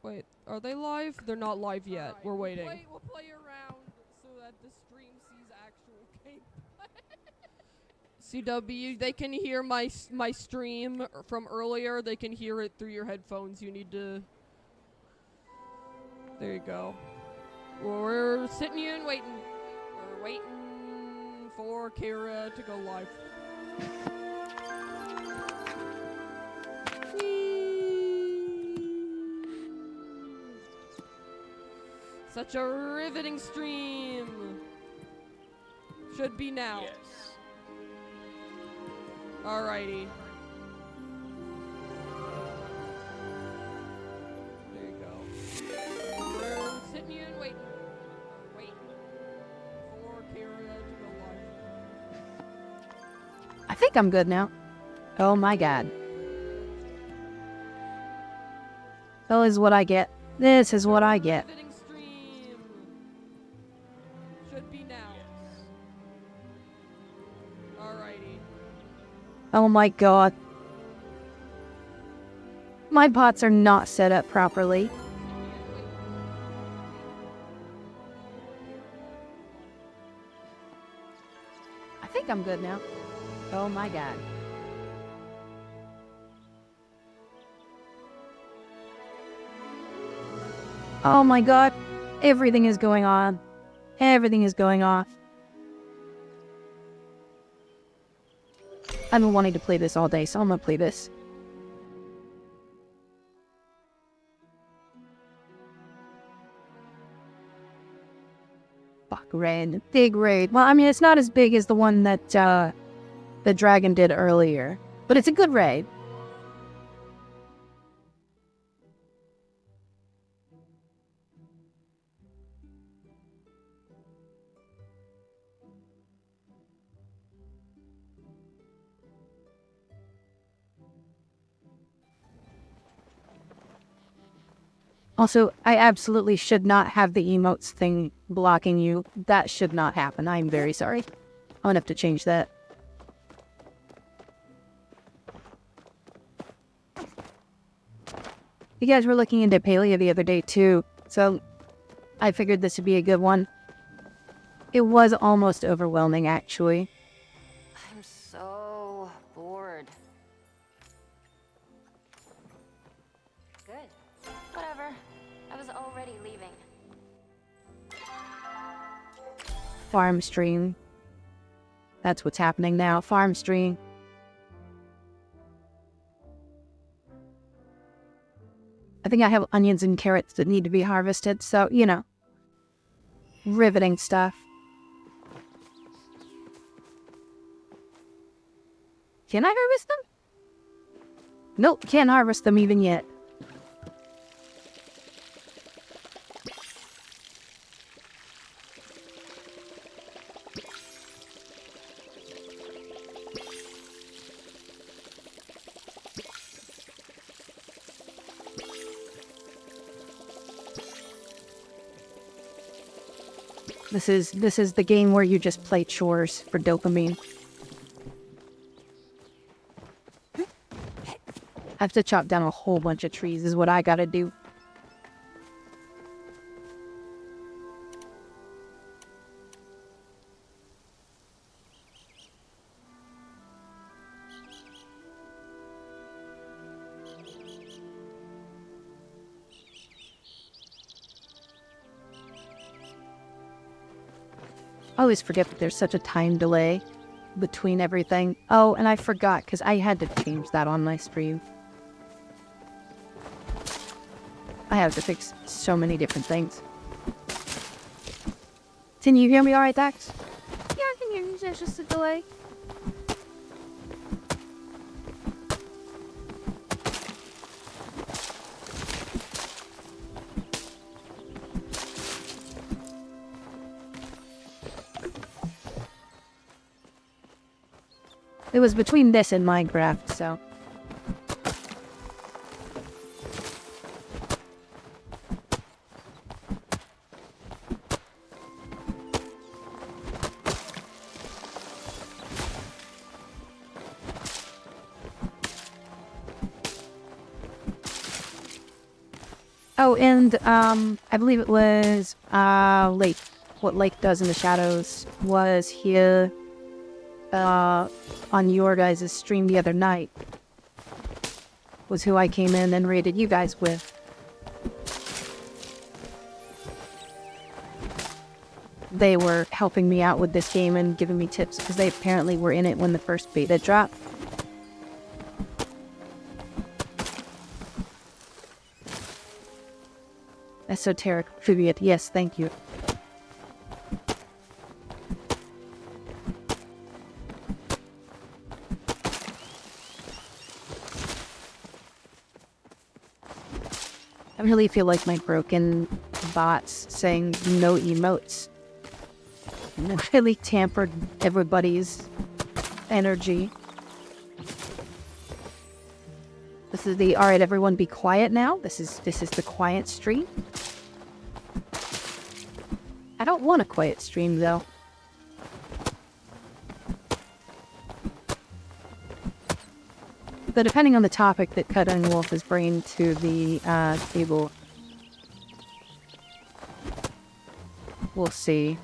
Wait, are they live? They're not live yet. Alright, We're waiting. We'll play around so that the stream sees actual gameplay. CW, they can hear my stream from earlier. They can hear it through your headphones. You need to... There you go. We're sitting here and waiting. We're waiting for KARA to go live. Such a riveting stream. Should be now. Yes. Alrighty. There you go. We're sitting here and waiting. Waiting for KARA to go live. I think I'm good now. Oh my god. That is what I get. This is what I get. Riveting stream. Should be now. Alrighty. Oh my god. My bots are not set up properly. I think I'm good now. Oh my god. Oh my god. Everything is going on. Everything is going off. I've been wanting to play this all day, so I'm gonna play this. Fuck, raid. Big raid. Well, I mean, it's not as big as the one that, the dragon did earlier. But it's a good raid. Also, I absolutely should not have the emotes thing blocking you. That should not happen. I'm very sorry. I'm gonna have to change that. You guys were looking into Palia the other day too, so I figured this would be a good one. It was almost overwhelming, actually. I'm so bored. Good. Whatever. I was already leaving. Farm stream. That's what's happening now. Farm stream. I think I have onions and carrots that need to be harvested, so, you know. Riveting stuff. Can I harvest them? Nope, can't harvest them even yet. This is the game where you just play chores for dopamine. I have to chop down a whole bunch of trees is what I gotta do. I always forget that there's such a time delay between everything. Oh, and I forgot because I had to change that on my stream. I have to fix so many different things. Can you hear me alright, Dax? Yeah, I can hear you. There's just a delay. It was between this and Minecraft, so... Oh, and I believe it was Lake. What Lake does in the shadows was here on your guys' stream the other night. Was who I came in and raided you guys with. They were helping me out with this game and giving me tips because they apparently were in it when the first beta dropped. Esoteric tribute. Yes, thank you. I really feel like my broken bots saying no emotes really tampered everybody's energy. This is the alright, everyone be quiet now. This is the quiet stream. I don't want a quiet stream though. But depending on the topic that Cutting Wolf is bringing to the table, we'll see.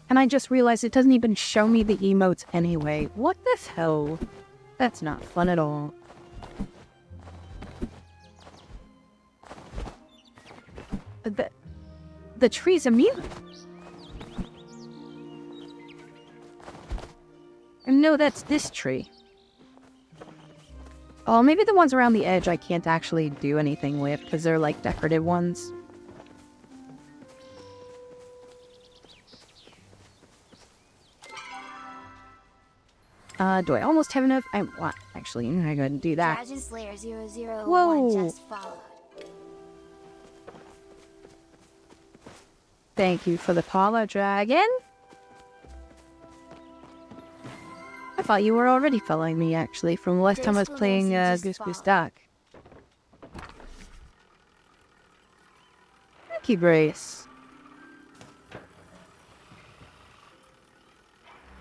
And I just realized it doesn't even show me the emotes anyway. What the hell? That's not fun at all. The tree's immune. No, that's this tree. Oh, maybe the ones around the edge I can't actually do anything with because they're like decorative ones. Do I almost have enough? What? Actually, I'm gonna do that. Dragon Slayer 001 Whoa. just followed. Thank you for the Palia dragon. I thought you were already following me, actually, from the last time I was playing Goose Goose Duck. Thank you, Grace.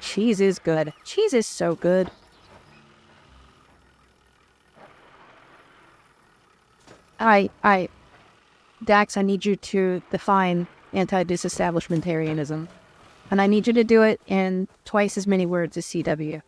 Cheese is good. Cheese is so good. Dax, I need you to define anti-disestablishmentarianism. And I need you to do it in twice as many words as CW.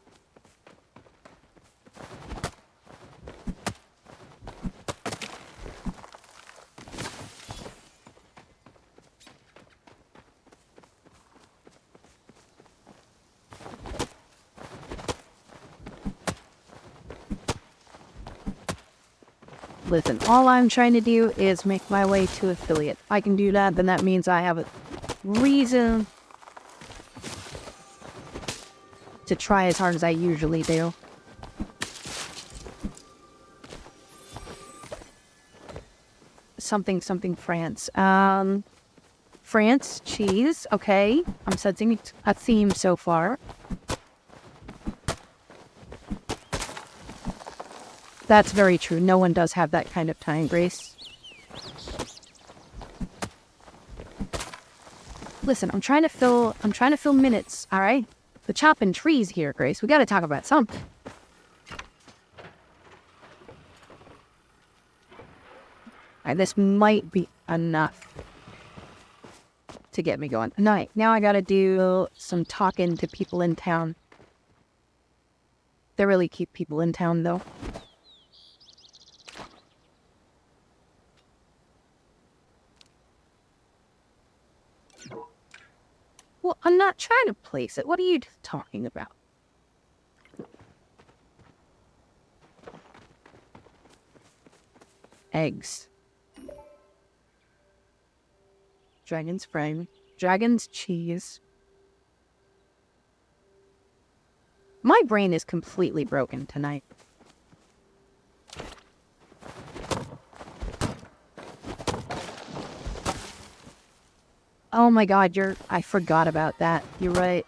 Listen, all I'm trying to do is make my way to affiliate. If I can do that, then that means I have a reason to try as hard as I usually do. Something France. France, cheese, okay. I'm sensing a theme so far. That's very true. No one does have that kind of time, Grace. Listen, I'm trying to fill minutes, all right? The chopping trees here, Grace. We got to talk about something. All right, this might be enough to get me going. Now I got to do some talking to people in town. They really keep people in town, though. Well, I'm not trying to place it. What are you talking about? Eggs. Dragon's frame. Dragon's cheese. My brain is completely broken tonight. Oh my god, I forgot about that. You're right.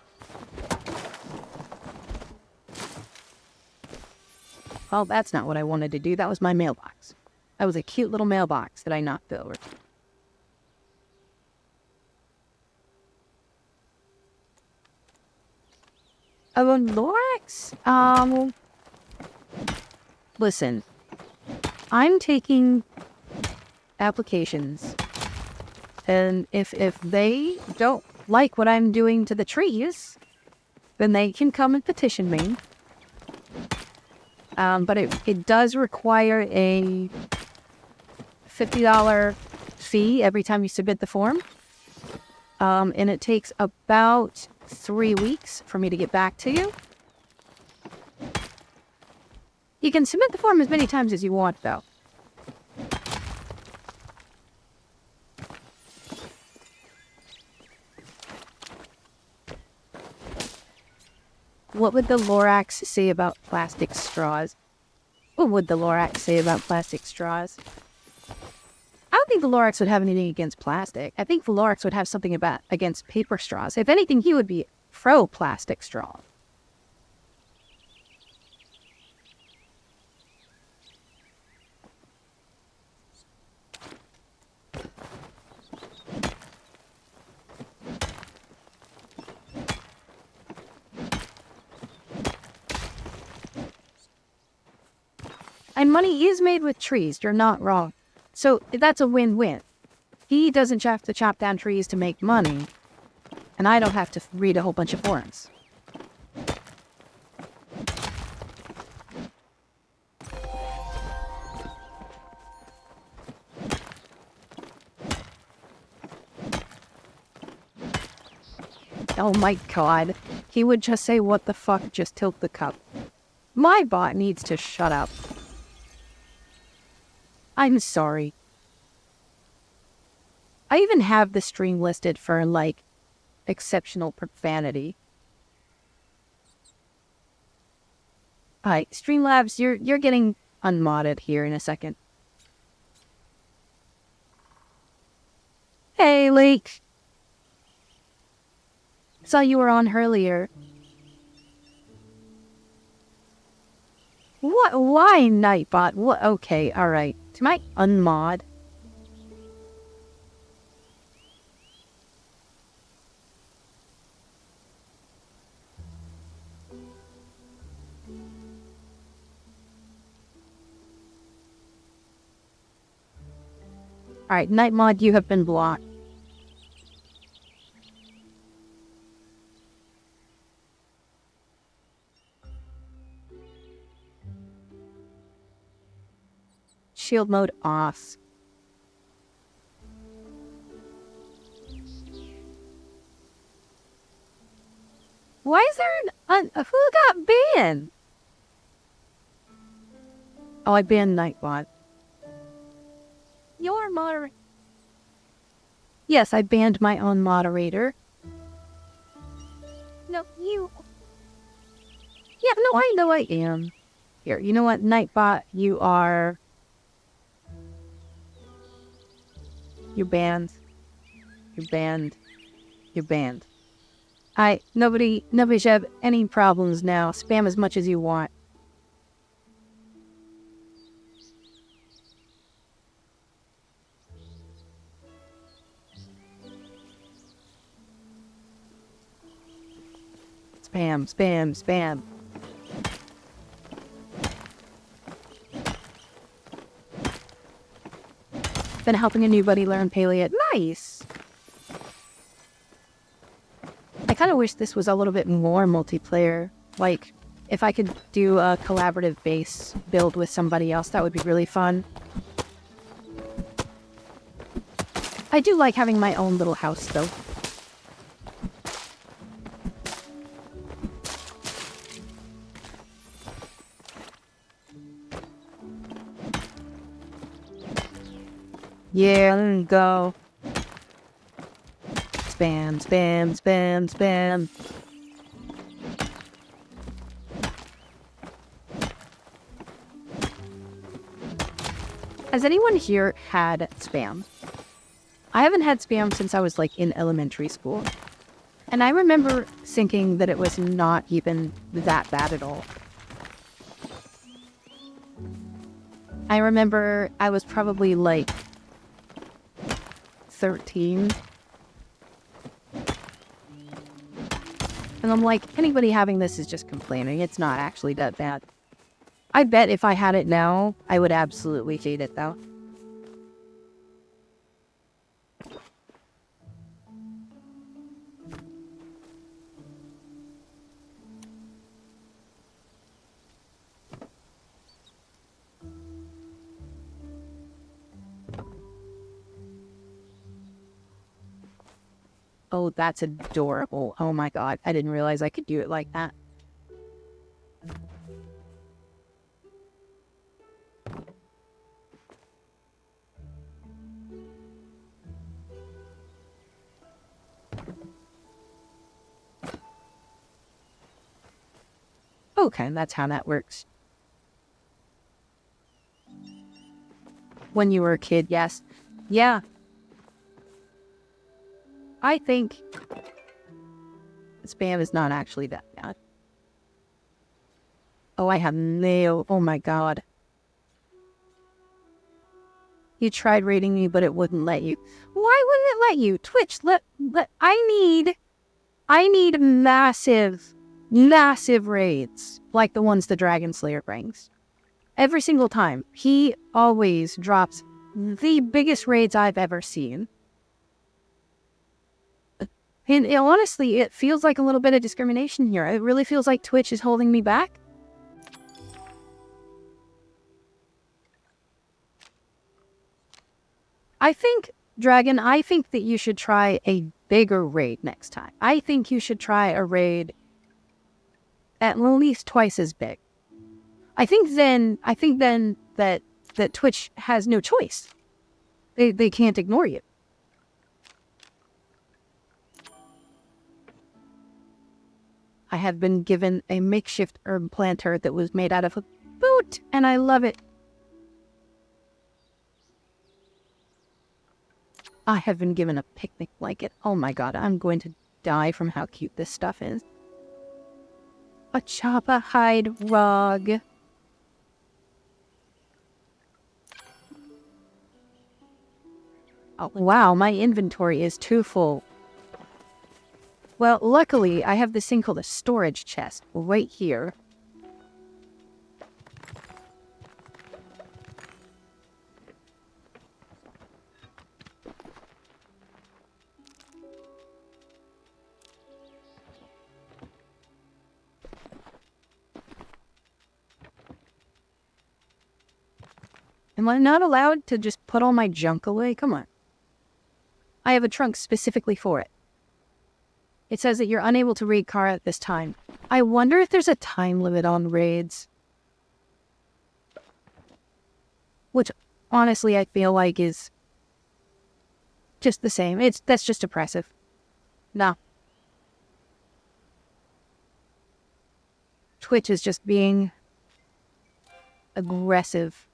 Well, that's not what I wanted to do. That was my mailbox. That was a cute little mailbox that I knocked over. Oh, Lorax? Listen. I'm taking applications. And if they don't like what I'm doing to the trees, then they can come and petition me. But it does require a $50 fee every time you submit the form. And it takes about 3 weeks for me to get back to you. You can submit the form as many times as you want, though. What would the Lorax say about plastic straws? What would the Lorax say about plastic straws? I don't think the Lorax would have anything against plastic. I think the Lorax would have something against paper straws. If anything, he would be pro-plastic straw. And money is made with trees. You're not wrong. So that's a win-win. He doesn't have to chop down trees to make money, and I don't have to read a whole bunch of forums. Oh my god. He would just say, what the fuck, just tilt the cup. My bot needs to shut up. I'm sorry. I even have the stream listed for, like, exceptional profanity. Alright, Streamlabs, you're getting unmodded here in a second. Hey, Leek! Saw you were on earlier. What? Why, Nightbot? What? Okay, alright. Am I unmod? Alright, Nightmod, you have been blocked. Shield mode off. Why is there who got banned? Oh, I banned Nightbot. Your moderator. Yes, I banned my own moderator. No, you. Yeah, no, I know I am. Here, you know what, Nightbot, you are. You're banned. You're banned. You're banned. Nobody should have any problems now. Spam as much as you want. Spam, spam, spam. Been helping a new buddy learn Palia. Nice! I kind of wish this was a little bit more multiplayer. Like, if I could do a collaborative base build with somebody else, that would be really fun. I do like having my own little house, though. Yeah, let me go. Spam, spam, spam, spam. Has anyone here had spam? I haven't had spam since I was like in elementary school. And I remember thinking that it was not even that bad at all. I remember I was probably like 13. And I'm like, anybody having this is just complaining. It's not actually that bad. I bet if I had it now, I would absolutely hate it though. Oh, that's adorable. Oh my god, I didn't realize I could do it like that. Okay, that's how that works. When you were a kid, yes. Yeah. I think spam is not actually that bad. Oh, I have no... Oh my god. You tried rating me, but it wouldn't let you. Why wouldn't it let you? Twitch, I need massive raids, like the ones the Dragon Slayer brings. Every single time. He always drops the biggest raids I've ever seen. And honestly, it feels like a little bit of discrimination here. It really feels like Twitch is holding me back. I think, Dragon, I think that you should try a bigger raid next time. I think you should try a raid at least twice as big. I think then that Twitch has no choice. They can't ignore you. I have been given a makeshift herb planter that was made out of a boot, and I love it. I have been given a picnic blanket. Oh my god, I'm going to die from how cute this stuff is. A chopper hide rug. Oh, wow, my inventory is too full. Well, luckily, I have this thing called a storage chest right here. Am I not allowed to just put all my junk away? Come on. I have a trunk specifically for it. It says that you're unable to raid Kara at this time. I wonder if there's a time limit on raids. Which, honestly, I feel like is just the same. That's just oppressive. No. Twitch is just being aggressive.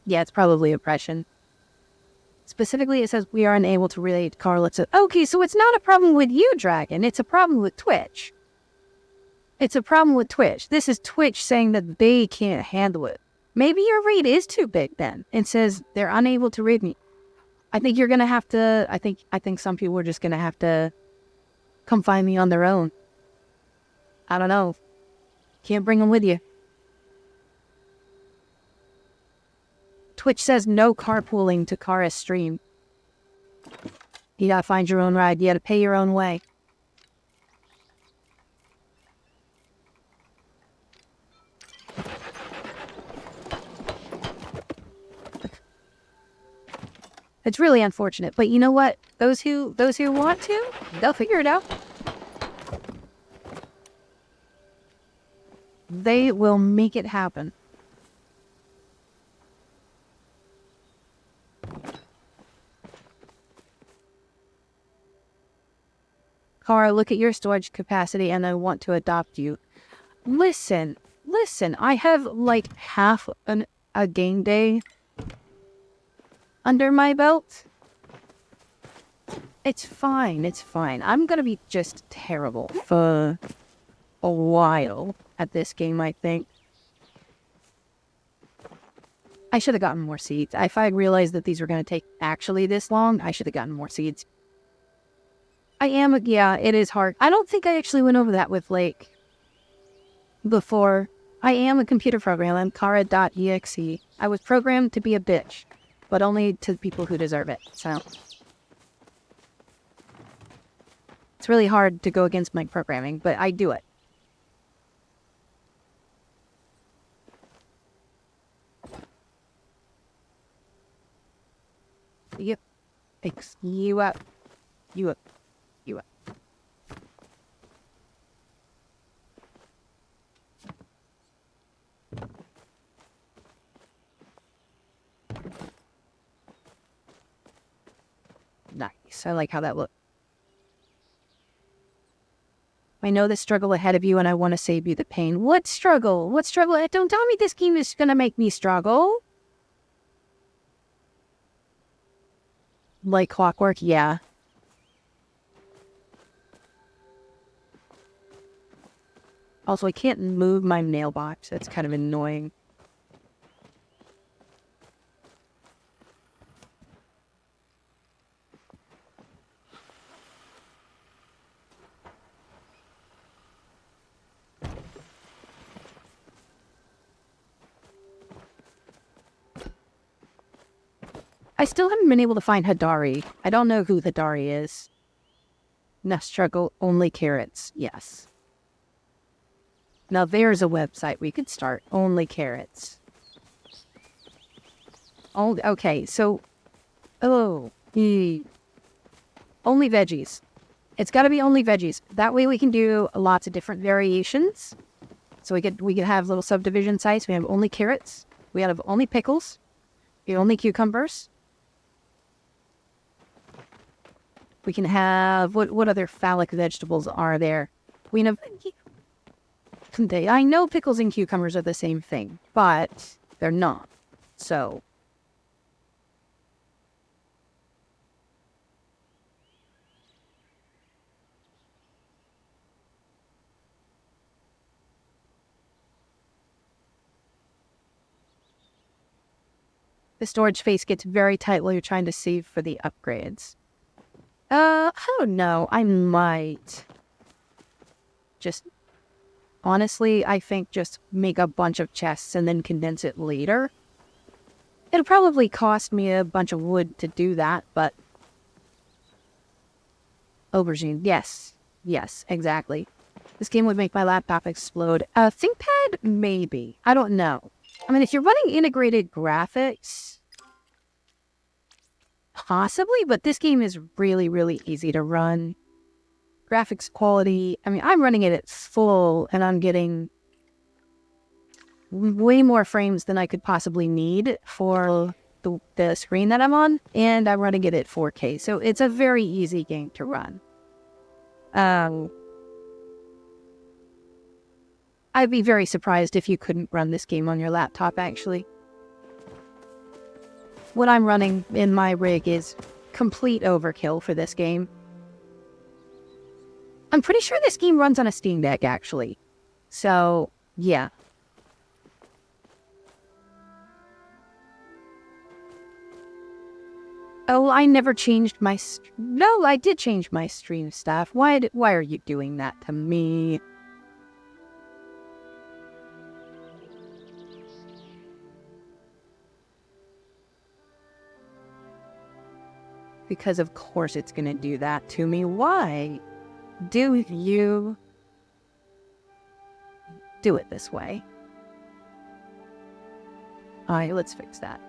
Yeah, it's probably oppression. Specifically, it says we are unable to raid Kara.EXE. Okay, so it's not a problem with you, Dragon. It's a problem with Twitch. It's a problem with Twitch. This is Twitch saying that they can't handle it. Maybe your raid is too big then. It says they're unable to raid me. I think you're gonna have to... I think some people are just gonna have to come find me on their own. I don't know. Can't bring them with you. Twitch says no carpooling to Kara's stream. You gotta find your own ride. You gotta pay your own way. It's really unfortunate, but you know what? Those who want to, they'll figure it out. They will make it happen. Kara, look at your storage capacity and I want to adopt you. Listen, I have like half a game day under my belt. It's fine. I'm gonna be just terrible for a while at this game, I think. I should have gotten more seeds. If I realized that these were going to take actually this long, I should have gotten more seeds. I am, yeah, it is hard. I don't think I actually went over that with Lake before. I am a computer programmer. I'm KARA.EXE. I was programmed to be a bitch, but only to people who deserve it, so. It's really hard to go against my programming, but I do it. Yep. Fix you up. You up. You up. Nice. I like how that looks. I know the struggle ahead of you and I want to save you the pain. What struggle? What struggle? Don't tell me this game is going to make me struggle. Like clockwork? Yeah. Also, I can't move my mailbox. That's kind of annoying. I still haven't been able to find Hadari. I don't know who Hadari is. No struggle, only carrots. Yes. Now there's a website we could start. Only carrots. Oh, okay, so... Oh. Only veggies. It's got to be only veggies. That way we can do lots of different variations. So we could have little subdivision sites. We have only carrots. We have only pickles. We have only cucumbers. We can have... What other phallic vegetables are there? We have... I know pickles and cucumbers are the same thing, but they're not. So... The storage space gets very tight while you're trying to save for the upgrades. I don't know. I might. Just, honestly, I think just make a bunch of chests and then condense it later. It'll probably cost me a bunch of wood to do that, but... Aubergine, yes. Yes, exactly. This game would make my laptop explode. ThinkPad? Maybe. I don't know. I mean, if you're running integrated graphics... Possibly, but this game is really, really easy to run. Graphics quality, I mean, I'm running it at full, and I'm getting way more frames than I could possibly need for the screen that I'm on, and I'm running it at 4K, so it's a very easy game to run. I'd be very surprised if you couldn't run this game on your laptop, actually. What I'm running in my rig is complete overkill for this game. I'm pretty sure this game runs on a Steam Deck, actually. So, yeah. Oh, I never changed my... No, I did change my stream stuff. Why are you doing that to me? Because of course it's gonna do that to me. Why do you do it this way? Alright, let's fix that.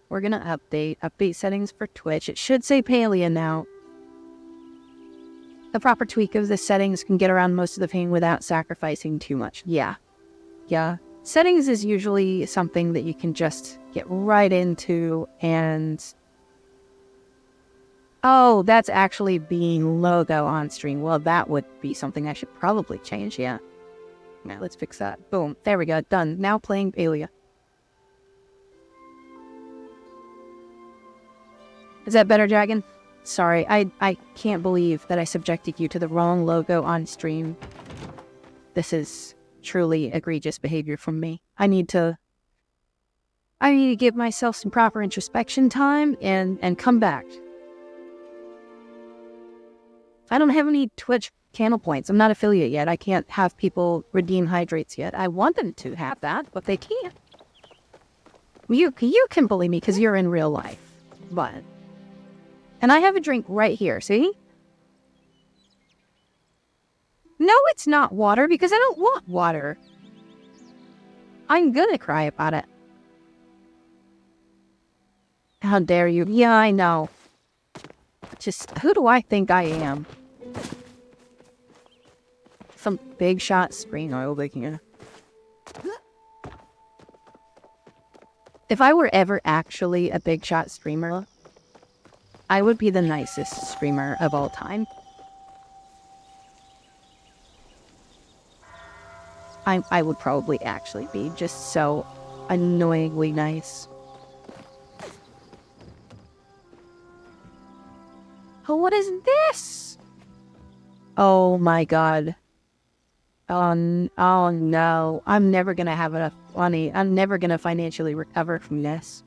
We're gonna update settings for Twitch. It should say Palia now. The proper tweak of the settings can get around most of the pain without sacrificing too much. Yeah. Yeah. Settings is usually something that you can just get right into and... Oh, that's actually being logo on stream. Well, that would be something I should probably change, yeah. Now let's fix that. Boom. There we go. Done. Now playing Palia. Is that better, Dragon? Sorry, I can't believe that I subjected you to the wrong logo on stream. This is truly egregious behavior from me. I need to I need to give myself some proper introspection time and come back. I don't have any Twitch channel points. I'm not affiliate yet. I can't have people redeem hydrates yet. I want them to have that, but they can't. You can bully me because you're in real life. But... And I have a drink right here, see? No, it's not water because I don't want water. I'm gonna cry about it. How dare you? Yeah, I know. Just, who do I think I am? Some big shot screen oil here. If I were ever actually a big shot streamer, I would be the nicest streamer of all time. I would probably actually be just so annoyingly nice. Oh, what is this? Oh my god. Oh no. I'm never gonna have enough money. I'm never gonna financially recover from this.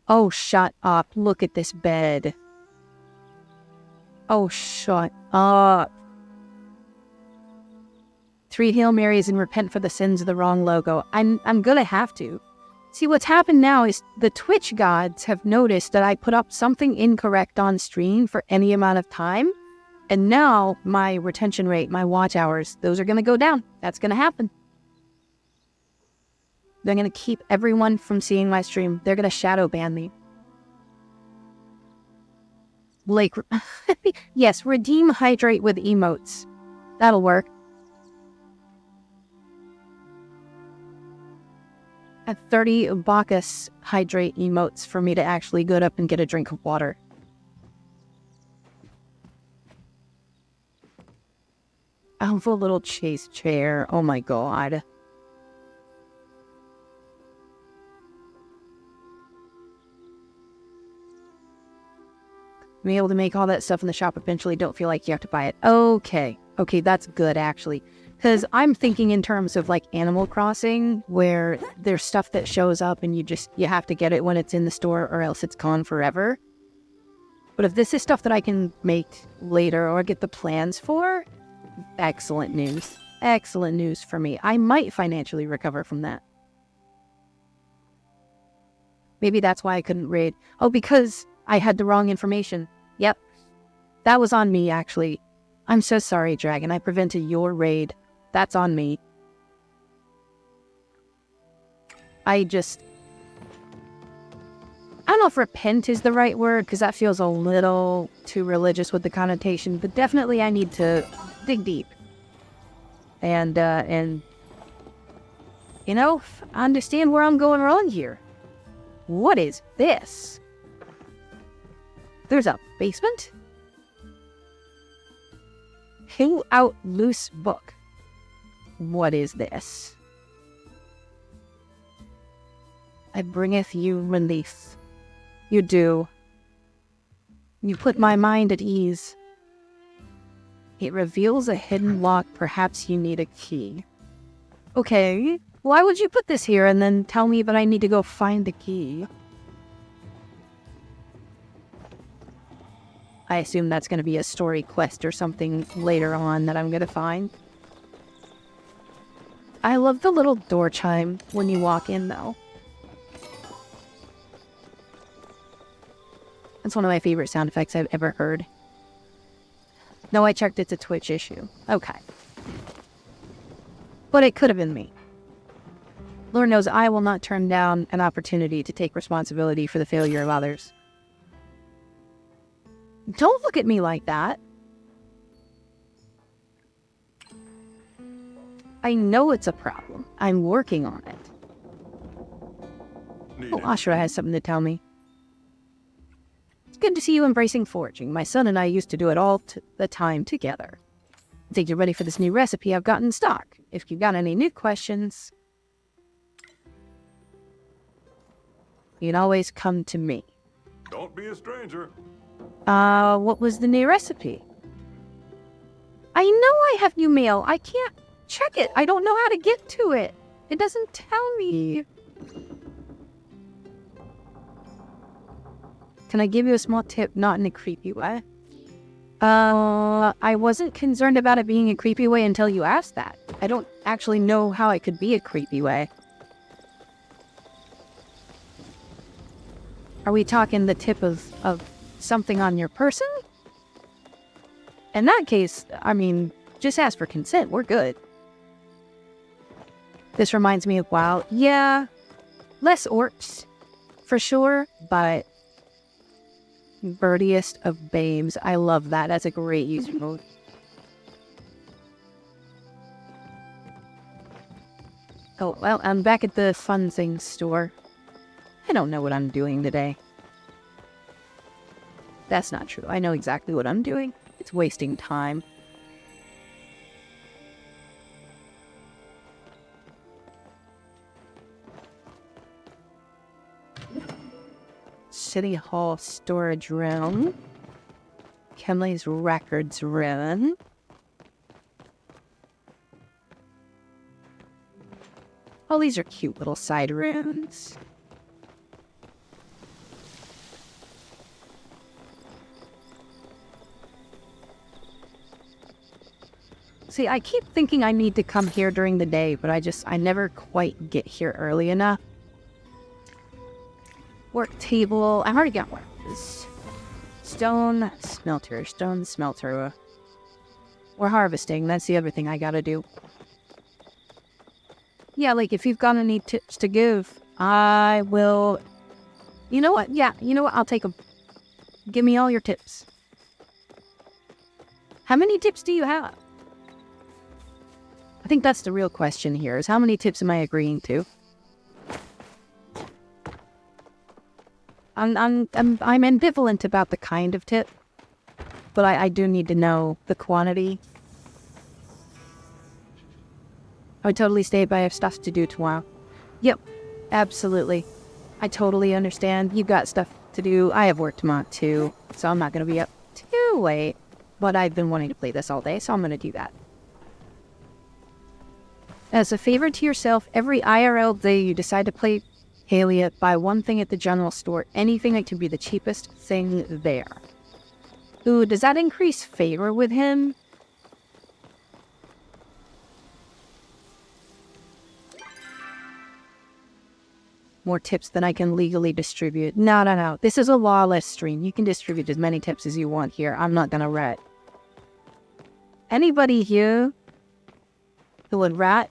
Oh, shut up. Look at this bed. Oh, shut up. 3 Hail Marys and repent for the sins of the wrong logo. I'm gonna have to. See, what's happened now is the Twitch gods have noticed that I put up something incorrect on stream for any amount of time. And now my retention rate, my watch hours, those are gonna go down. That's gonna happen. They're gonna keep everyone from seeing my stream. They're gonna shadow ban me. Blake, yes, redeem hydrate with emotes. That'll work. At 30 Bacchus hydrate emotes for me to actually go up and get a drink of water. Oh, the little chase chair. Oh my god. Being able to make all that stuff in the shop eventually, don't feel like you have to buy it. Okay. Okay, that's good, actually. Because I'm thinking in terms of, like, Animal Crossing, where there's stuff that shows up and you have to get it when it's in the store or else it's gone forever. But if this is stuff that I can make later or get the plans for, excellent news. Excellent news for me. I might financially recover from that. Maybe that's why I couldn't raid. Oh, because I had the wrong information. Yep. That was on me, actually. I'm so sorry, Dragon. I prevented your raid. That's on me. I don't know if repent is the right word, because that feels a little too religious with the connotation, but definitely I need to dig deep. And you know, understand where I'm going wrong here. What is this? There's a basement? Hill out loose book. What is this? I bringeth you relief. You do. You put my mind at ease. It reveals a hidden lock. Perhaps you need a key. Okay. Why would you put this here and then tell me that I need to go find the key? I assume that's going to be a story quest or something later on that I'm going to find. I love the little door chime when you walk in, though. That's one of my favorite sound effects I've ever heard. No, I checked it's a Twitch issue. Okay. But it could have been me. Lord knows I will not turn down an opportunity to take responsibility for the failure of others. Don't look at me like that. I know it's a problem. I'm working on it. Oh, Ashura has something to tell me. It's good to see you embracing foraging. My son and I used to do it all the time together. I think you're ready for this new recipe I've got in stock. If you've got any new questions, you can always come to me. Don't be a stranger. What was the new recipe? I know I have new mail. I can't check it. I don't know how to get to it. It doesn't tell me. Can I give you a small tip, not in a creepy way? I wasn't concerned about it being a creepy way until you asked that. I don't actually know how it could be a creepy way. Are we talking the tip of something on your person? In that case, I mean, just ask for consent. We're good. This reminds me of WoW. Yeah, less orcs, for sure, but birdiest of babes. I love that. That's a great user mode. Oh, well, I'm back at the fun things store. I don't know what I'm doing today. That's not true. I know exactly what I'm doing. It's wasting time. City Hall storage room. Kemley's records room. Oh, these are cute little side rooms. See, I keep thinking I need to come here during the day, but I never quite get here early enough. Work table. I've already got one. Stone smelter. We're harvesting. That's the other thing I gotta do. Yeah, like, if you've got any tips to give, I will... You know what? Yeah, you know what? I'll take them. Give me all your tips. How many tips do you have? I think that's the real question here, is how many tips am I agreeing to? I'm ambivalent about the kind of tip, but I do need to know the quantity. I would totally stay, but I have stuff to do tomorrow. Yep, absolutely. I totally understand. You've got stuff to do. I have work tomorrow too, so I'm not going to be up too late. But I've been wanting to play this all day, so I'm going to do that. As a favor to yourself, every IRL day you decide to play Palia, buy one thing at the general store, anything that can be the cheapest thing there. Ooh, does that increase favor with him? More tips than I can legally distribute. No. This is a lawless stream. You can distribute as many tips as you want here. I'm not gonna rat. Anybody here who would rat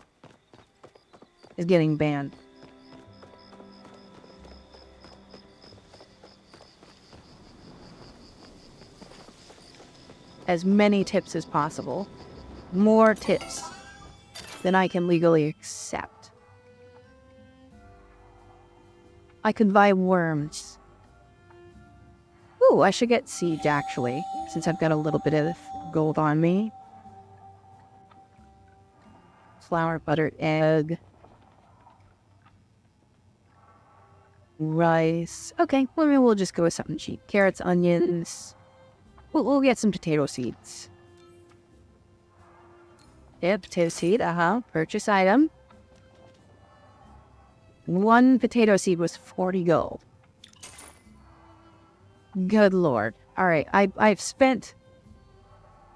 is getting banned. As many tips as possible. More tips than I can legally accept. I could buy worms. Ooh, I should get seeds actually, since I've got a little bit of gold on me. Flour, butter, egg. Rice. Okay, well, maybe we'll just go with something cheap. Carrots, onions. We'll get some potato seeds. Yeah, potato seed, purchase item. One potato seed was 40 gold. Good lord. Alright, I've spent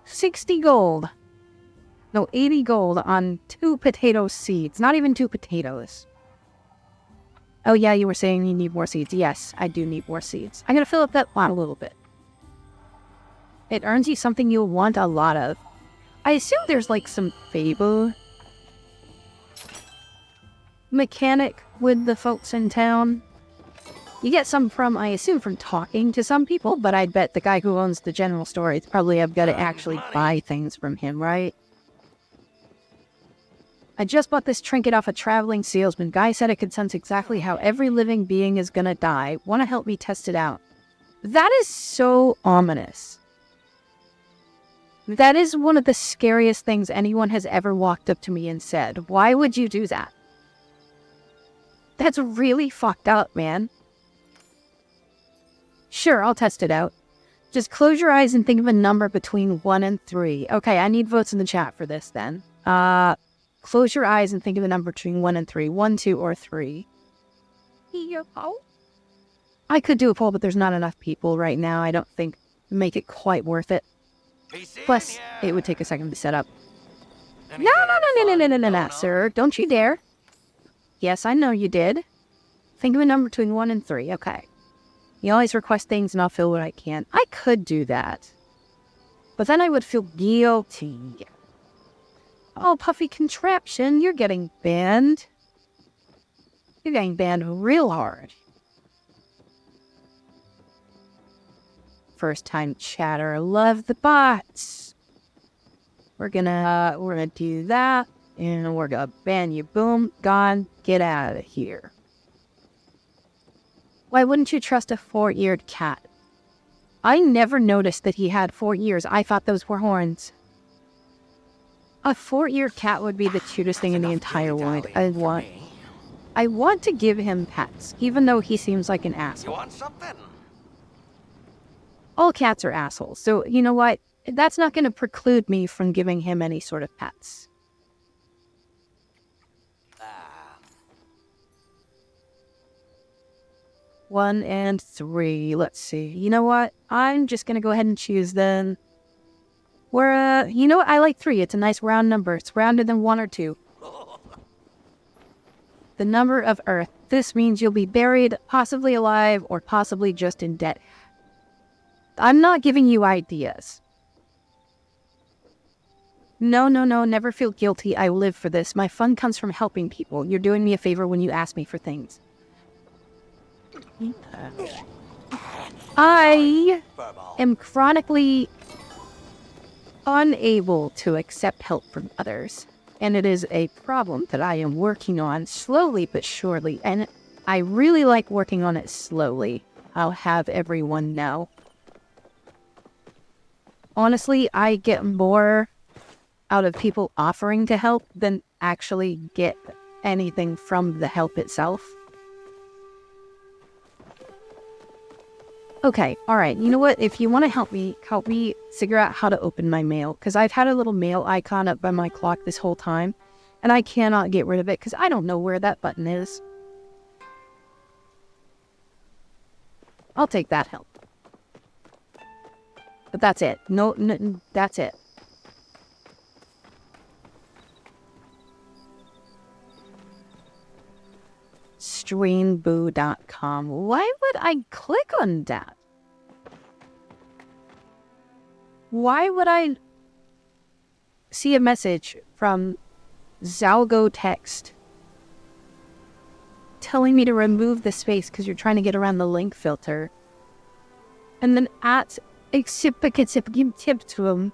60 gold. No, 80 gold on 2 potato seeds. Not even 2 potatoes. Oh yeah, you were saying you need more seeds. Yes, I do need more seeds. I'm gonna fill up that lot a little bit. It earns you something you'll want a lot of. I assume there's like some favor mechanic with the folks in town. You get some from, I assume, from talking to some people, but I bet the guy who owns the general store, it's probably I've got to actually buy things from him, right? I just bought this trinket off a traveling salesman. Guy said it could sense exactly how every living being is gonna die. Want to help me test it out? That is so ominous. That is one of the scariest things anyone has ever walked up to me and said. Why would you do that? That's really fucked up, man. Sure, I'll test it out. Just close your eyes and think of a number between 1 and 3. Okay, I need votes in the chat for this then. Close your eyes and think of a number between 1 and 3. 1, 2, or 3. I could do a poll, but there's not enough people right now. I don't think make it quite worth it. Plus, it would take a second to set up. No, sir. Don't you dare. Yes, I know you did. Think of a number between 1 and 3. Okay. You always request things and I'll fill what I can. I could do that. But then I would feel guilty. Oh, Puffy Contraption, you're getting banned. You're getting banned real hard. First time chatter. Love the bots. We're gonna do that. And we're gonna ban you. Boom. Gone. Get out of here. Why wouldn't you trust a 4-eared cat? I never noticed that he had 4 ears. I thought those were horns. A 4-eared cat would be the cutest thing in the entire world. I want to give him pets, even though he seems like an asshole. You want something? All cats are assholes, so you know what? That's not going to preclude me from giving him any sort of pets. 1 and 3. Let's see. You know what? I'm just going to go ahead and choose then. You know what? I like 3. It's a nice round number. It's rounder than 1 or 2. The number of Earth. This means you'll be buried, possibly alive, or possibly just in debt. I'm not giving you ideas. No, never feel guilty. I live for this. My fun comes from helping people. You're doing me a favor when you ask me for things. I am chronically unable to accept help from others. And it is a problem that I am working on slowly but surely. And I really like working on it slowly. I'll have everyone know. Honestly, I get more out of people offering to help than actually get anything from the help itself. Okay, alright, you know what? If you want to help me figure out how to open my mail. Because I've had a little mail icon up by my clock this whole time. And I cannot get rid of it because I don't know where that button is. I'll take that help. But that's it. No, that's it. Streamboo.com. Why would I click on that? Why would I see a message from Zalgo Text telling me to remove the space because you're trying to get around the link filter? And then at Exipicatiptim.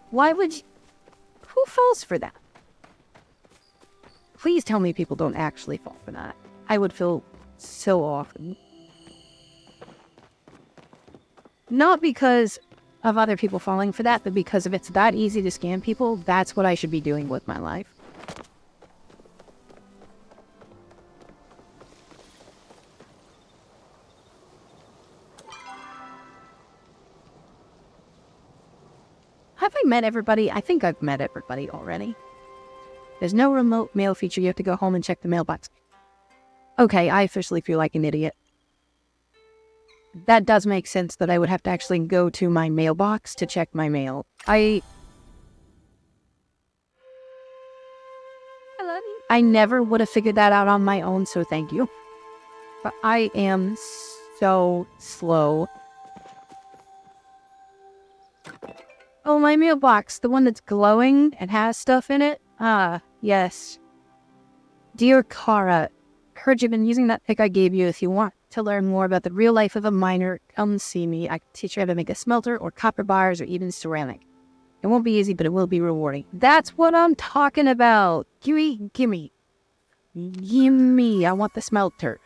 Why would you? Who falls for that? Please tell me people don't actually fall for that. I would feel so awful. Not because of other people falling for that, but because if it's that easy to scam people, that's what I should be doing with my life. Have I met everybody? I think I've met everybody already. There's no remote mail feature. You have to go home and check the mailbox. Okay, I officially feel like an idiot. That does make sense that I would have to actually go to my mailbox to check my mail. I never would have figured that out on my own, so thank you. But I am so slow. Oh, my mailbox. The one that's glowing and has stuff in it? Ah, yes. Dear Kara, heard you've been using that pic I gave you. If you want to learn more about the real life of a miner, come see me. I can teach you how to make a smelter or copper bars or even ceramic. It won't be easy, but it will be rewarding. That's what I'm talking about. Gimme. I want the smelter.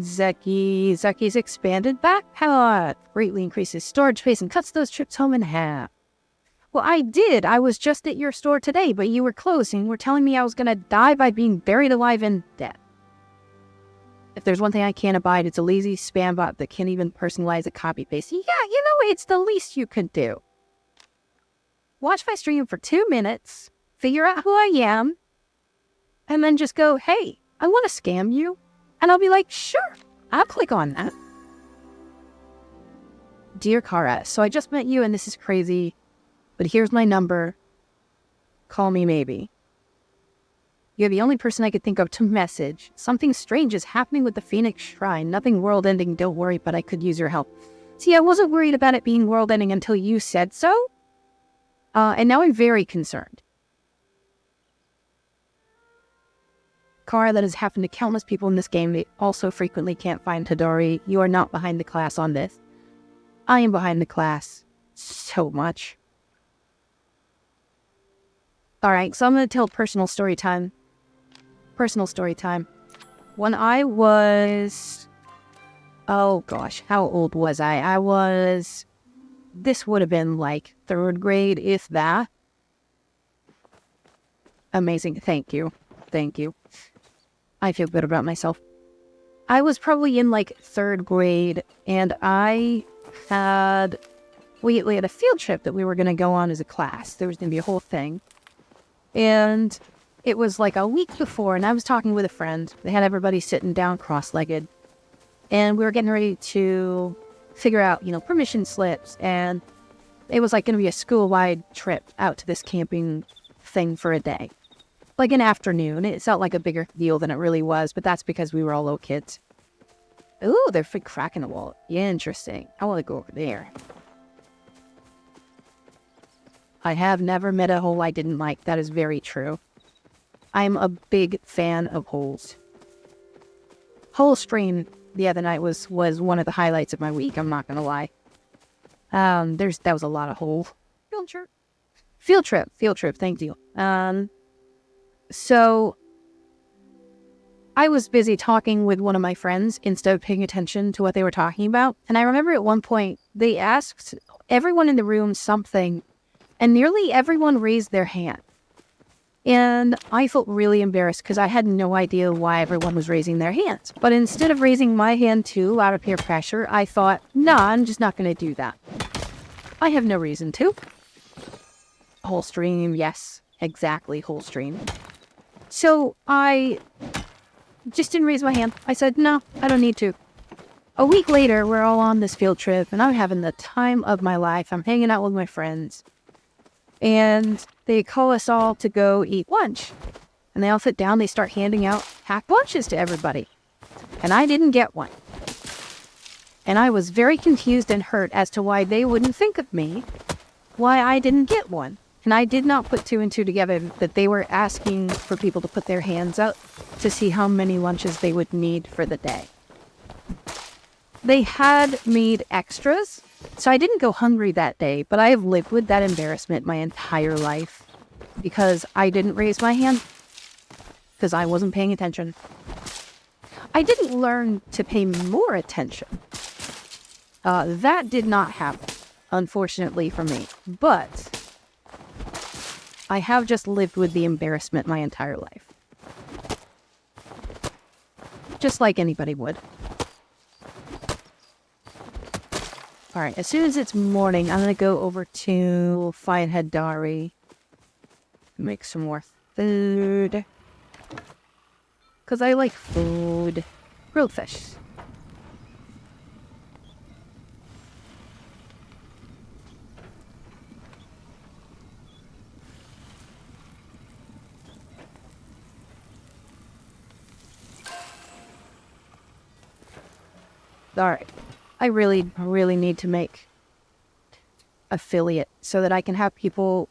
Zeki's expanded backpack greatly increases storage space and cuts those trips home in half. Well, I did. I was just at your store today, but you were closed and were telling me I was going to die by being buried alive in debt. If there's one thing I can't abide, it's a lazy spam bot that can't even personalize a copy-paste. Yeah, you know, it's the least you could do. Watch my stream for 2 minutes, figure out who I am, and then just go, hey, I want to scam you. And I'll be like, sure, I'll click on that. Dear Kara, so I just met you and this is crazy, but here's my number. Call me maybe. You're the only person I could think of to message. Something strange is happening with the Phoenix Shrine. Nothing world-ending, don't worry, but I could use your help. See, I wasn't worried about it being world-ending until you said so. And now I'm very concerned. Kara, that has happened to countless people in this game. They also frequently can't find Hidari. You are not behind the class on this. I am behind the class. So much. Alright, so I'm going to tell personal story time. Personal story time. When I was... Oh gosh, how old was I? This would have been like 3rd grade, if that. Amazing. Thank you. Thank you. I feel good about myself. I was probably in like 3rd grade, and we had a field trip that we were going to go on as a class. There was going to be a whole thing. And it was like a week before, and I was talking with a friend. They had everybody sitting down cross-legged. And we were getting ready to figure out, permission slips. And it was like going to be a school-wide trip out to this camping thing for a day. Like an afternoon. It felt like a bigger deal than it really was, but that's because we were all little kids. Ooh, they're cracking the wall. Yeah, interesting. I want to go over there. I have never met a hole I didn't like. That is very true. I'm a big fan of holes. Hole stream the other night was one of the highlights of my week. I'm not gonna lie. That was a lot of hole. Field trip. Thank you. So I was busy talking with one of my friends instead of paying attention to what they were talking about. And I remember at one point they asked everyone in the room something, and nearly everyone raised their hand. And I felt really embarrassed because I had no idea why everyone was raising their hands. But instead of raising my hand too out of peer pressure, I thought, nah, I'm just not going to do that. I have no reason to. Whole stream, yes, exactly, whole stream. So I just didn't raise my hand. I said, no, I don't need to. A week later, we're all on this field trip, and I'm having the time of my life. I'm hanging out with my friends. And they call us all to go eat lunch. And they all sit down, they start handing out packed lunches to everybody. And I didn't get one. And I was very confused and hurt as to why they wouldn't think of me, why I didn't get one. And I did not put 2 and 2 together that they were asking for people to put their hands out to see how many lunches they would need for the day. They had made extras, so I didn't go hungry that day, but I have lived with that embarrassment my entire life because I didn't raise my hand because I wasn't paying attention. I didn't learn to pay more attention. That did not happen, unfortunately for me, but I have just lived with the embarrassment my entire life. Just like anybody would. Alright, as soon as it's morning, I'm going to go over to find Hidari. Make some more food. Because I like food. Grilled fish. Alright. I really, really need to make affiliate so that I can have people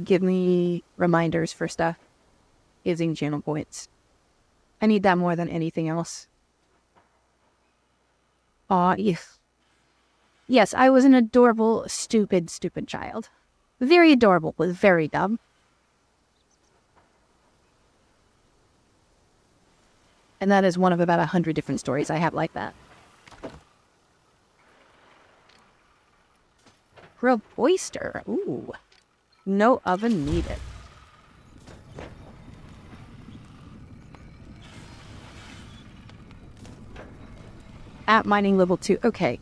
give me reminders for stuff using channel points. I need that more than anything else. Aw, yes. Yes, I was an adorable, stupid child. Very adorable, but very dumb. And that is one of about 100 different stories I have like that. Grilled oyster. Ooh. No oven needed. At mining level 2. Okay.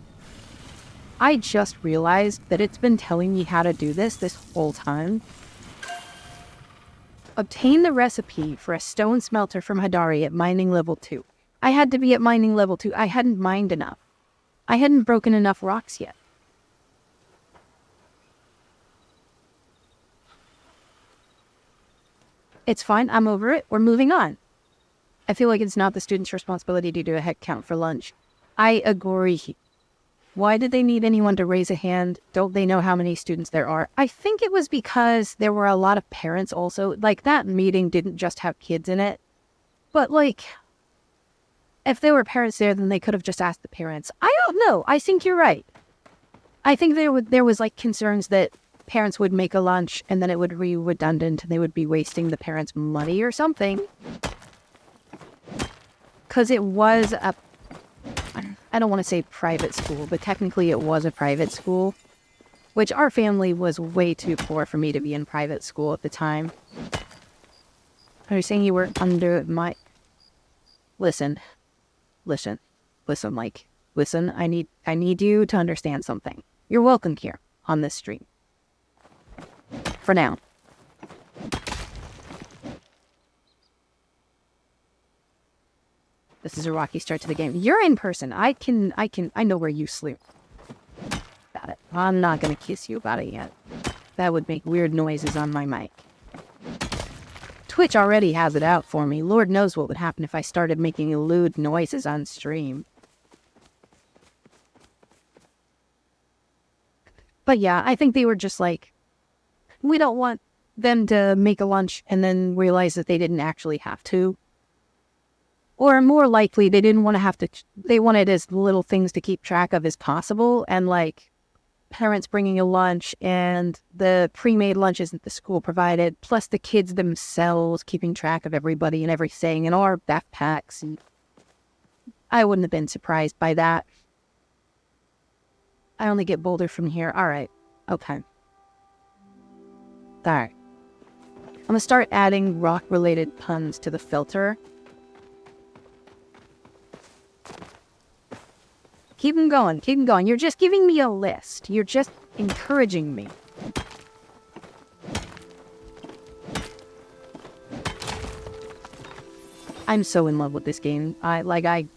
I just realized that it's been telling me how to do this whole time. Obtain the recipe for a stone smelter from Hidari at mining level 2. I had to be at mining level 2. I hadn't mined enough. I hadn't broken enough rocks yet. It's fine. I'm over it. We're moving on. I feel like it's not the student's responsibility to do a head count for lunch. I agree. Why did they need anyone to raise a hand? Don't they know how many students there are? I think it was because there were a lot of parents also. Like, that meeting didn't just have kids in it. But, like, if there were parents there, then they could have just asked the parents. I don't know. I think you're right. I think there was, like, concerns that parents would make a lunch and then it would be redundant and they would be wasting the parents' money or something. Because it was a... I don't want to say private school, but technically it was a private school, which our family was way too poor for me to be in private school at the time. Are you saying you were under my... Listen, Mike. Listen, I need you to understand something. You're welcome here on this stream. For now. This is a rocky start to the game. You're in person. I know where you sleep. Got it. I'm not gonna kiss you about it yet. That would make weird noises on my mic. Twitch already has it out for me. Lord knows what would happen if I started making lewd noises on stream. But yeah, I think they were just like, we don't want them to make a lunch and then realize that they didn't actually have to. Or more likely, they didn't want to have to, they wanted as little things to keep track of as possible. And like parents bringing a lunch and the pre-made lunches that the school provided, plus the kids themselves keeping track of everybody and everything and our backpacks. And I wouldn't have been surprised by that. I only get bolder from here. All right. Okay. All right. I'm going to start adding rock-related puns to the filter. Keep them going. Keep them going. You're just giving me a list. You're just encouraging me. I'm so in love with this game. I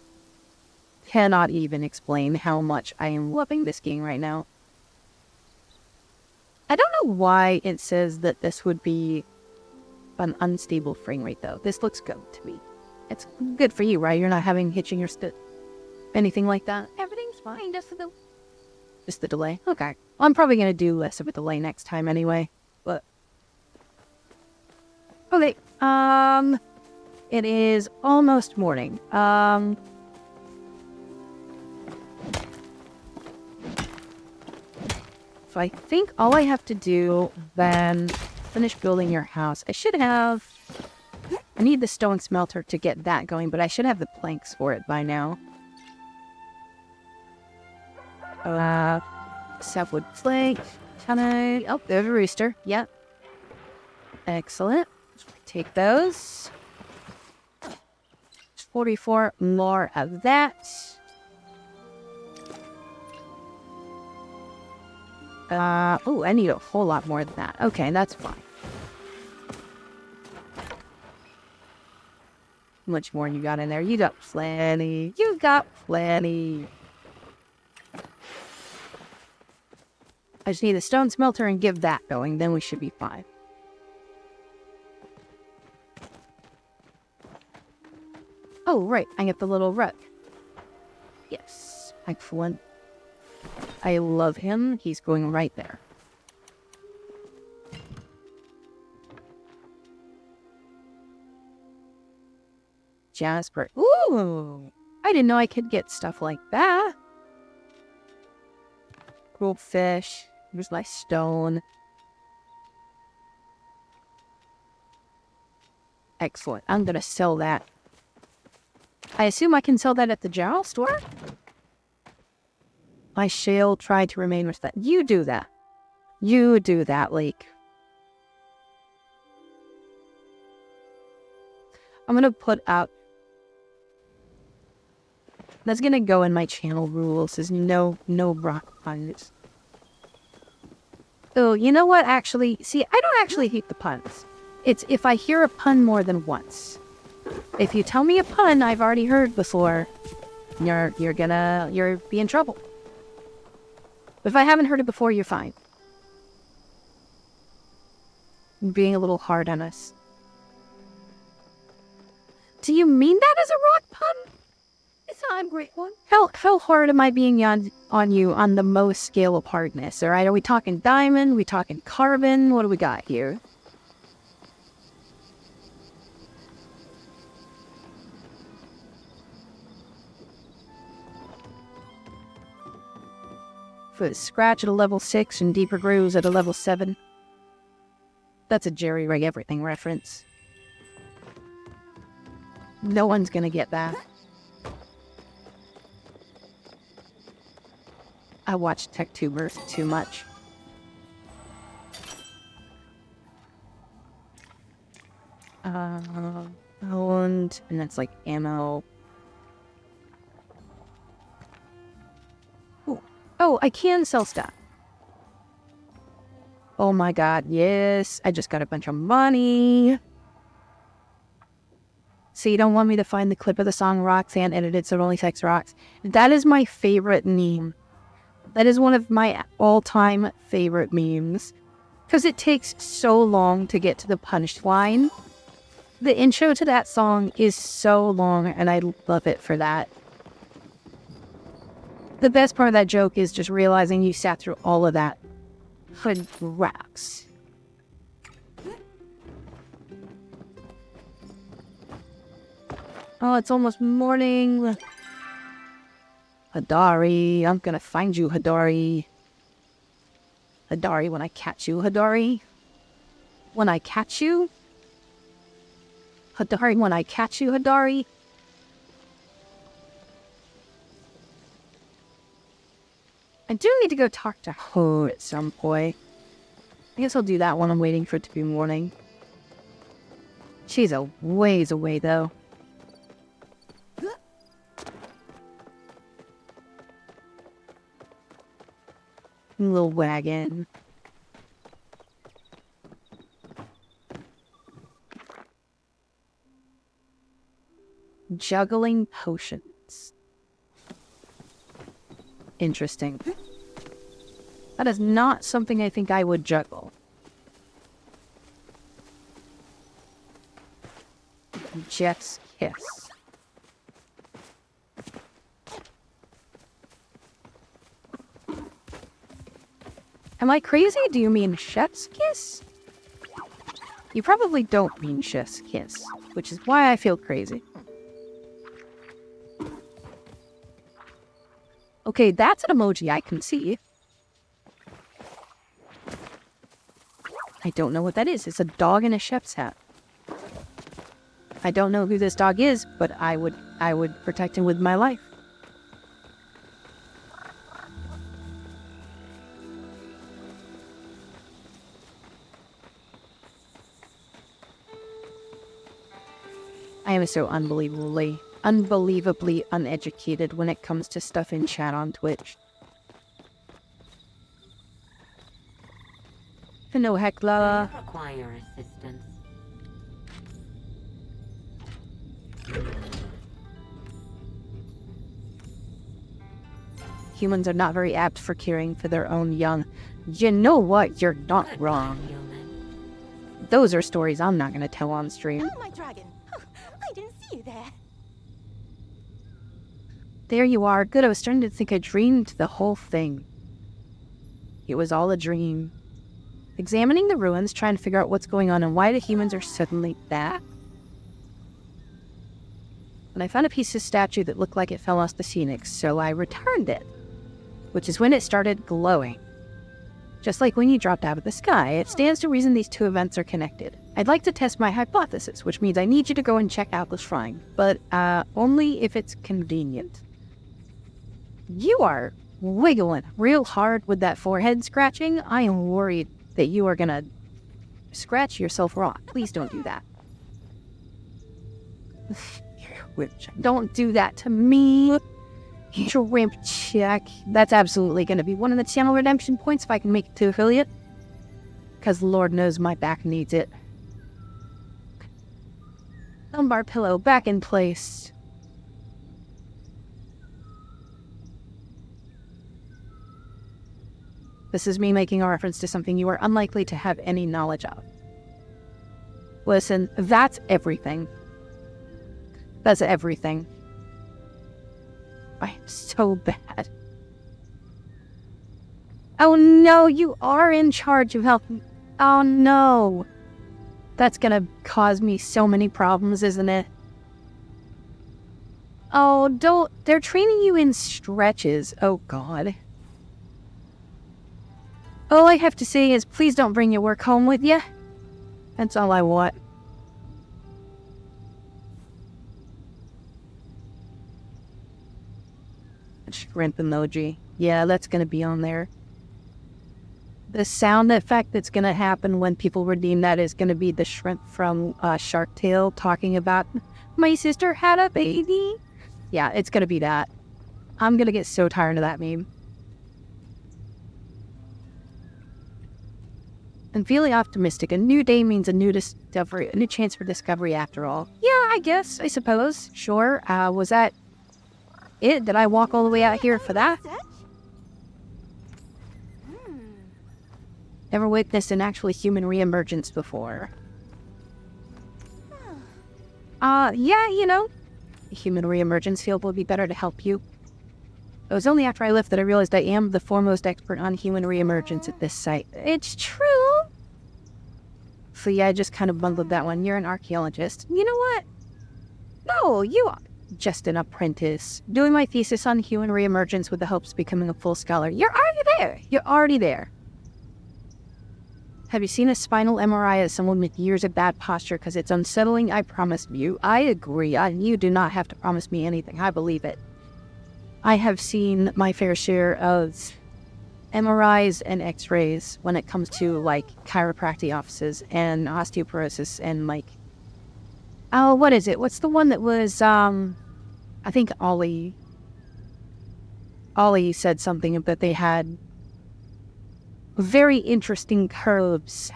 cannot even explain how much I am loving this game right now. I don't know why it says that this would be an unstable frame rate, though. This looks good to me. It's good for you, right? You're not having hitching your anything like that. Everything's fine, just the delay. Okay. Well, I'm probably gonna do less of a delay next time anyway. But okay. It is almost morning. So I think all I have to do then finish building your house. I need the stone smelter to get that going, but I should have the planks for it by now. Sapwood plank. Can I? Oh, there's a rooster. Yep. Excellent. Take those. 44 more of that. Oh, I need a whole lot more than that. Okay, that's fine. How much more you got in there? You got plenty. You got plenty. I just need a stone smelter and give that going. Then we should be fine. Oh, right. I get the little rug. Yes. Excellent. I love him. He's going right there. Jasper. Ooh! I didn't know I could get stuff like that. Cool fish. Here's my stone. Excellent. I'm gonna sell that. I assume I can sell that at the general store? I shall try to remain respectful. You do that. You do that, Lake. I'm gonna put out... That's gonna go in my channel rules. There's no rock puns. Oh, you know what, actually? See, I don't actually hate the puns. It's if I hear a pun more than once. If you tell me a pun I've already heard before, you'll be in trouble. But if I haven't heard it before, you're fine. You're being a little hard on us. Do you mean that as a rock pun? It's not a great one. How hard am I being on you on the most scale of hardness? Alright, are we talking diamond? Are we talking carbon? What do we got here? For scratch at a level 6 and deeper grooves at a level 7. That's a Jerry Rig Everything reference. No one's gonna get that. I watch TechTubers too much. And that's like ammo. Ooh. Oh, I can sell stuff. Oh my god, yes. I just got a bunch of money. So you don't want me to find the clip of the song Roxanne edited so it only takes rocks. That is my favorite meme. That is one of my all-time favorite memes. Because it takes so long to get to the punchline. The intro to that song is so long, and I love it for that. The best part of that joke is just realizing you sat through all of that for rocks. Oh, it's almost morning. Hadari, I'm gonna find you, Hadari. Hadari, when I catch you, Hadari. When I catch you? Hadari, when I catch you, Hadari. I do need to go talk to her at some point. I guess I'll do that when I'm waiting for it to be morning. She's a ways away, though. Little wagon. Juggling potions. Interesting. That is not something I think I would juggle. Jet's Kiss. Am I crazy? Do you mean chef's kiss? You probably don't mean chef's kiss, which is why I feel crazy. Okay, that's an emoji I can see. I don't know what that is. It's a dog in a chef's hat. I don't know who this dog is, but I would protect him with my life. I am so unbelievably uneducated when it comes to stuff in chat on Twitch. No heckler. Require assistance. Humans are not very apt for caring for their own young. You know what? You're not wrong. Those are stories I'm not going to tell on stream. Oh, my dragon. I didn't see you there. There you are. Good, I was starting to think I dreamed the whole thing. It was all a dream. Examining the ruins, trying to figure out what's going on and why the humans are suddenly back. And I found a piece of statue that looked like it fell off the scenic, so I returned it. Which is when it started glowing. Just like when you dropped out of the sky, it stands to reason these two events are connected. I'd like to test my hypothesis, which means I need you to go and check out the shrine, but only if it's convenient. You are wiggling real hard with that forehead scratching. I am worried that you are gonna scratch yourself raw. Please don't do that. Don't do that to me. Shrimp check. That's absolutely going to be one of the channel redemption points if I can make it to affiliate. Because Lord knows my back needs it. Lumbar pillow back in place. This is me making a reference to something you are unlikely to have any knowledge of. Listen, that's everything. That's everything. I am so bad. Oh no, you are in charge of health. Oh no. That's gonna cause me so many problems, isn't it? Oh, don't. They're training you in stretches. Oh god. All I have to say is please don't bring your work home with you. That's all I want. Shrimp emoji. Yeah, that's gonna be on there. The sound effect that's gonna happen when people redeem that is gonna be the shrimp from Shark Tale talking about my sister had a baby. Yeah, it's gonna be that. I'm gonna get so tired of that meme. I'm feeling optimistic. A new day means a new discovery, a new chance for discovery after all. Yeah, I guess, I suppose. Sure. Was that it? Did I walk all the way out here for that? Never witnessed an actually human reemergence before. Yeah, you know, a human reemergence field will be better to help you. It was only after I left that I realized I am the foremost expert on human reemergence at this site. It's true. So yeah, I just kind of bundled that one. You're an archaeologist. You know what? No, you are just an apprentice. Doing my thesis on human reemergence with the hopes of becoming a full scholar. You're already there. You're already there. Have you seen a spinal MRI as someone with years of bad posture? Because it's unsettling, I promise you. I agree. You do not have to promise me anything. I believe it. I have seen my fair share of MRIs and X-rays when it comes to, like, chiropractic offices and osteoporosis and, like... Oh, what is it? What's the one that was, I think Ollie said something about they had very interesting curves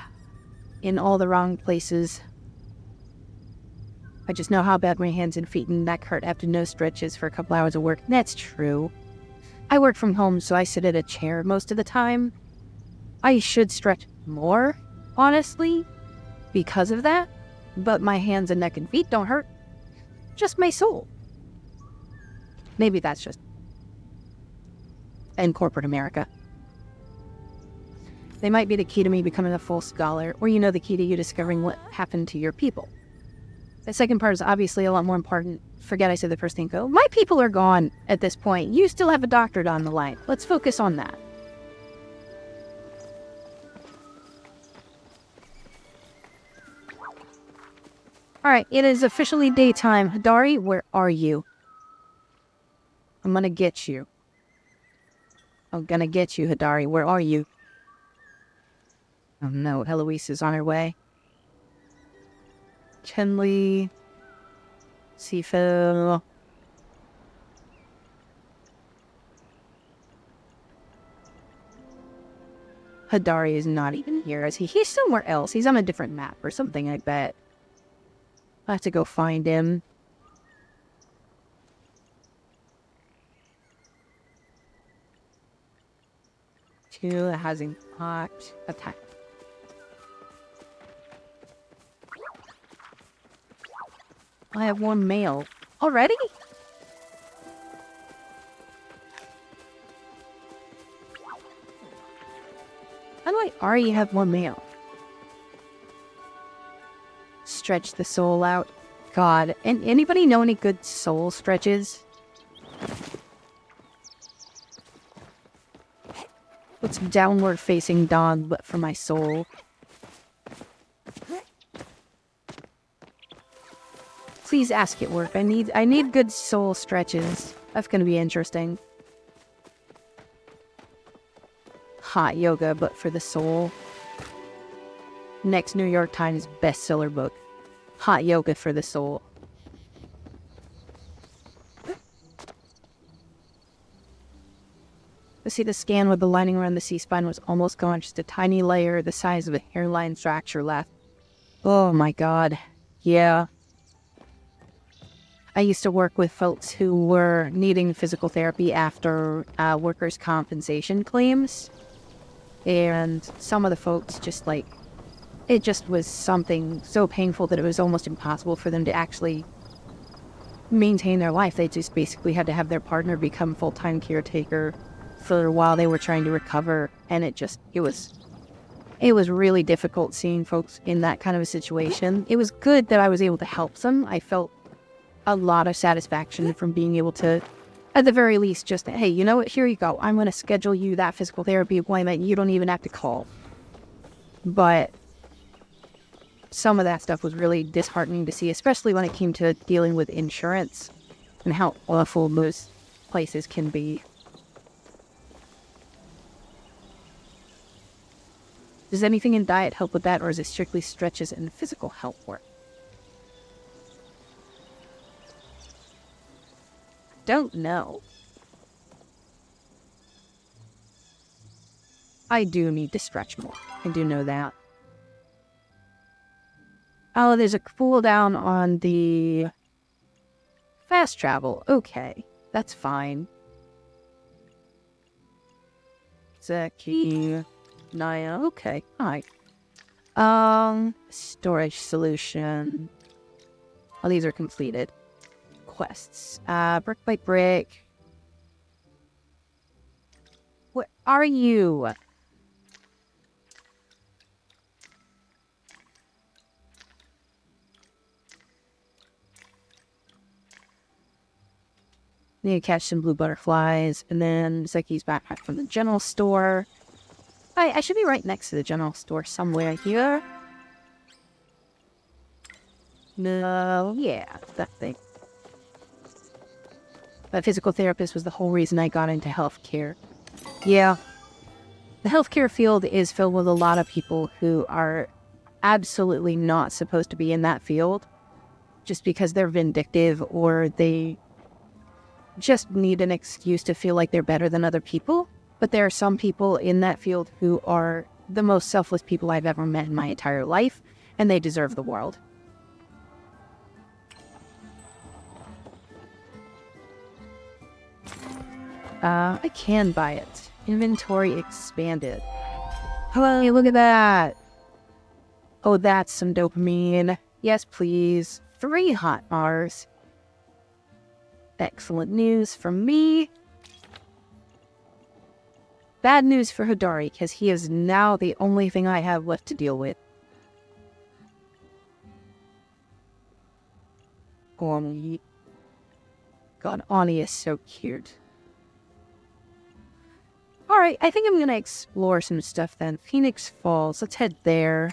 in all the wrong places. I just know how bad my hands and feet and neck hurt after no stretches for a couple hours of work. That's true. I work from home, so I sit at a chair most of the time. I should stretch more, honestly, because of that. But my hands and neck and feet don't hurt. Just my soul. Maybe that's just... in corporate America. They might be the key to me becoming a full scholar, or, you know, the key to you discovering what happened to your people. The second part is obviously a lot more important. Forget I said the first thing. Go. My people are gone at this point. You still have a doctorate on the line. Let's focus on that. Alright, it is officially daytime. Hidari, where are you? I'm gonna get you. I'm gonna get you, Hidari. Where are you? Oh no, Heloise is on her way. Chenli... Sifu... Hidari is not even here, is he? He's somewhere else. He's on a different map or something, I bet. I'll have to go find him. Two housing pot. Attack. I have one mail. Already? How do I already have one mail? Stretch the soul out. God. And anybody know any good soul stretches? It's downward facing dog, but for my soul. Please ask at work. I need good soul stretches. That's gonna be interesting. Hot yoga, but for the soul. Next New York Times bestseller book. Hot yoga for the soul. See, the scan with the lining around the C-spine was almost gone. Just a tiny layer the size of a hairline fracture left. Oh my god. Yeah. I used to work with folks who were needing physical therapy after workers' compensation claims. And some of the folks just like, it just was something so painful that it was almost impossible for them to actually maintain their life. They just basically had to have their partner become full-time caretaker for while they were trying to recover. And it was really difficult seeing folks in that kind of a situation. It was good that I was able to help them. I felt a lot of satisfaction from being able to, at the very least, just, hey, you know what, here you go. I'm going to schedule you that physical therapy appointment. You don't even have to call. But some of that stuff was really disheartening to see, especially when it came to dealing with insurance and how awful those places can be. Does anything in diet help with that, or is it strictly stretches and physical health work? Don't know. I do need to stretch more. I do know that. Oh, there's a cooldown on the fast travel. Okay, that's fine. Zeki, Naya. Okay, hi. Storage solution. Oh, these are completed. Quests. Brick by brick. What are you? Need to catch some blue butterflies, and then Zeki's backpack from the general store. I should be right next to the general store somewhere here. No, yeah, that thing. That physical therapist was the whole reason I got into healthcare. Yeah. The healthcare field is filled with a lot of people who are absolutely not supposed to be in that field just because they're vindictive or they just need an excuse to feel like they're better than other people. But there are some people in that field who are the most selfless people I've ever met in my entire life, and they deserve the world. I can buy it. Inventory expanded. Hey, look at that. Oh, that's some dopamine. Yes, please. 3 hot bars. Excellent news from me. Bad news for Hidari, because he is now the only thing I have left to deal with. God, Ani is so cute. Alright, I think I'm gonna explore some stuff then. Phoenix Falls, let's head there.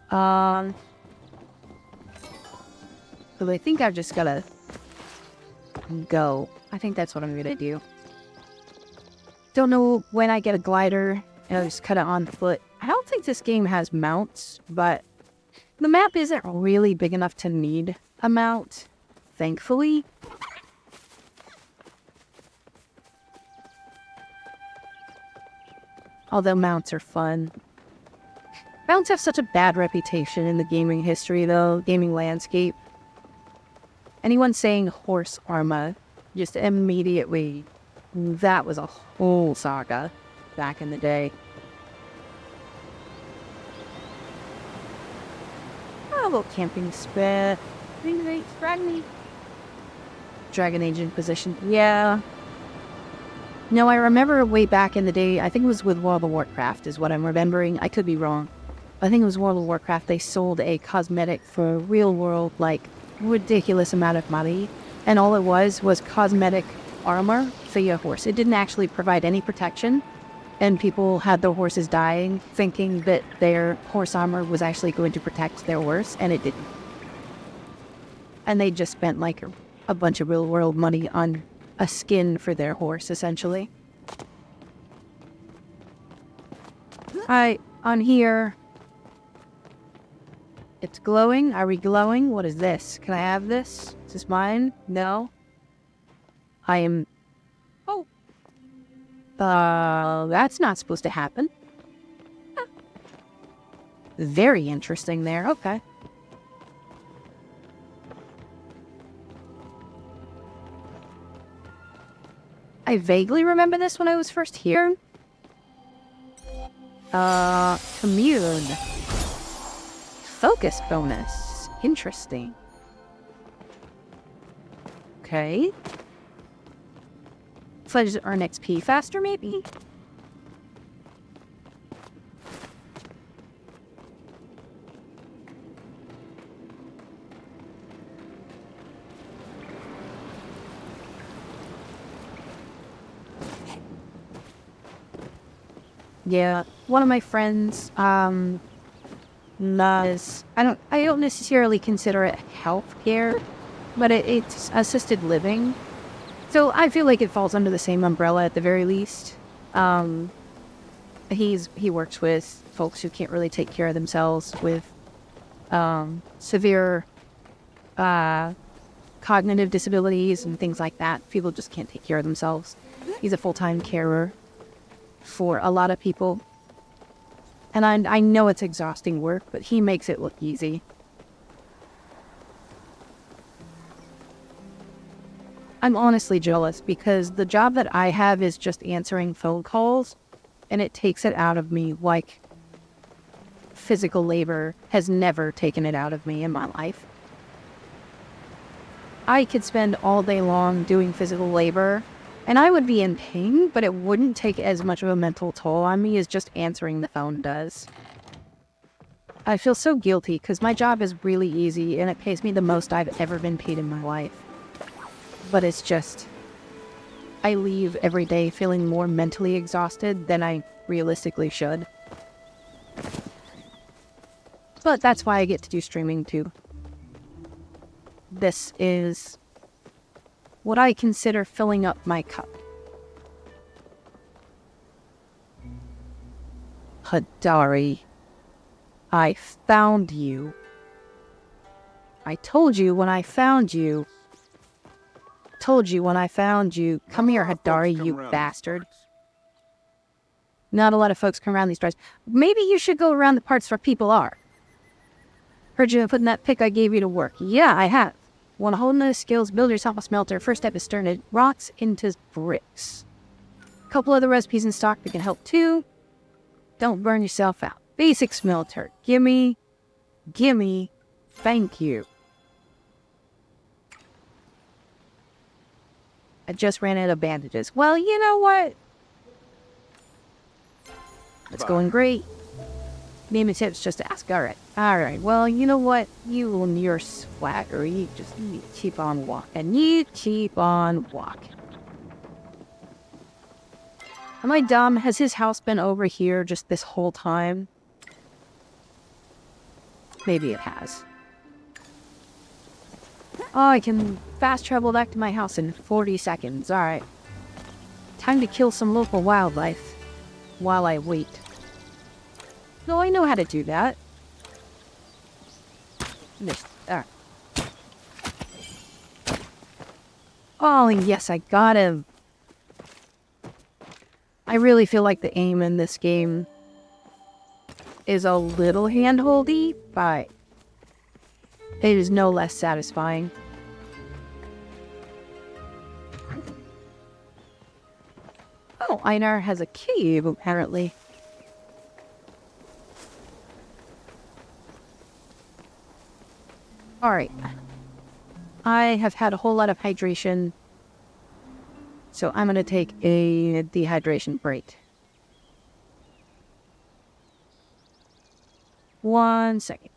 But I think I've just gotta go. I think that's what I'm gonna do. Don't know when I get a glider, and I'll just cut it on foot. I don't think this game has mounts, but the map isn't really big enough to need a mount, thankfully. Although mounts are fun. Mounts have such a bad reputation in the gaming history, though, gaming landscape. Anyone saying horse armor, just immediately, that was a whole saga back in the day. Oh, a little camping spit. Dragon Age Inquisition, yeah. No, I remember way back in the day, I think it was with World of Warcraft is what I'm remembering. I could be wrong. I think it was World of Warcraft. They sold a cosmetic for real world, like, ridiculous amount of money. And all it was cosmetic armor for your horse. It didn't actually provide any protection. And people had their horses dying, thinking that their horse armor was actually going to protect their horse, and it didn't. And they just spent, like, a bunch of real world money on a skin for their horse, essentially. Hi, on here. It's glowing. Are we glowing? What is this? Can I have this? Is this mine? No. I am... Oh. That's not supposed to happen. Huh. Very interesting there. Okay. I vaguely remember this when I was first here. Commune. Focus bonus. Interesting. Okay. So I just earn XP faster, maybe? Yeah, one of my friends, does, I don't necessarily consider it healthcare, but it's assisted living. So I feel like it falls under the same umbrella at the very least. He works with folks who can't really take care of themselves with severe cognitive disabilities and things like that. People just can't take care of themselves. He's a full-time carer for a lot of people. And I know it's exhausting work, but he makes it look easy. I'm honestly jealous because the job that I have is just answering phone calls, and it takes it out of me like physical labor has never taken it out of me in my life. I could spend all day long doing physical labor, and I would be in pain, but it wouldn't take as much of a mental toll on me as just answering the phone does. I feel so guilty because my job is really easy and it pays me the most I've ever been paid in my life. But it's just, I leave every day feeling more mentally exhausted than I realistically should. But that's why I get to do streaming too. This is what I consider filling up my cup. Hadari, I found you. I told you when I found you. Told you when I found you. Come here, Hadari, you bastard. Not a lot of folks come around these parts. Maybe you should go around the parts where people are. Heard you putting that pick I gave you to work. Yeah, I have. Want to hone those skills, build yourself a smelter. First step is turn rocks into bricks. A couple other recipes in stock that can help too. Don't burn yourself out. Basic smelter. Gimme. Thank you. I just ran out of bandages. Well, you know what? It's going great. Name and tips, just ask. Alright. Well, you know what? You and your swagger, you keep on walking. Am I dumb? Has his house been over here just this whole time? Maybe it has. Oh, I can fast travel back to my house in 40 seconds. Alright. Time to kill some local wildlife while I wait. No, I know how to do that. Oh, yes, I got him. I really feel like the aim in this game is a little hand-holdy, but it is no less satisfying. Oh, Einar has a cave, apparently. Alright. I have had a whole lot of hydration, so I'm going to take a dehydration break. 1 second.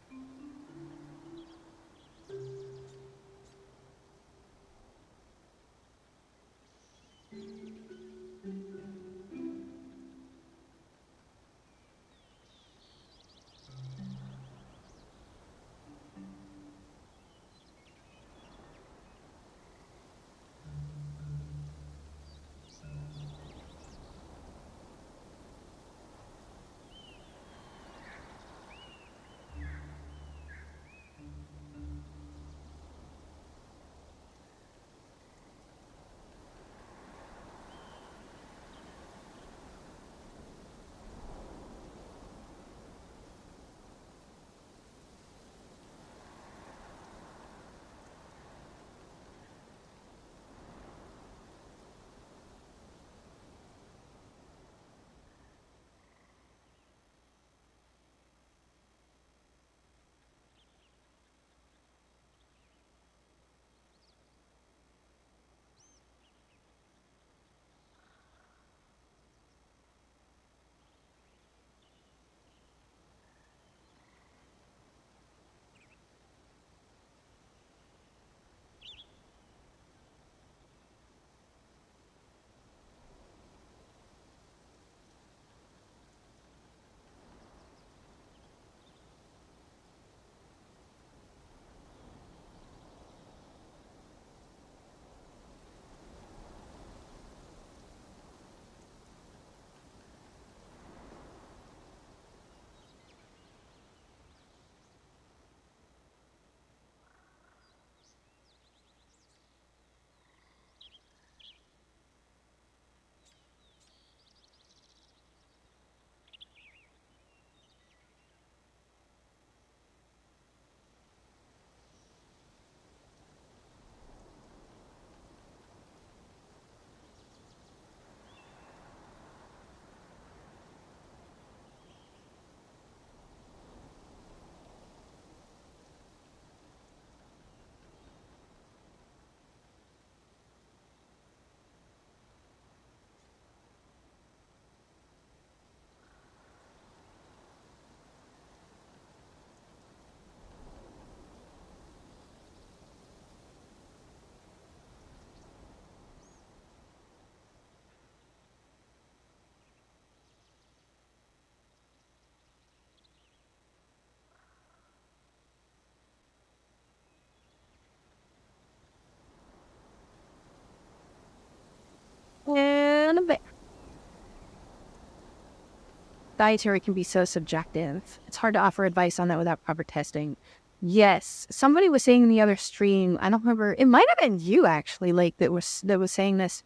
dietary can be so subjective. It's hard to offer advice on that without proper testing. Yes, somebody was saying in the other stream, I don't remember, it might have been you actually, like that was saying this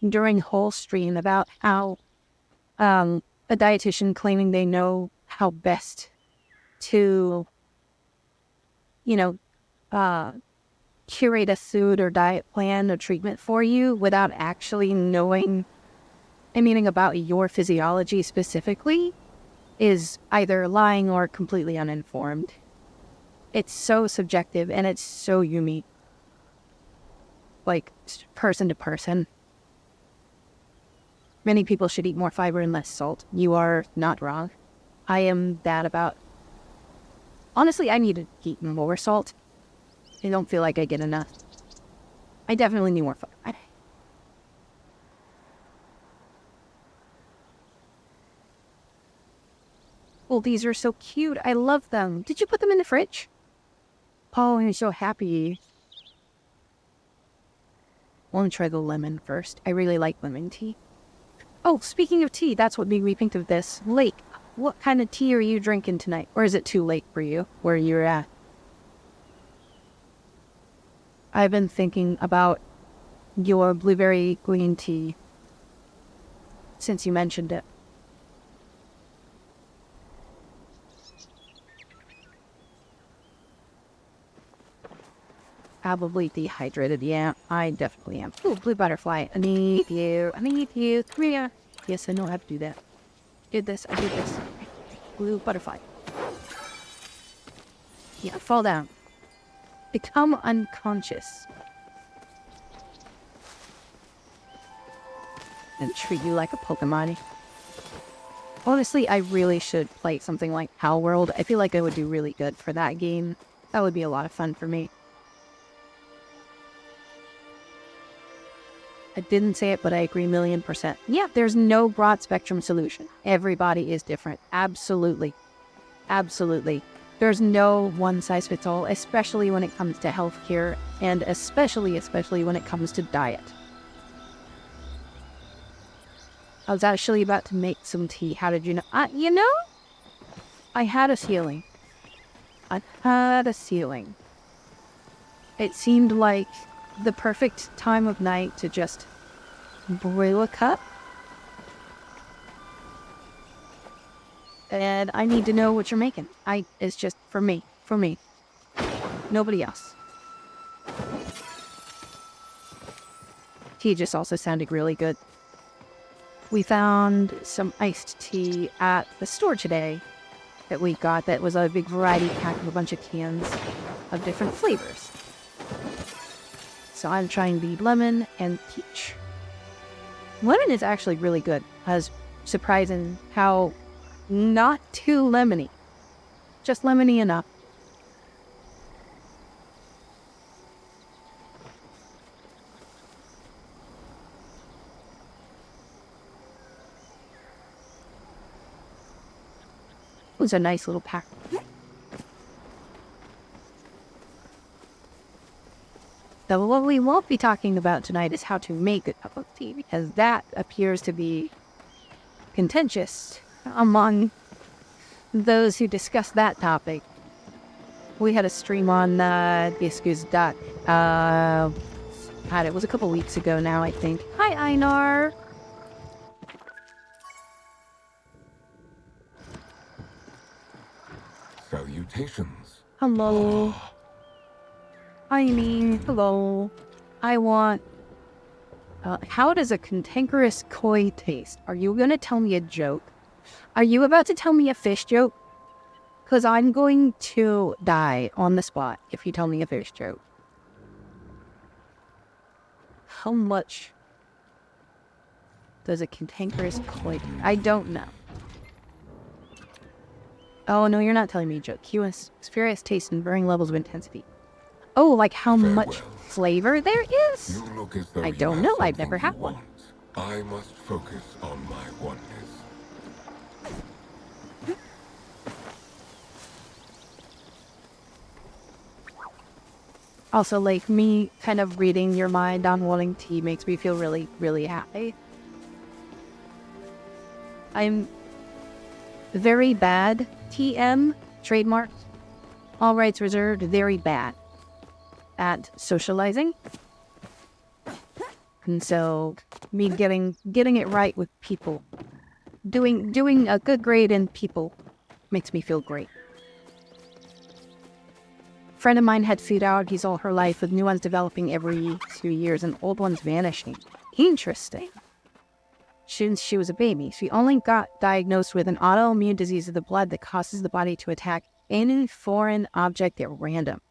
during whole stream about how a dietitian claiming they know how best to, you know, curate a food or diet plan or treatment for you without actually knowing anything about your physiology specifically is either lying or completely uninformed. It's so subjective and it's so unique, like person to person. Many people should eat more fiber and less salt. You are not wrong. I am that about... Honestly, I need to eat more salt. I don't feel like I get enough. I definitely need more fiber. Oh, these are so cute. I love them. Did you put them in the fridge? Oh, I'm so happy. I want to try the lemon first. I really like lemon tea. Oh, speaking of tea, that's what made me think of this. Lake, what kind of tea are you drinking tonight? Or is it too late for you, where you're at? I've been thinking about your blueberry green tea since you mentioned it. Probably dehydrated. Yeah, I definitely am. Ooh, blue butterfly. I need you. I need you. Come here. Yes, I know how to do that. Did this. I did this. Blue butterfly. Yeah, fall down. Become unconscious. And treat you like a Pokemon. Honestly, I really should play something like Hell World. I feel like I would do really good for that game. That would be a lot of fun for me. I didn't say it, but I agree 1,000,000%. Yeah, there's no broad spectrum solution. Everybody is different. Absolutely. Absolutely. There's no one size fits all, especially when it comes to healthcare and especially when it comes to diet. I was actually about to make some tea. How did you know? You know, I had a feeling. It seemed like the perfect time of night to just brew a cup. And I need to know what you're making. It's just for me. Nobody else. Tea just also sounded really good. We found some iced tea at the store today that we got that was a big variety pack of a bunch of cans of different flavors. So I'm trying the lemon and peach. Lemon is actually really good. It's surprising how not too lemony. Just lemony enough. It was a nice little pack. So what we won't be talking about tonight is how to make a cup of tea, because that appears to be contentious among those who discuss that topic. We had a stream on Discus Duck. God, it was a couple weeks ago now, I think. Hi, Einar. Salutations. Hello. I mean, hello. I want... how does a cantankerous koi taste? Are you gonna tell me a joke? Are you about to tell me a fish joke? Because I'm going to die on the spot if you tell me a fish joke. How much does a cantankerous koi... I don't know. Oh, no, you're not telling me a joke. Experience taste and varying levels of intensity. Oh, like how much flavor there is? You look as though I you don't have know. I've something never had you one. want. I must focus on my oneness. Also, like, me kind of reading your mind on wanting tea makes me feel really, really happy. I'm very bad. TM, trademark, all rights reserved, very bad at socializing. And so me getting it right with people, doing a good grade in people makes me feel great. A friend of mine had food allergies all her life, with new ones developing every 2 years and old ones vanishing. Interesting. Since she was a baby, she only got diagnosed with an autoimmune disease of the blood that causes the body to attack any foreign object at random.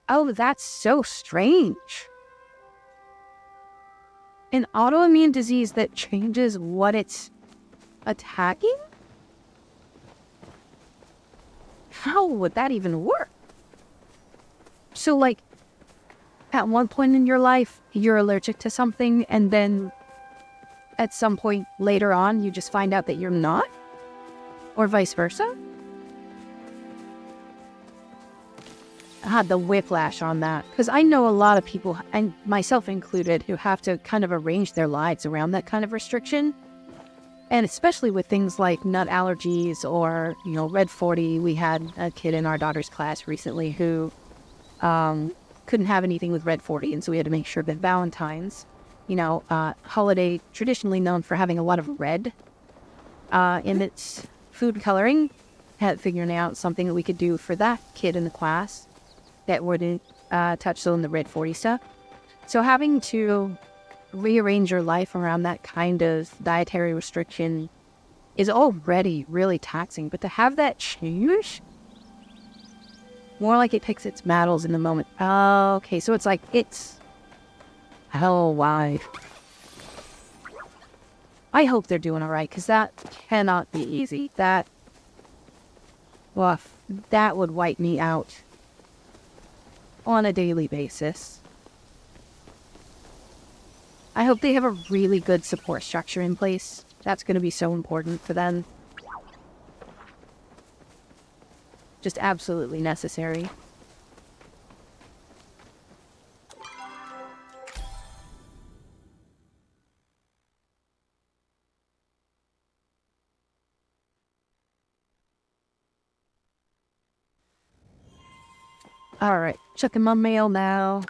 Oh, that's so strange. An autoimmune disease that changes what it's attacking? How would that even work? So, like, at one point in your life, you're allergic to something, and then at some point later on, you just find out that you're not? Or vice versa? I had the whiplash on that, because I know a lot of people, and myself included, who have to kind of arrange their lives around that kind of restriction. And especially with things like nut allergies or, Red 40. We had a kid in our daughter's class recently who couldn't have anything with Red 40, and so we had to make sure that Valentine's, holiday traditionally known for having a lot of red in its food coloring, had figuring out something that we could do for that kid in the class that wouldn't touch on the Red 40 stuff. So having to rearrange your life around that kind of dietary restriction is already really taxing, but to have that change, more like it picks its battles in the moment. Okay, so it's like it's hell why. I hope they're doing all right, because that cannot be easy. That would wipe me out on a daily basis. I hope they have a really good support structure in place. That's going to be so important for them. Just absolutely necessary. Alright, checking my mail now.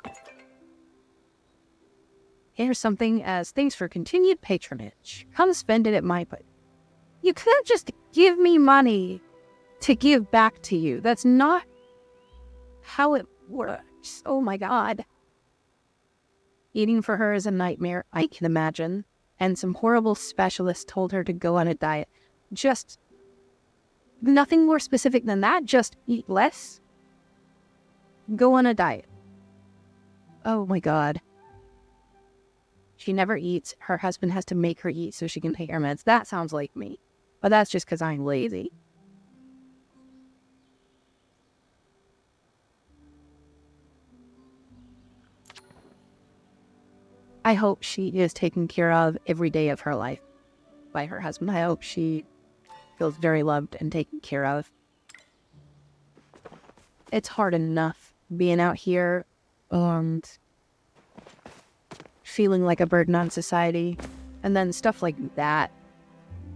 Here's something as thanks for continued patronage. Come spend it at my place. You can't just give me money to give back to you. That's not how it works. Oh my god. Eating for her is a nightmare, I can imagine. And some horrible specialist told her to go on a diet. Just nothing more specific than that. Just eat less. Go on a diet. Oh my god. She never eats. Her husband has to make her eat so she can take her meds. That sounds like me. But that's just because I'm lazy. I hope she is taken care of every day of her life by her husband. I hope she feels very loved and taken care of. It's hard enough being out here and feeling like a burden on society. And then stuff like that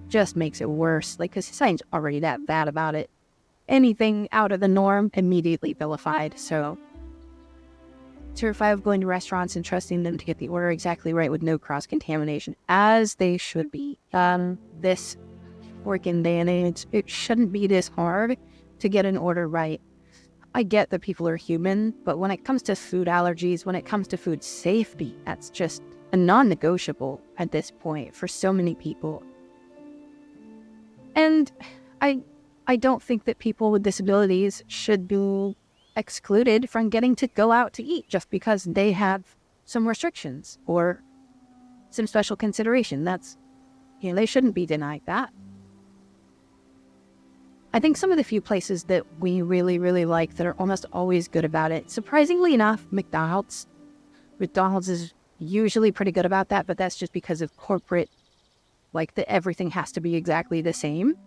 just makes it worse. Like, because society's already that bad about it. Anything out of the norm, immediately vilified. So terrified of going to restaurants and trusting them to get the order exactly right with no cross-contamination, as they should be. This working day and age, it shouldn't be this hard to get an order right. I get that people are human, but when it comes to food allergies, when it comes to food safety, that's just a non-negotiable at this point for so many people. And I don't think that people with disabilities should be excluded from getting to go out to eat just because they have some restrictions or some special consideration. That's, they shouldn't be denied that. I think some of the few places that we really, really like that are almost always good about it, surprisingly enough, McDonald's. McDonald's is usually pretty good about that, but that's just because of corporate, that everything has to be exactly the same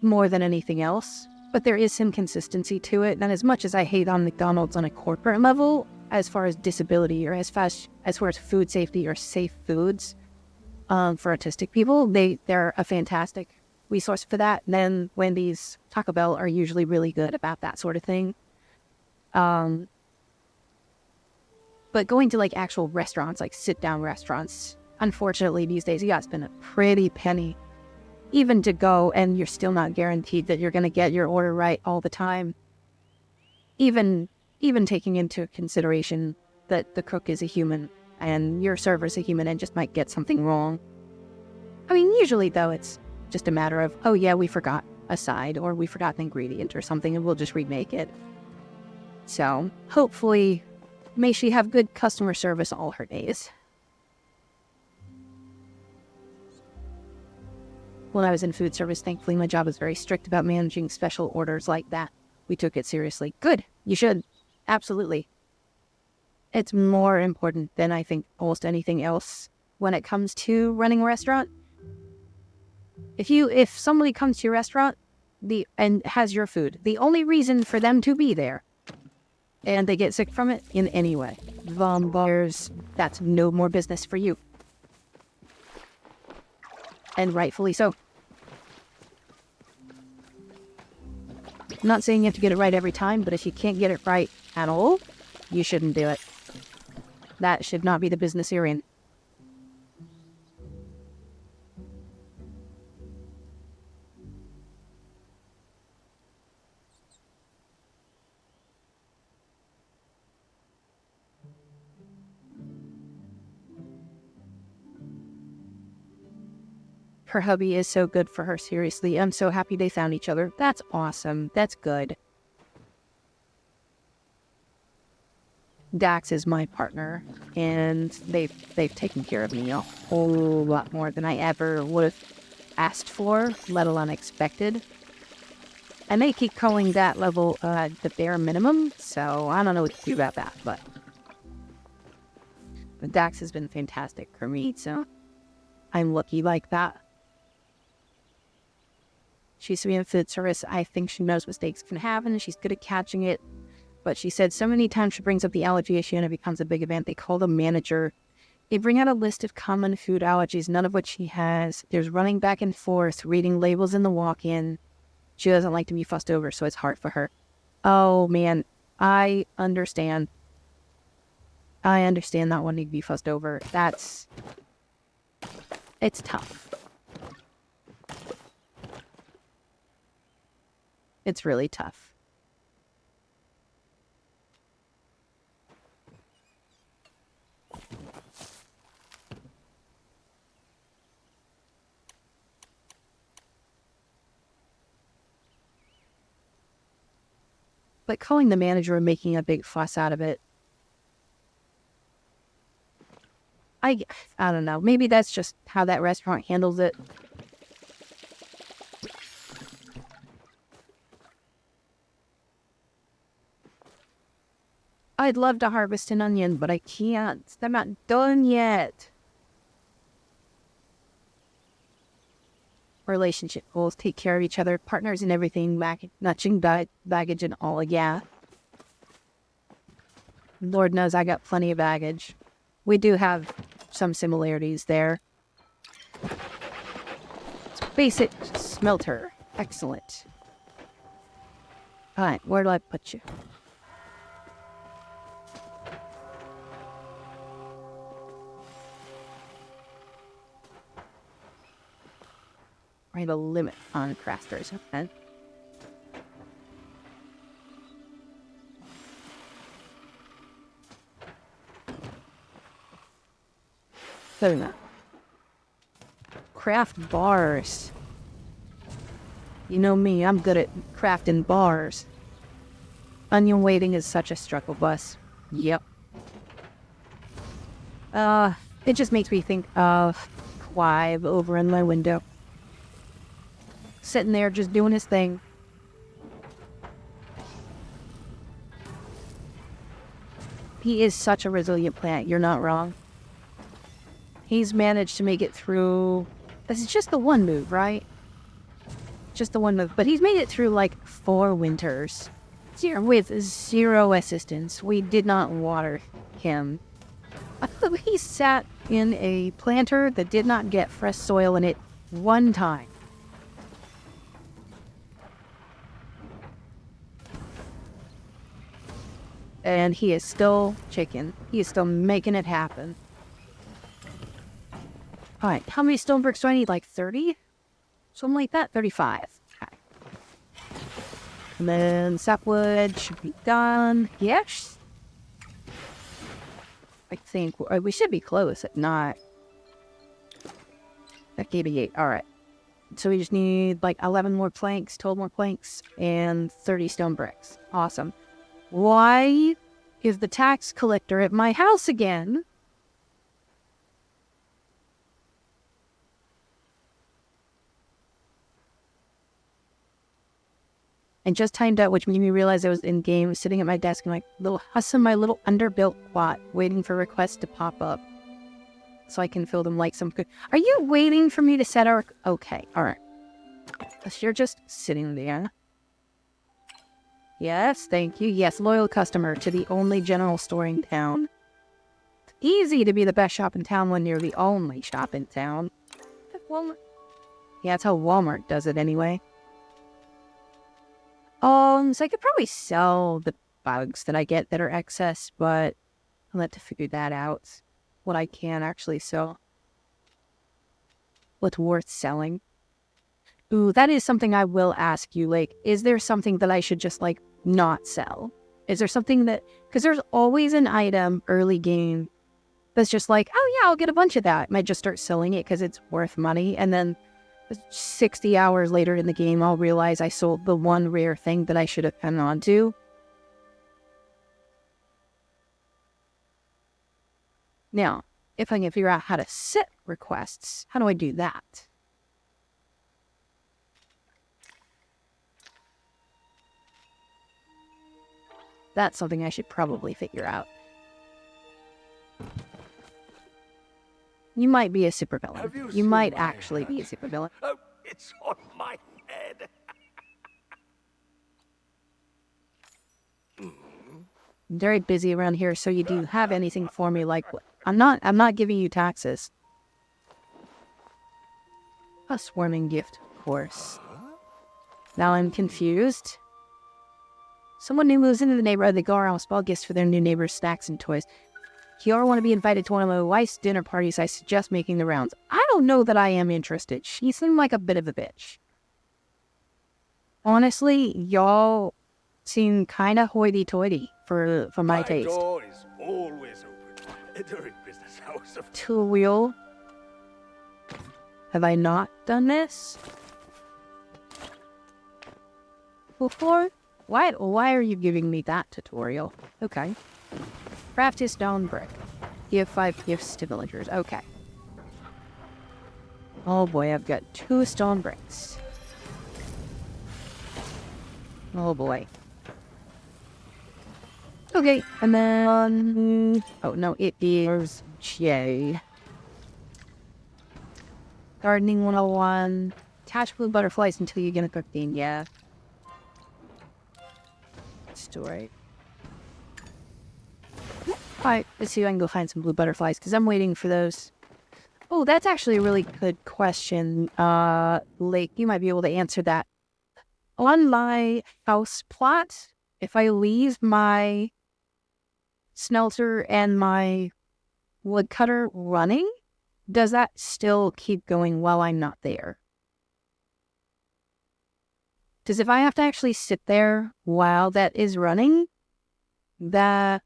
more than anything else. But there is some consistency to it. And as much as I hate on McDonald's on a corporate level, as far as disability or as far as food safety or safe foods for autistic people, they're a fantastic resource for that. Then Wendy's, Taco Bell are usually really good about that sort of thing. But going to like actual restaurants, like sit-down restaurants, unfortunately these days you gotta spend a pretty penny even to go, and you're still not guaranteed that you're gonna get your order right all the time. Even taking into consideration that the cook is a human and your server's a human and just might get something wrong. I mean, usually though, it's just a matter of, oh yeah, we forgot a side or we forgot an ingredient or something and we'll just remake it. So hopefully, may she have good customer service all her days. When I was in food service, thankfully my job was very strict about managing special orders like that. We took it seriously. Good. You should. Absolutely. It's more important than I think almost anything else when it comes to running a restaurant. If somebody comes to your restaurant and has your food, the only reason for them to be there, and they get sick from it in any way, vampires, that's no more business for you. And rightfully so. I'm not saying you have to get it right every time, but if you can't get it right at all, you shouldn't do it. That should not be the business you're in. Her hubby is so good for her, seriously. I'm so happy they found each other. That's awesome. That's good. Dax is my partner, and they've taken care of me a whole lot more than I ever would have asked for, let alone expected. And they keep calling that level the bare minimum, so I don't know what to do about that, but Dax has been fantastic for me, so I'm lucky like that. She used to be in food service. I think she knows mistakes can happen, and she's good at catching it. But she said so many times she brings up the allergy issue and it becomes a big event. They call the manager. They bring out a list of common food allergies, none of which she has. There's running back and forth, reading labels in the walk-in. She doesn't like to be fussed over, so it's hard for her. Oh, man, I understand. I understand not wanting to be fussed over. It's tough. It's really tough. But calling the manager and making a big fuss out of it, I don't know. Maybe that's just how that restaurant handles it. I'd love to harvest an onion, but I can't. I'm not done yet. Relationship goals, take care of each other, partners and everything, matching baggage and all, yeah. Lord knows I got plenty of baggage. We do have some similarities there. Basic smelter. Excellent. Alright, where do I put you? I have a limit on crafters, okay? So now, craft bars. You know me, I'm good at crafting bars. Onion waiting is such a struggle bus. Yep. It just makes me think of Clive over in my window. Sitting there just doing his thing. He is such a resilient plant, you're not wrong. He's managed to make it through... This is just the one move, right? Just the one move. But he's made it through like 4 winters. With 0 assistance. We did not water him. He sat in a planter that did not get fresh soil in it one time. And he is still chicken. He is still making it happen. Alright, how many stone bricks do I need? Like 30? Something like that? 35. Okay. And then sapwood should be done. Yes. I think we should be close at not. That gave me 8. Alright. So we just need like 11 more planks, 12 more planks, and 30 stone bricks. Awesome. Why is the tax collector at my house again? I just timed out, which made me realize I was in game, sitting at my desk in my little my little underbuilt plot, waiting for requests to pop up so I can fill them like some good. Are you waiting for me to set our? Okay, all right. You're just sitting there. Yes, thank you. Yes, loyal customer to the only general store in town. It's easy to be the best shop in town when you're the only shop in town. Walmart. Yeah, that's how Walmart does it anyway. So I could probably sell the bugs that I get that are excess, but I'll have to figure that out. What I can actually sell. What's worth selling. Ooh, that is something I will ask you. Like, is there something that I should just, like, not sell? Is there something that... Because there's always an item early game that's just like, oh yeah, I'll get a bunch of that. I might just start selling it because it's worth money. And then 60 hours later in the game, I'll realize I sold the one rare thing that I should have hung on to. Now, if I can figure out how to set requests, how do I do that? That's something I should probably figure out. You might be a supervillain. You might actually be a supervillain. Oh, it's on my head. I'm very busy around here, so you do have anything for me like I'm not giving you taxes. A swarming gift, of course. Now I'm confused. Someone new moves into the neighborhood. They go around with small gifts for their new neighbors, snacks and toys. If you ever want to be invited to one of my wife's dinner parties, I suggest making the rounds. I don't know that I am interested. She seemed like a bit of a bitch. Honestly, y'all seem kind of hoity-toity for my taste. My door is always open during business hours of... Two-wheel. Have I not done this before? Why are you giving me that tutorial? Okay. Craft a stone brick. Give 5 gifts to villagers. Okay. Oh boy, I've got 2 stone bricks. Oh boy. Okay, and then... Oh no, it is J. Gardening 101. Attach blue butterflies until you get a 15. Yeah. Story. Alright, let's see if I can go find some blue butterflies, because I'm waiting for those. Oh, that's actually a really good question. Lake, you might be able to answer that. On my house plot, if I leave my smelter and my woodcutter running, does that still keep going while I'm not there? Because if I have to actually sit there while that is running, that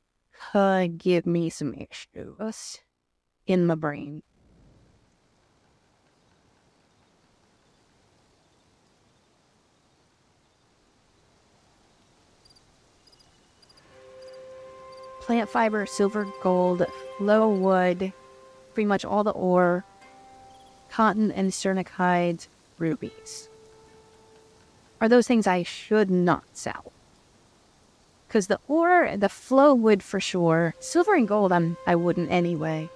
could give me some issues in my brain. Plant fiber, silver, gold, flow wood, pretty much all the ore, cotton and sternic hides, rubies. Are those things I should not sell? Because the ore, the flow wood for sure. Silver and gold, I wouldn't anyway.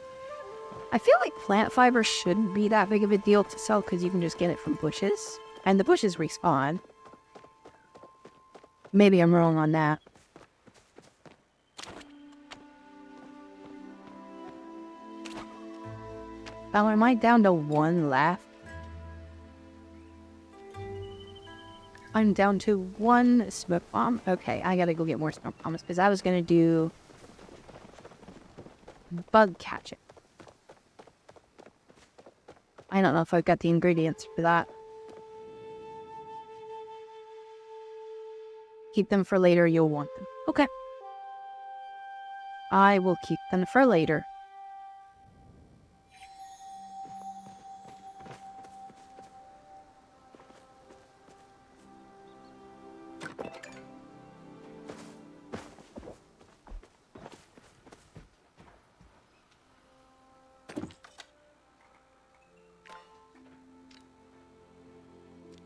I feel like plant fiber shouldn't be that big of a deal to sell because you can just get it from bushes. And the bushes respawn. Maybe I'm wrong on that. Well, am I down to 1 left? I'm down to 1 smoke bomb. Okay, I gotta go get more smoke bombs because I was gonna do bug catching. I don't know if I've got the ingredients for that. Keep them for later, you'll want them. Okay. I will keep them for later.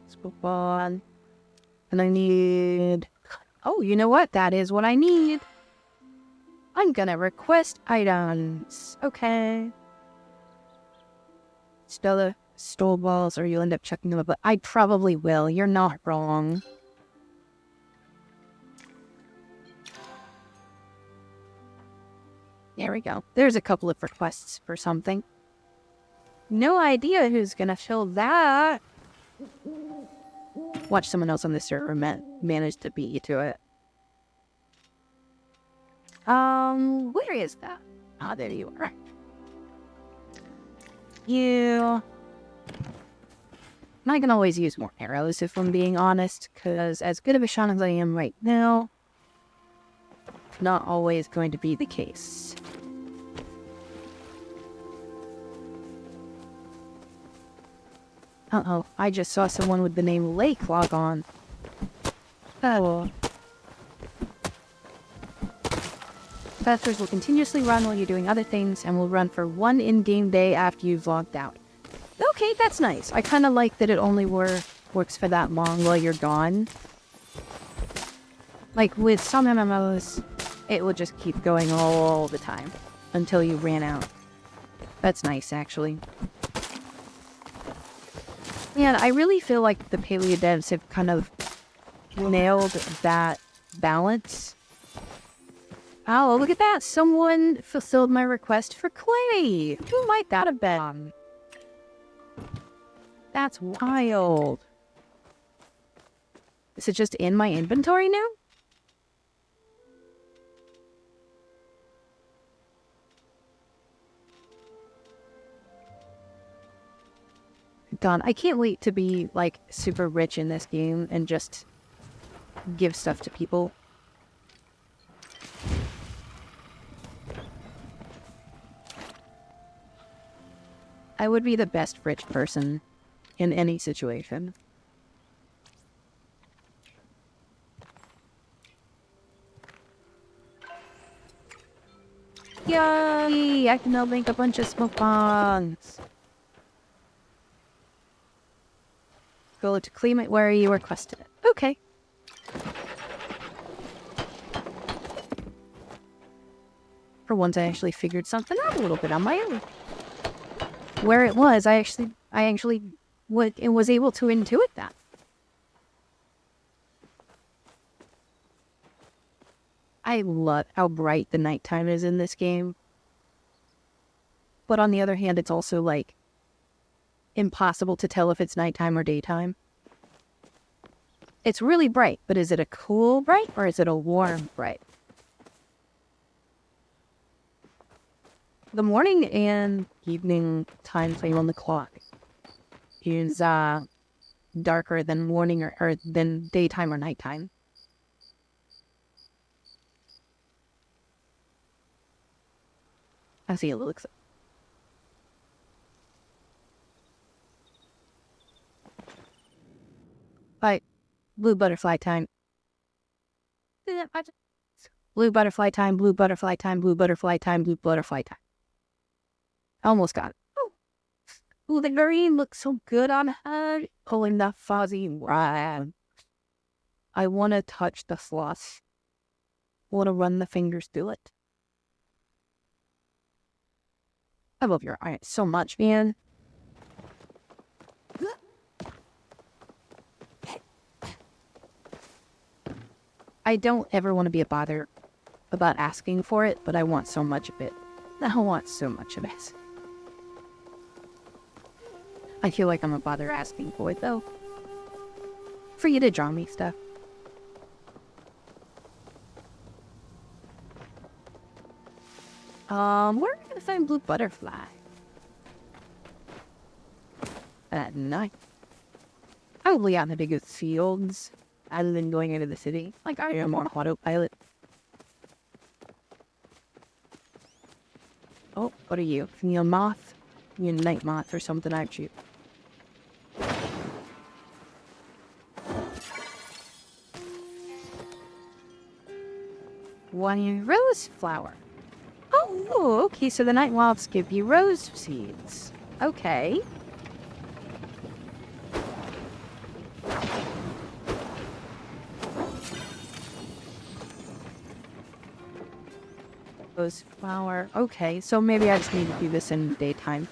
Scoop on. And I need... Oh, you know what? That is what I need. I'm gonna request items. Okay. Still the stole balls or you'll end up chucking them up. But I probably will. You're not wrong. There we go. There's a couple of requests for something. No idea who's gonna fill that. Watch someone else on the server manage to beat you to it. Where is that? Ah, there you are. You... I can always use more arrows if I'm being honest, because as good of a shot as I am right now, not always going to be the case. Uh-oh, I just saw someone with the name Lake log on. Oh. Festers will continuously run while you're doing other things, and will run for 1 in-game day after you've logged out. Okay, that's nice. I kind of like that it only works for that long while you're gone. Like, with some MMOs, it will just keep going all the time until you ran out. That's nice, actually. Man, I really feel like the Palia devs have kind of nailed that balance. Oh, look at that! Someone fulfilled my request for clay! Who might that have been? That's wild. Is it just in my inventory now? God, I can't wait to be, like, super rich in this game and just give stuff to people. I would be the best rich person in any situation. Yay! I can now make a bunch of smoke bombs. Go to claim it where you requested it. Okay. For once, I actually figured something out a little bit on my own. Where it was, I actually was able to intuit that. I love how bright the nighttime is in this game. But on the other hand, it's also, like, impossible to tell if it's nighttime or daytime. It's really bright, but is it a cool bright or is it a warm bright? The morning and evening time frame on the clock is darker than morning or than daytime or nighttime. I see it looks. Like, blue butterfly time. Blue butterfly time, blue butterfly time, blue butterfly time, blue butterfly time. Almost got it. Ooh, the green looks so good on her. Pulling the fuzzy rag. I want to touch the sloth. Want to run the fingers through it. I love your art so much, man. I don't ever want to be a bother about asking for it, but I want so much of it. I want so much of it. I feel like I'm a bother asking for it, though. for you to draw me stuff. Where am I gonna find blue butterfly? At night. Probably out in the biggest fields, other than going into the city. Like I am on autopilot. Oh, what are you? You a moth? You a night moth or something, aren't you? One rose flower. Oh, okay, so the night moths give you rose seeds. Okay. Rose flower. Okay, so maybe I just need to do this in daytime.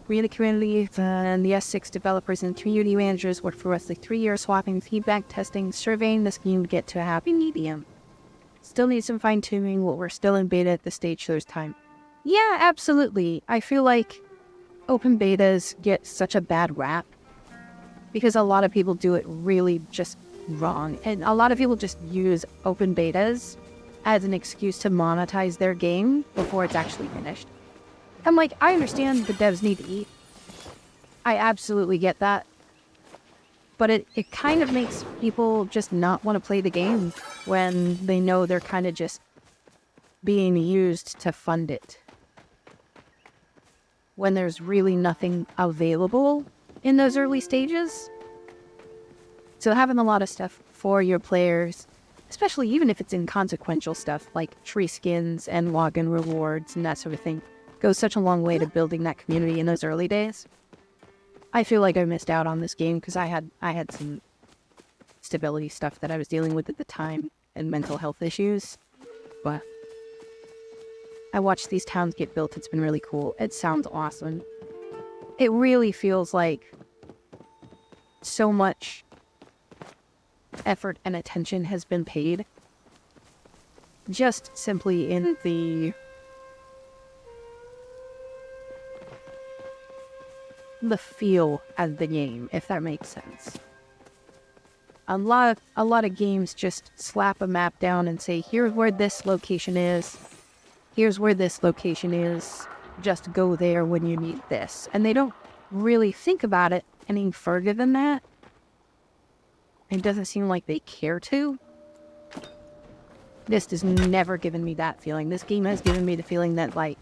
We in the community and the S6 developers and community managers worked for roughly 3 years swapping feedback, testing, surveying the scheme to get to a happy medium. Still need some fine-tuning, but we're still in beta at this stage, so there's time. Yeah, absolutely. I feel like open betas get such a bad rap because a lot of people do it really just wrong. And a lot of people just use open betas as an excuse to monetize their game before it's actually finished. I'm like, I understand the devs need to eat. I absolutely get that. But it kind of makes people just not want to play the game when they know they're kind of just being used to fund it. When there's really nothing available in those early stages. So having a lot of stuff for your players, especially even if it's inconsequential stuff like tree skins and login rewards and that sort of thing, goes such a long way to building that community in those early days. I feel like I missed out on this game because I had some stability stuff that I was dealing with at the time and mental health issues. But I watched these towns get built. It's been really cool. It sounds awesome. It really feels like so much effort and attention has been paid just simply in the feel of the game, if that makes sense. A lot of games just slap a map down and say, here's where this location is. Here's where this location is. Just go there when you need this. And they don't really think about it any further than that. It doesn't seem like they care to. This has never given me that feeling. This game has given me the feeling that, like,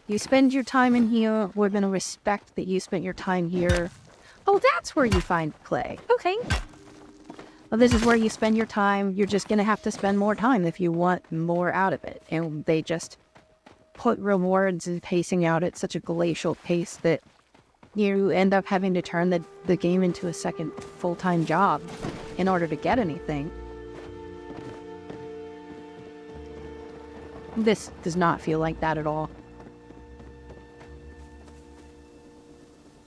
you spend your time in here, we're going to respect that you spent your time here. Oh, that's where you find clay. Okay. Well, this is where you spend your time. You're just going to have to spend more time if you want more out of it. And they just put rewards and pacing out at such a glacial pace that you end up having to turn the game into a second full-time job in order to get anything. This does not feel like that at all.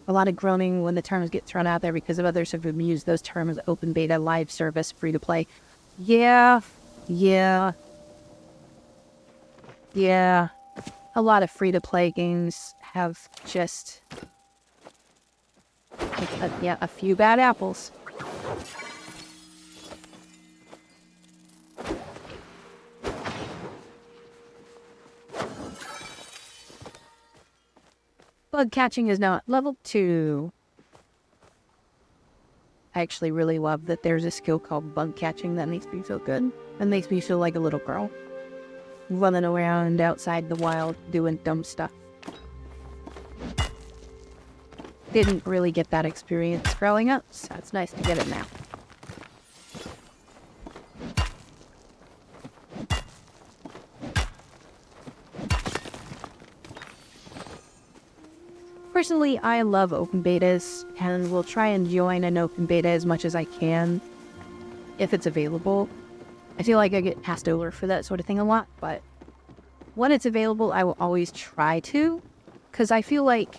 A lot of groaning when the terms get thrown out there because of others have used those terms: open beta, live service, free to play. Yeah. A lot of free to play games have just a few bad apples. Bug catching is now at level 2. I actually really love that there's a skill called bug catching that makes me feel good. It makes me feel like a little girl. Running around outside the wild doing dumb stuff. Didn't really get that experience growing up, so it's nice to get it now. Personally, I love open betas, and will try and join an open beta as much as I can, if it's available. I feel like I get passed over for that sort of thing a lot, but when it's available, I will always try to, because I feel like,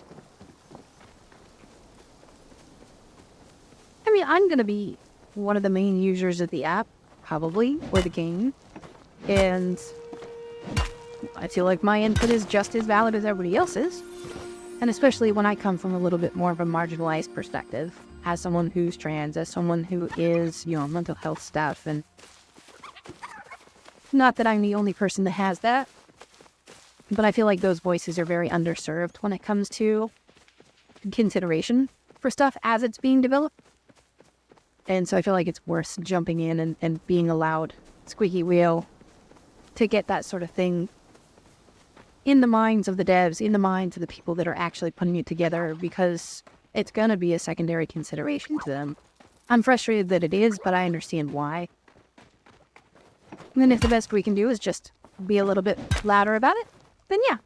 I mean, I'm going to be one of the main users of the app, probably, or the game, and I feel like my input is just as valid as everybody else's. And especially when I come from a little bit more of a marginalized perspective, as someone who's trans, as someone who is, mental health stuff. And not that I'm the only person that has that, but I feel like those voices are very underserved when it comes to consideration for stuff as it's being developed. And so I feel like it's worth jumping in and being allowed, squeaky wheel, to get that sort of thing in the minds of the devs, in the minds of the people that are actually putting it together, because it's going to be a secondary consideration to them. I'm frustrated that it is, but I understand why. And if the best we can do is just be a little bit louder about it, then yeah.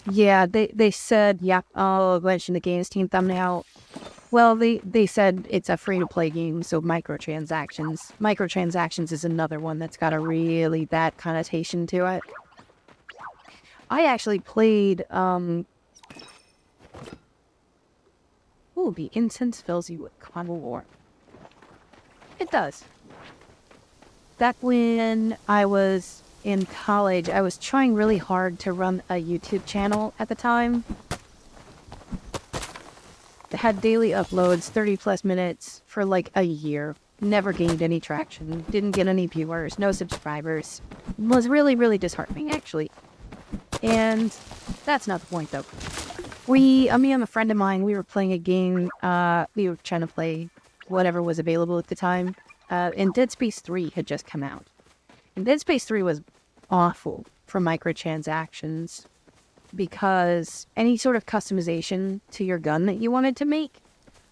Yeah, they said, yeah, I'll mention the games team thumbnail. Well, they said it's a free-to-play game, so microtransactions. Microtransactions is another one that's got a really bad connotation to it. I actually played, Ooh, the incense fills you with carnal war. It does. Back when I was in college, I was trying really hard to run a YouTube channel at the time. It had daily uploads, 30 plus minutes for like a year. Never gained any traction, didn't get any viewers, no subscribers. It was really, really disheartening, actually. And that's not the point, though. Me and a friend of mine, we were playing a game. We were trying to play whatever was available at the time. And Dead Space 3 had just come out. And Dead Space 3 was awful for microtransactions, because any sort of customization to your gun that you wanted to make,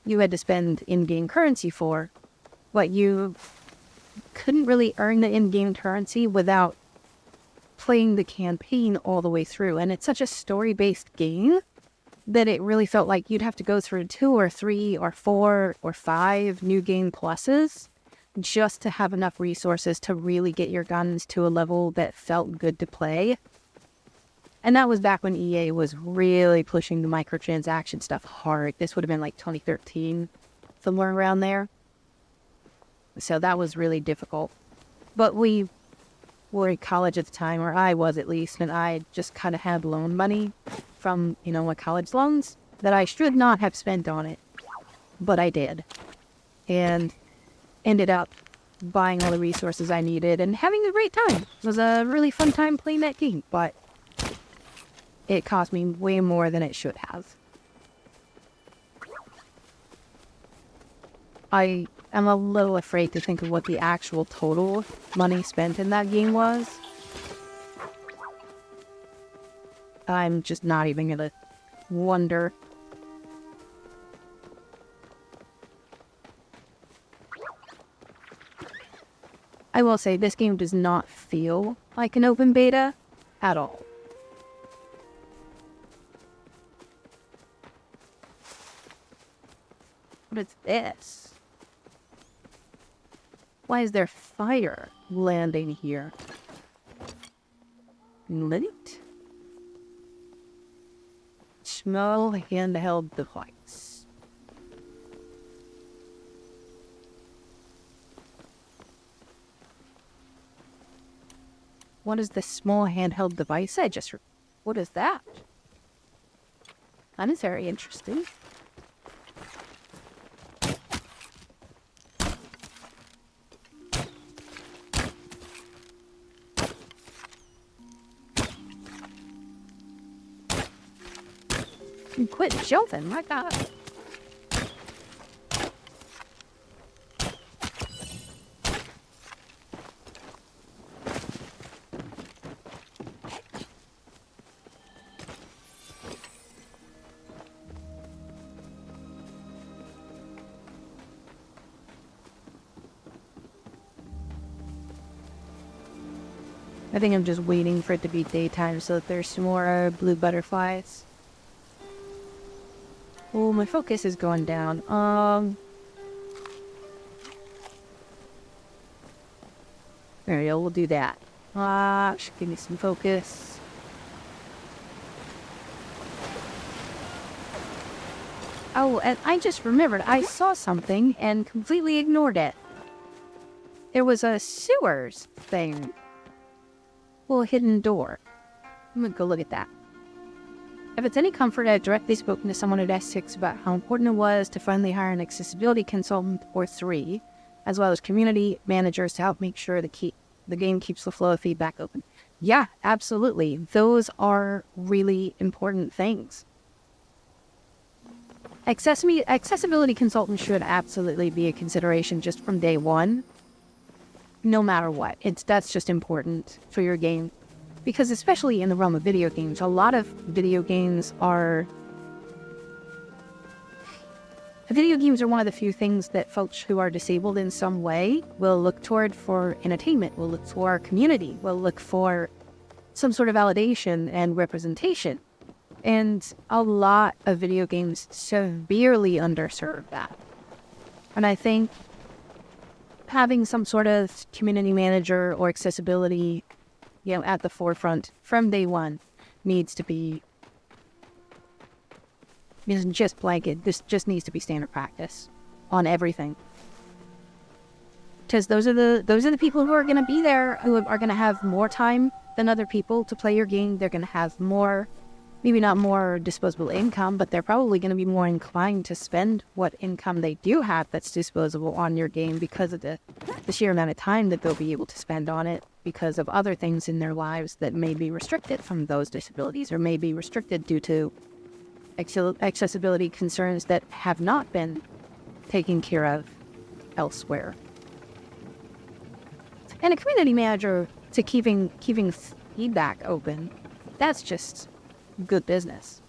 you had to spend in-game currency for. But you couldn't really earn the in-game currency without playing the campaign all the way through. And it's such a story-based game that it really felt like you'd have to go through 2 or 3 or 4 or 5 new game pluses just to have enough resources to really get your guns to a level that felt good to play. And that was back when EA was really pushing the microtransaction stuff hard. This would have been like 2013, somewhere around there. So that was really difficult. But we were in college at the time, or I was at least, and I just kind of had loan money from, my college loans that I should not have spent on it. But I did. And ended up buying all the resources I needed and having a great time. It was a really fun time playing that game, but it cost me way more than it should have. I am a little afraid to think of what the actual total money spent in that game was. I'm just not even gonna wonder. I will say, this game does not feel like an open beta at all. What is this? Why is there fire landing here? Lit? Small handheld device. What is this small handheld device? What is that? That is very interesting. Quit jumping, my God. I think I'm just waiting for it to be daytime so that there's some more blue butterflies. Oh, my focus is going down. There we go, we'll do that. Should give me some focus. Oh, and I just remembered I saw something and completely ignored it. There was a sewers thing. Little hidden door. I'm gonna go look at that. If it's any comfort, I had directly spoken to someone at S6 about how important it was to finally hire an accessibility consultant or 3, as well as community managers to help make sure the game keeps the flow of feedback open. Yeah, absolutely. Those are really important things. Accessibility consultant should absolutely be a consideration just from day one, no matter what. That's just important for your game. Because especially in the realm of video games, a lot of video games are one of the few things that folks who are disabled in some way will look toward for entertainment, will look for community, will look for some sort of validation and representation. And a lot of video games severely underserve that. And I think having some sort of community manager or accessibility, at the forefront from day one needs to be, isn't just blanket. This just needs to be standard practice on everything. Because those are the people who are going to be there, who are going to have more time than other people to play your game. They're going to have more, maybe not more disposable income, but they're probably going to be more inclined to spend what income they do have that's disposable on your game because of the sheer amount of time that they'll be able to spend on it because of other things in their lives that may be restricted from those disabilities or may be restricted due to accessibility concerns that have not been taken care of elsewhere. And a community manager to keeping feedback open, that's just good business.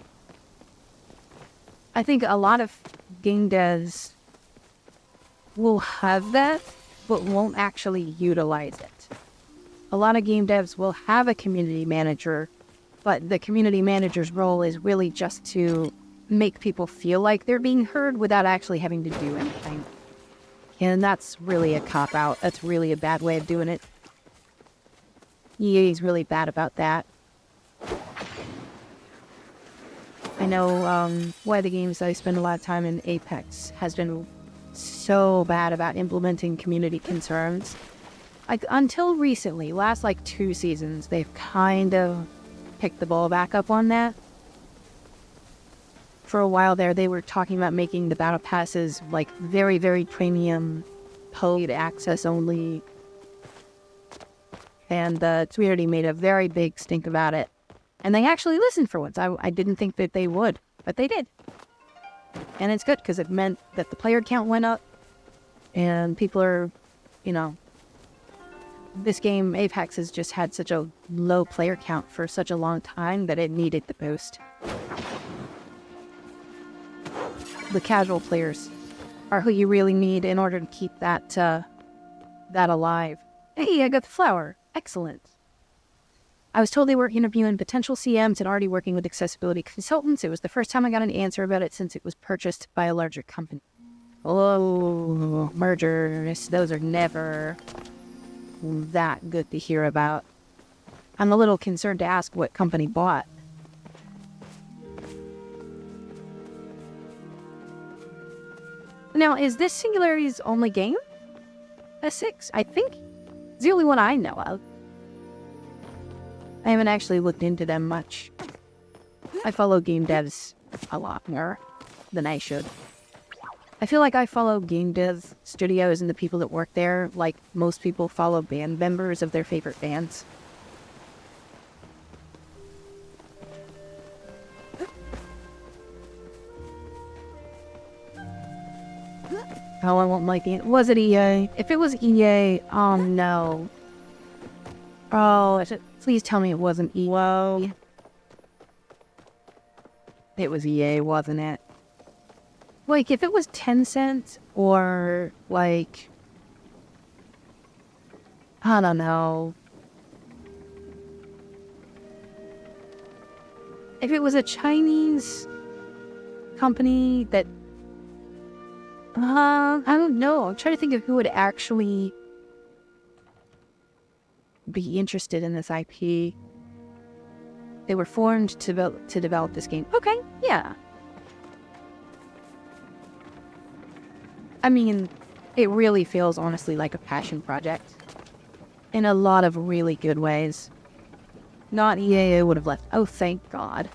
I think a lot of game devs will have that, but won't actually utilize it. A lot of game devs will have a community manager, but the community manager's role is really just to make people feel like they're being heard without actually having to do anything. And that's really a cop-out. That's really a bad way of doing it. EA is really bad about that. I know one of the games I spend a lot of time in, Apex, has been so bad about implementing community concerns. Until recently, last 2 seasons, they've kind of picked the ball back up on that. For a while there, they were talking about making the battle passes very, very premium, paid access only. And the community made a very big stink about it. And they actually listened for once. I didn't think that they would, but they did. And it's good because it meant that the player count went up. And people are, this game, Apex, has just had such a low player count for such a long time that it needed the boost. The casual players are who you really need in order to keep that alive. Hey, I got the flower. Excellent. I was told they were interviewing potential CMs and already working with accessibility consultants. It was the first time I got an answer about it since it was purchased by a larger company. Oh, mergers. Those are never that good to hear about. I'm a little concerned to ask what company bought. Now, is this Singularity's only game? S6? I think it's the only one I know of. I haven't actually looked into them much. I follow game devs a lot more than I should. I feel like I follow game dev studios and the people that work there like most people follow band members of their favorite bands. Oh, I won't like it. Was it EA? If it was EA, oh no. Oh, please tell me it wasn't EA. Whoa. It was EA, wasn't it? If it was Tencent or, I don't know. If it was a Chinese company that... I don't know. I'm trying to think of who would actually be interested in this IP. They were formed to develop this game. Okay, yeah. I mean, It really feels, honestly, like a passion project. In a lot of really good ways. Not EA would have left. Oh, thank God.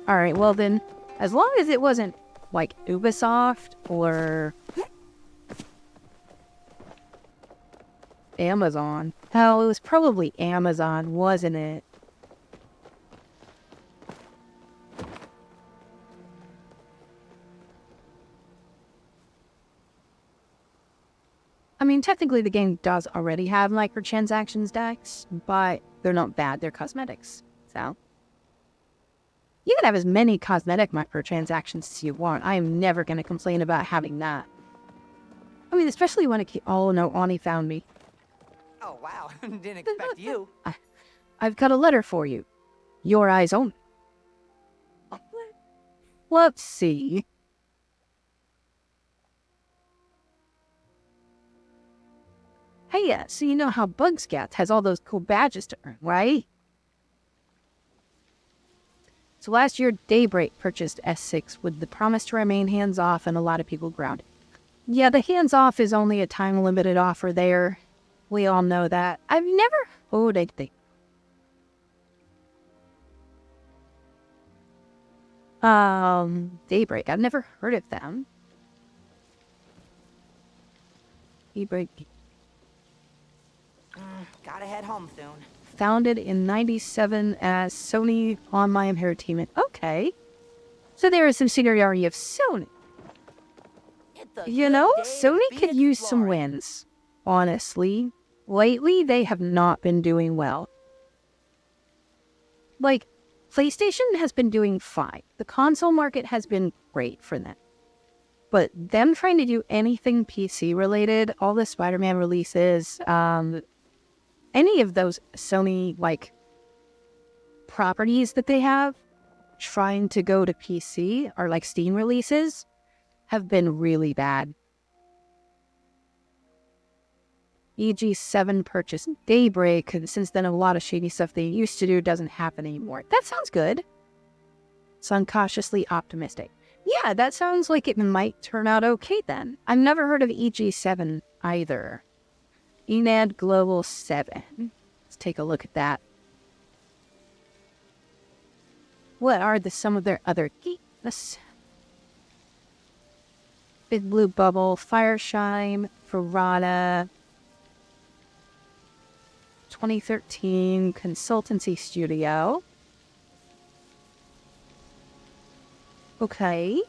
Alright, well then, as long as it wasn't, like, Ubisoft or Amazon. Hell, it was probably Amazon, wasn't it? I mean, technically the game does already have microtransactions decks, but they're not bad, they're cosmetics. So, you can have as many cosmetic microtransactions as you want. I am never going to complain about having that. I mean, especially when oh no, Ani found me. Oh, wow. Didn't expect you. I've got a letter for you. Your eyes only. Let's see. Hey, so you know how Bug Scouts has all those cool badges to earn, right? So last year, Daybreak purchased S6 with the promise to remain hands-off and a lot of people grounded. Yeah, the hands-off is only a time-limited offer there. We all know that. I've never... Oh, they think. Daybreak. I've never heard of them. Daybreak. Gotta head home soon. Founded in 97 as Sony Online Entertainment. Okay. So they're a subsidiary of Sony. You know, Sony could use some wins. Honestly. Lately, they have not been doing well. Like, PlayStation has been doing fine. The console market has been great for them. But them trying to do anything PC related, all the Spider-Man releases, any of those Sony, like, properties that they have, trying to go to PC, or like Steam releases, have been really bad. EG7 purchased Daybreak, and since then a lot of shady stuff they used to do doesn't happen anymore. That sounds good. So I'm cautiously optimistic. Yeah, that sounds like it might turn out okay then. I've never heard of EG7 either. Enad Global 7. Let's take a look at that. What are some of their other games? Big Blue Bubble, Fireshine, Verana, 2013 Consultancy Studio. Okay.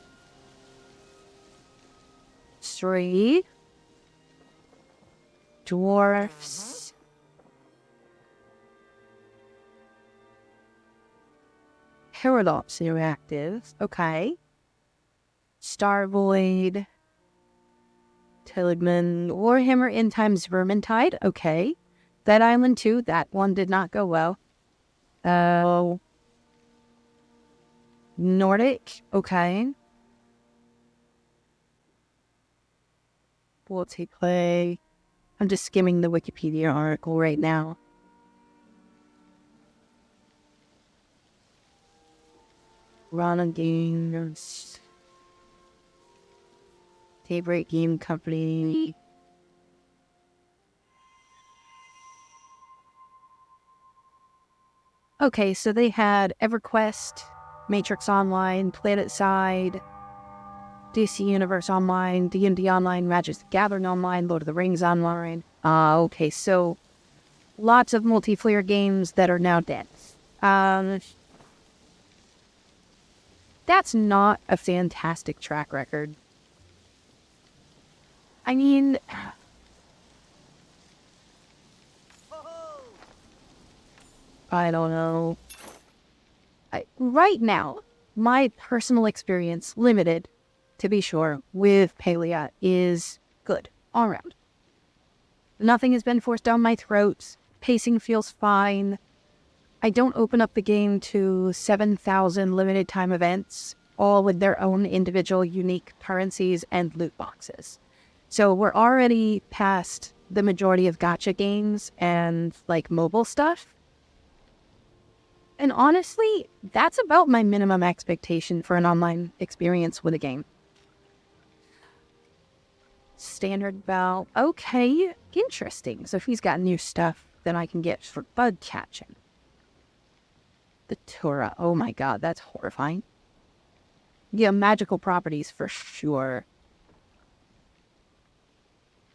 3. Dwarfs. Paradox Interactive. Okay. Starvoid. Tilligman. Warhammer End Times Vermintide. Okay. Dead Island 2. That one did not go well. Nordic. Okay. Multiplay. I'm just skimming the Wikipedia article right now. Rana Games. Daybreak Game Company. Okay, so they had EverQuest, Matrix Online, PlanetSide, DC Universe Online, D&D Online, Magic the Gathering Online, Lord of the Rings Online. Okay, so lots of multiplayer games that are now dead. That's not a fantastic track record. I mean, I don't know. Right now, my personal experience, limited, to be sure, with Palia is good, all around. Nothing has been forced down my throat. Pacing feels fine. I don't open up the game to 7,000 limited time events, all with their own individual unique currencies and loot boxes. So we're already past the majority of gacha games and, like, mobile stuff. And honestly, that's about my minimum expectation for an online experience with a game. Standard bell. Okay, interesting. So if he's got new stuff, then I can get for bug catching. The Tura. Oh my god, that's horrifying. Yeah, magical properties for sure.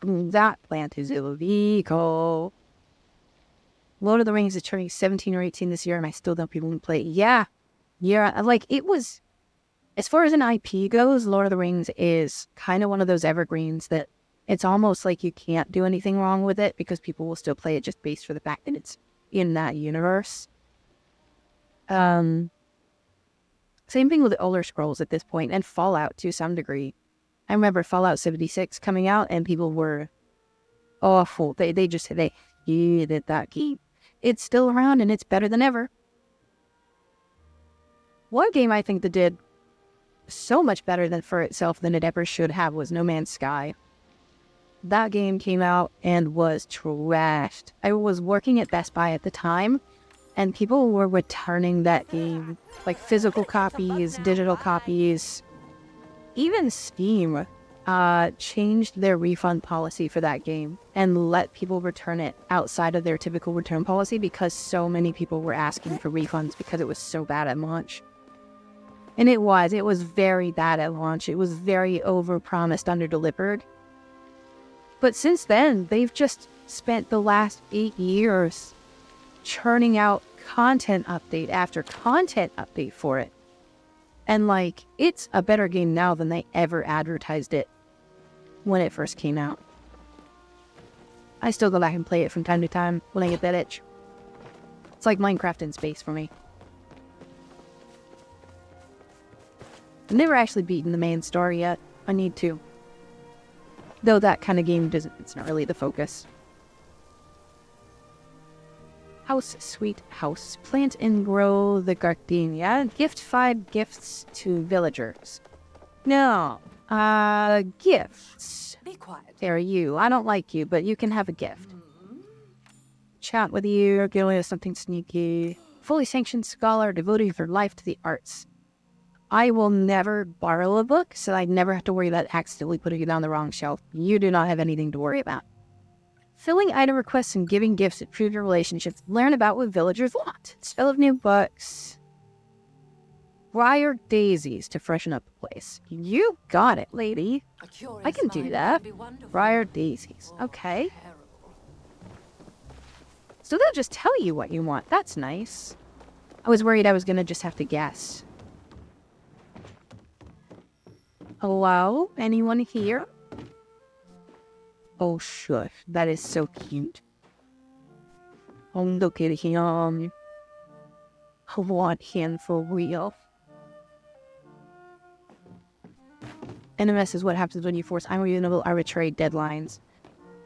That plant is illegal. Lord of the Rings is turning 17 or 18 this year, and I still don't people play it. Yeah. Yeah, like, it was... As far as an IP goes, Lord of the Rings is kind of one of those evergreens that it's almost like you can't do anything wrong with it because people will still play it just based for the fact that it's in that universe. Same thing with the Elder Scrolls at this point, and Fallout to some degree. I remember Fallout 76 coming out, and people were awful. They hated that game. It's still around, and it's better than ever. One game I think that did so much better than for itself than it ever should have was No Man's Sky. That game came out and was trashed. I was working at Best Buy at the time, and people were returning that game. Like physical copies, digital copies. Even Steam changed their refund policy for that game and let people return it outside of their typical return policy because so many people were asking for refunds because it was so bad at launch. And it was very bad at launch. It was very over-promised, under-delivered. But since then, they've just spent the last 8 years churning out content update after content update for it. And, like, it's a better game now than they ever advertised it when it first came out. I still go back and play it from time to time when I get that itch. It's like Minecraft in space for me. I've never actually beaten the main story yet. I need to. Though that kind of game it's not really the focus. House, sweet house. Plant and grow the gardenia. Gift 5 gifts to villagers. No. Gifts. Be quiet. There, you. I don't like you, but you can have a gift. Chat with you, get away with something sneaky. Fully sanctioned scholar, devoting her life to the arts. I will never borrow a book, so I never have to worry about accidentally putting it on the wrong shelf. You do not have anything to worry about. Filling item requests and giving gifts improve your relationships. Learn about what villagers want. Spell of new books. Briar daisies to freshen up the place. You got it, lady. I can do that. Briar daisies. Okay. So they'll just tell you what you want. That's nice. I was worried I was going to just have to guess. Hello? Anyone here? Oh, shush. That is so cute. Oh, look at him. I want him for real. NMS is what happens when you force unreasonable, arbitrary deadlines.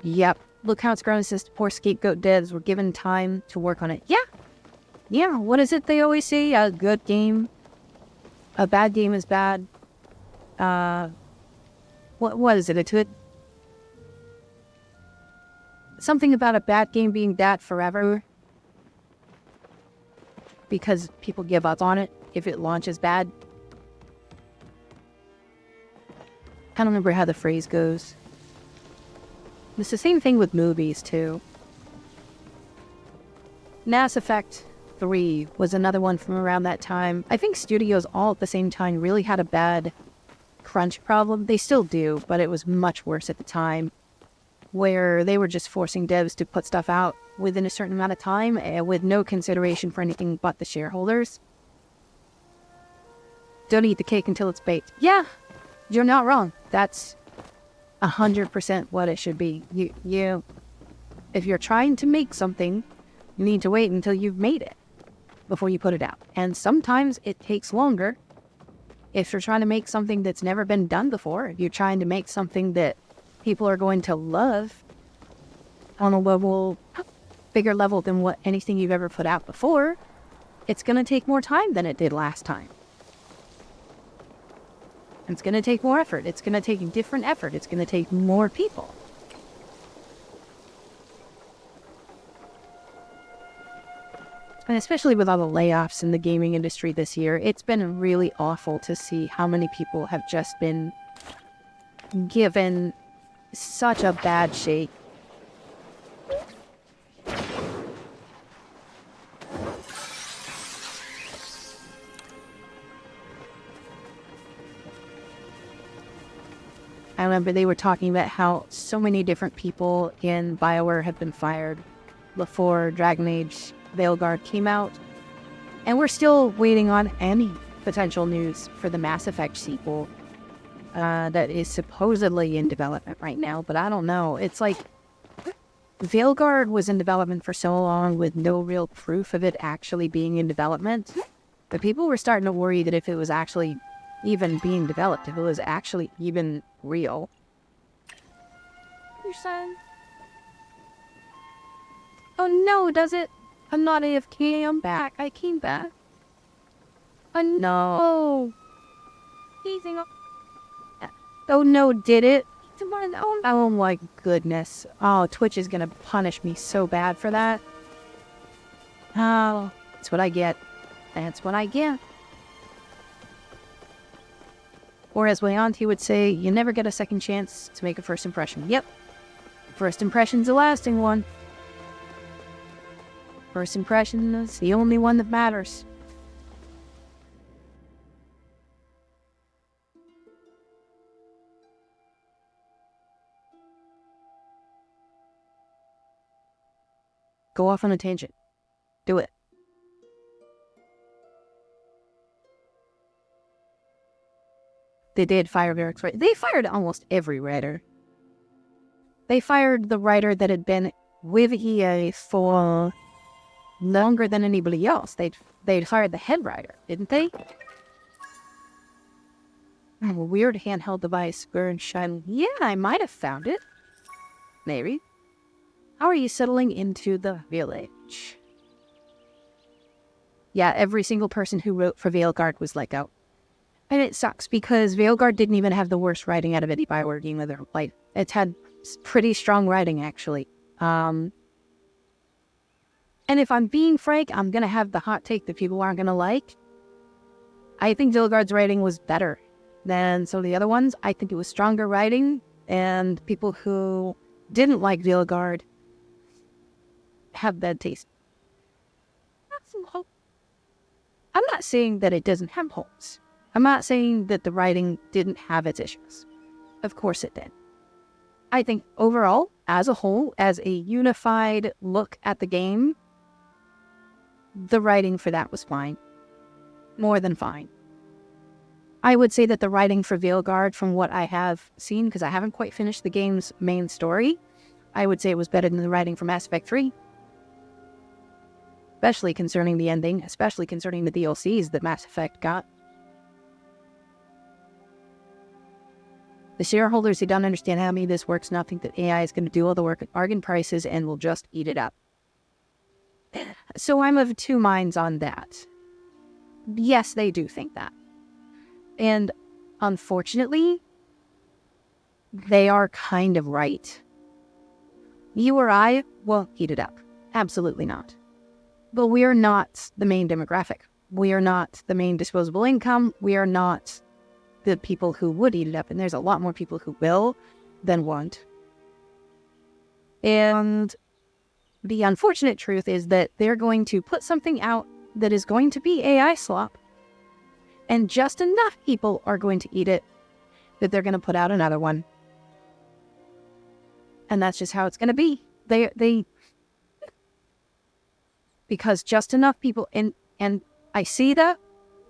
Yep. Look how it's grown since the poor scapegoat devs were given time to work on it. Yeah. Yeah, what is it they always say? A good game. A bad game is bad. What is it? Something about a bad game being bad forever. Because people give up on it if it launches bad. I don't remember how the phrase goes. It's the same thing with movies, too. Mass Effect 3 was another one from around that time. I think studios all at the same time really had a bad crunch problem. They still do, but it was much worse at the time, where they were just forcing devs to put stuff out within a certain amount of time with no consideration for anything but the shareholders. Don't eat the cake until it's baked. Yeah, you're not wrong. That's 100% what it should be. If you're trying to make something, you need to wait until you've made it before you put it out. And sometimes it takes longer. If you're trying to make something that's never been done before, if you're trying to make something that people are going to love on a bigger level than what anything you've ever put out before, it's going to take more time than it did last time. It's going to take more effort. It's going to take different effort. It's going to take more people. And especially with all the layoffs in the gaming industry this year, it's been really awful to see how many people have just been given such a bad shape. I remember they were talking about how so many different people in BioWare have been fired before Dragon Age Veilguard came out. And we're still waiting on any potential news for the Mass Effect sequel that is supposedly in development right now, but I don't know. It's like Veilguard was in development for so long with no real proof of it actually being in development. But people were starting to worry that if it was actually even being developed, if it was actually even real. Your son? Oh no, does it? I'm not AFK, I'm back. I came back. Oh no. Teasing. Oh no, did it? Oh my goodness. Oh, Twitch is gonna punish me so bad for that. Oh, that's what I get. That's what I get. Or as my auntie would say, you never get a second chance to make a first impression. Yep. First impression's a lasting one. First impression is the only one that matters. Go off on a tangent. Do it. They did fire Eric's writer. They fired almost every writer. They fired the writer that had been with EA for longer than anybody else. They'd fired the head writer, didn't they? Oh, a weird handheld device, square and shiny. Yeah, I might have found it. Maybe. How are you settling into the village? Yeah, every single person who wrote for Veilguard was let go. And it sucks because Veilguard didn't even have the worst writing out of any BioWare game I've ever played. It's had pretty strong writing, actually. And if I'm being frank, I'm going to have the hot take that people aren't going to like. I think Veilguard's writing was better than some of the other ones. I think it was stronger writing, and people who didn't like Veilguard have bad taste. I'm not saying that it doesn't have holes. I'm not saying that the writing didn't have its issues. Of course it did. I think overall, as a whole, as a unified look at the game, the writing for that was fine. More than fine. I would say that the writing for Veilguard, from what I have seen, because I haven't quite finished the game's main story, I would say it was better than the writing for Mass Effect 3. Especially concerning the ending, especially concerning the DLCs that Mass Effect got. The shareholders who don't understand how this works now think that AI is going to do all the work at bargain prices and will just eat it up. So I'm of two minds on that. Yes, they do think that. And unfortunately, they are kind of right. You or I won't eat it up. Absolutely not. But we are not the main demographic. We are not the main disposable income. We are not the people who would eat it up, and there's a lot more people who will than won't. And the unfortunate truth is that they're going to put something out that is going to be AI slop, and just enough people are going to eat it that they're going to put out another one. And that's just how it's going to be. Because just enough people, and I see that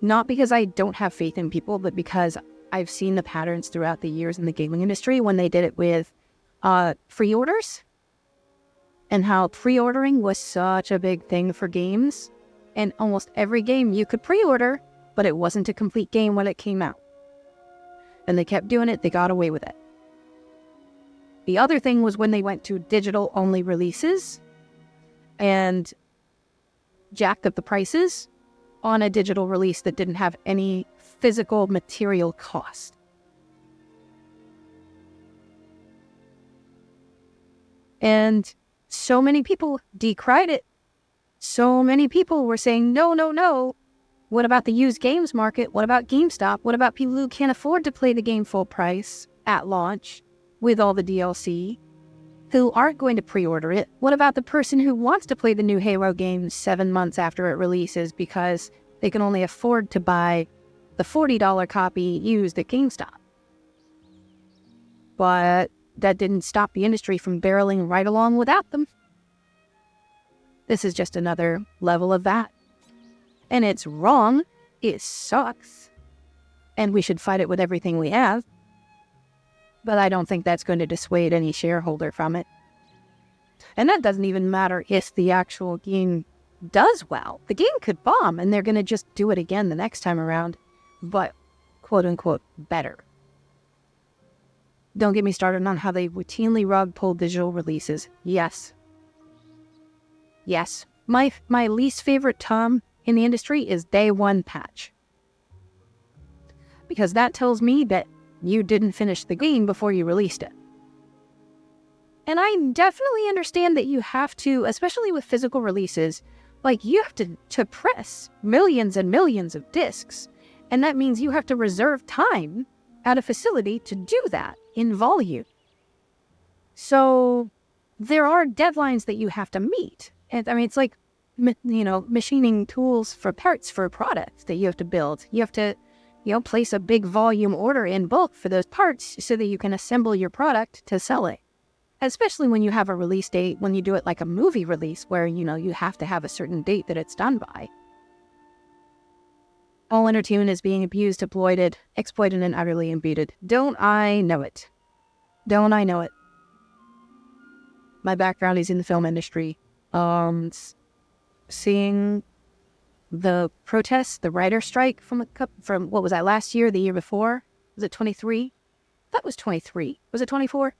not because I don't have faith in people, but because I've seen the patterns throughout the years in the gaming industry when they did it with pre-orders, and how pre-ordering was such a big thing for games. And almost every game you could pre-order, but it wasn't a complete game when it came out. And they kept doing it, they got away with it. The other thing was when they went to digital-only releases and jacked up the prices on a digital release that didn't have any physical material cost. And so many people decried it. So many people were saying, no, no, no. What about the used games market? What about GameStop? What about people who can't afford to play the game full price at launch? with all the DLC who aren't going to pre-order it? What about the person who wants to play the new Halo game 7 months after it releases because they can only afford to buy the $40 copy used at GameStop? But that didn't stop the industry from barreling right along without them. This is just another level of that. And it's wrong. It sucks. And we should fight it with everything we have. But I don't think that's going to dissuade any shareholder from it. And that doesn't even matter if the actual game does well. The game could bomb, and they're going to just do it again the next time around. But, quote-unquote, better. Don't get me started on how they routinely rug pull digital releases. Yes. Yes. My least favorite term in the industry is day one patch. Because that tells me that you didn't finish the game before you released it. And I definitely understand that you have to, especially with physical releases, like you have to press millions and millions of discs. And that means you have to reserve time at a facility to do that in volume. So there are deadlines that you have to meet. And I mean, it's like, machining tools for parts for products that you have to build. You have to, place a big volume order in bulk for those parts so that you can assemble your product to sell it. Especially when you have a release date, when you do it like a movie release where, you have to have a certain date that it's done by. All entertainment is being abused, exploited, and utterly impeded. Don't I know it? Don't I know it? My background is in the film industry. Seeing the protests, the writer strike from what was that, last year, the year before? Was it 23? That was 23. Was it 24?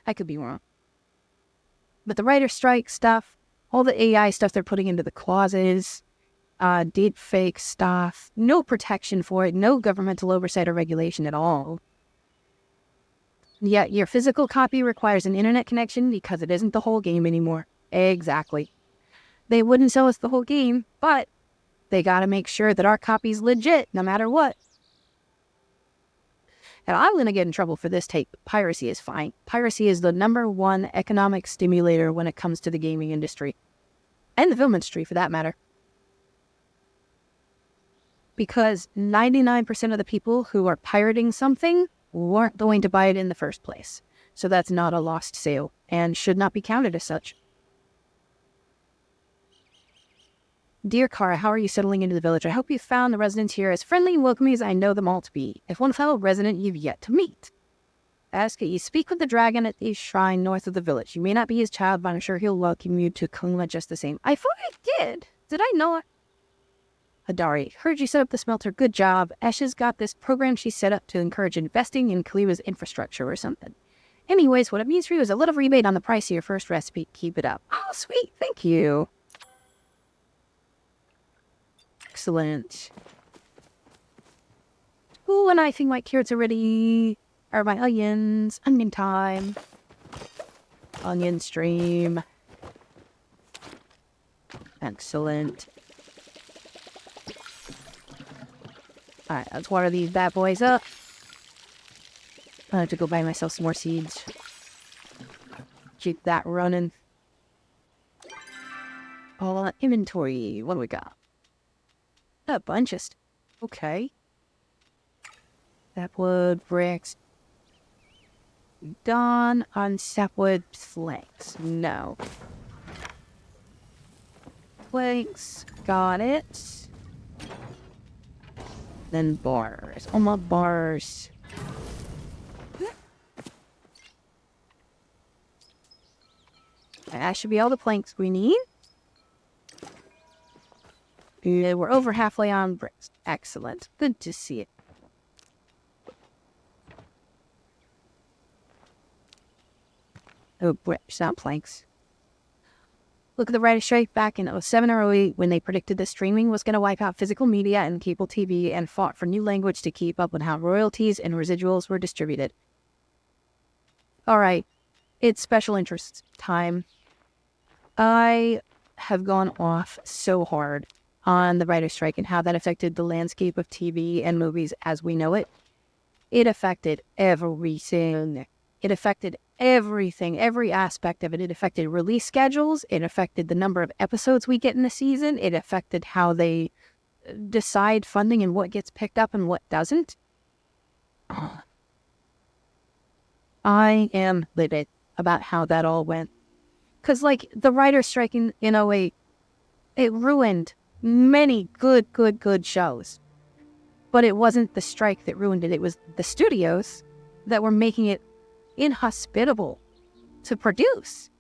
I could be wrong. But the writer strike stuff, all the AI stuff they're putting into the clauses, deep fake stuff, no protection for it, no governmental oversight or regulation at all. Yet your physical copy requires an internet connection because it isn't the whole game anymore. Exactly. They wouldn't sell us the whole game, but they gotta make sure that our copy's legit no matter what. And I'm gonna get in trouble for this take. Piracy is fine. Piracy is the #1 economic stimulator when it comes to the gaming industry. And the film industry, for that matter. Because 99% of the people who are pirating something weren't going to buy it in the first place. So that's not a lost sale, and should not be counted as such. Dear Kara, how are you settling into the village? I hope you found the residents here as friendly and welcoming as I know them all to be. If one fellow resident you've yet to meet. Ask that you speak with the dragon at the shrine north of the village. You may not be his child, but I'm sure he'll welcome you to Kuma just the same. I thought I did. Did I not? Hadari, heard you set up the smelter. Good job. Esha's got this program she set up to encourage investing in Kaliwa's infrastructure or something. Anyways, what it means for you is a little rebate on the price of your first recipe. Keep it up. Oh, sweet. Thank you. Excellent. Ooh, and I think my carrots are ready. Are my onions? Onion time. Onion stream. Excellent. Alright, let's water these bad boys up. I have to go buy myself some more seeds. Keep that running. All on inventory. What do we got? A bunch of stuff. Okay. Sapwood, bricks. Done on sapwood planks. No. Planks. Got it. Then bars. All my bars. That should be all the planks we need. Yeah, we're over halfway on bricks. Excellent. Good to see it. Oh, bricks, not planks. Look at the writer strike back in 07 or 08 when they predicted that streaming was going to wipe out physical media and cable TV and fought for new language to keep up with how royalties and residuals were distributed. Alright, it's special interest time. I have gone off so hard on the writer strike and how that affected the landscape of TV and movies as we know it. It affected everything. It affected everything, every aspect of it. It affected release schedules. It affected the number of episodes we get in a season. It affected how they decide funding and what gets picked up and what doesn't. I am livid about how that all went. Because, like, the writer's strike in '08, it ruined many good shows. But it wasn't the strike that ruined it. It was the studios that were making it inhospitable to produce.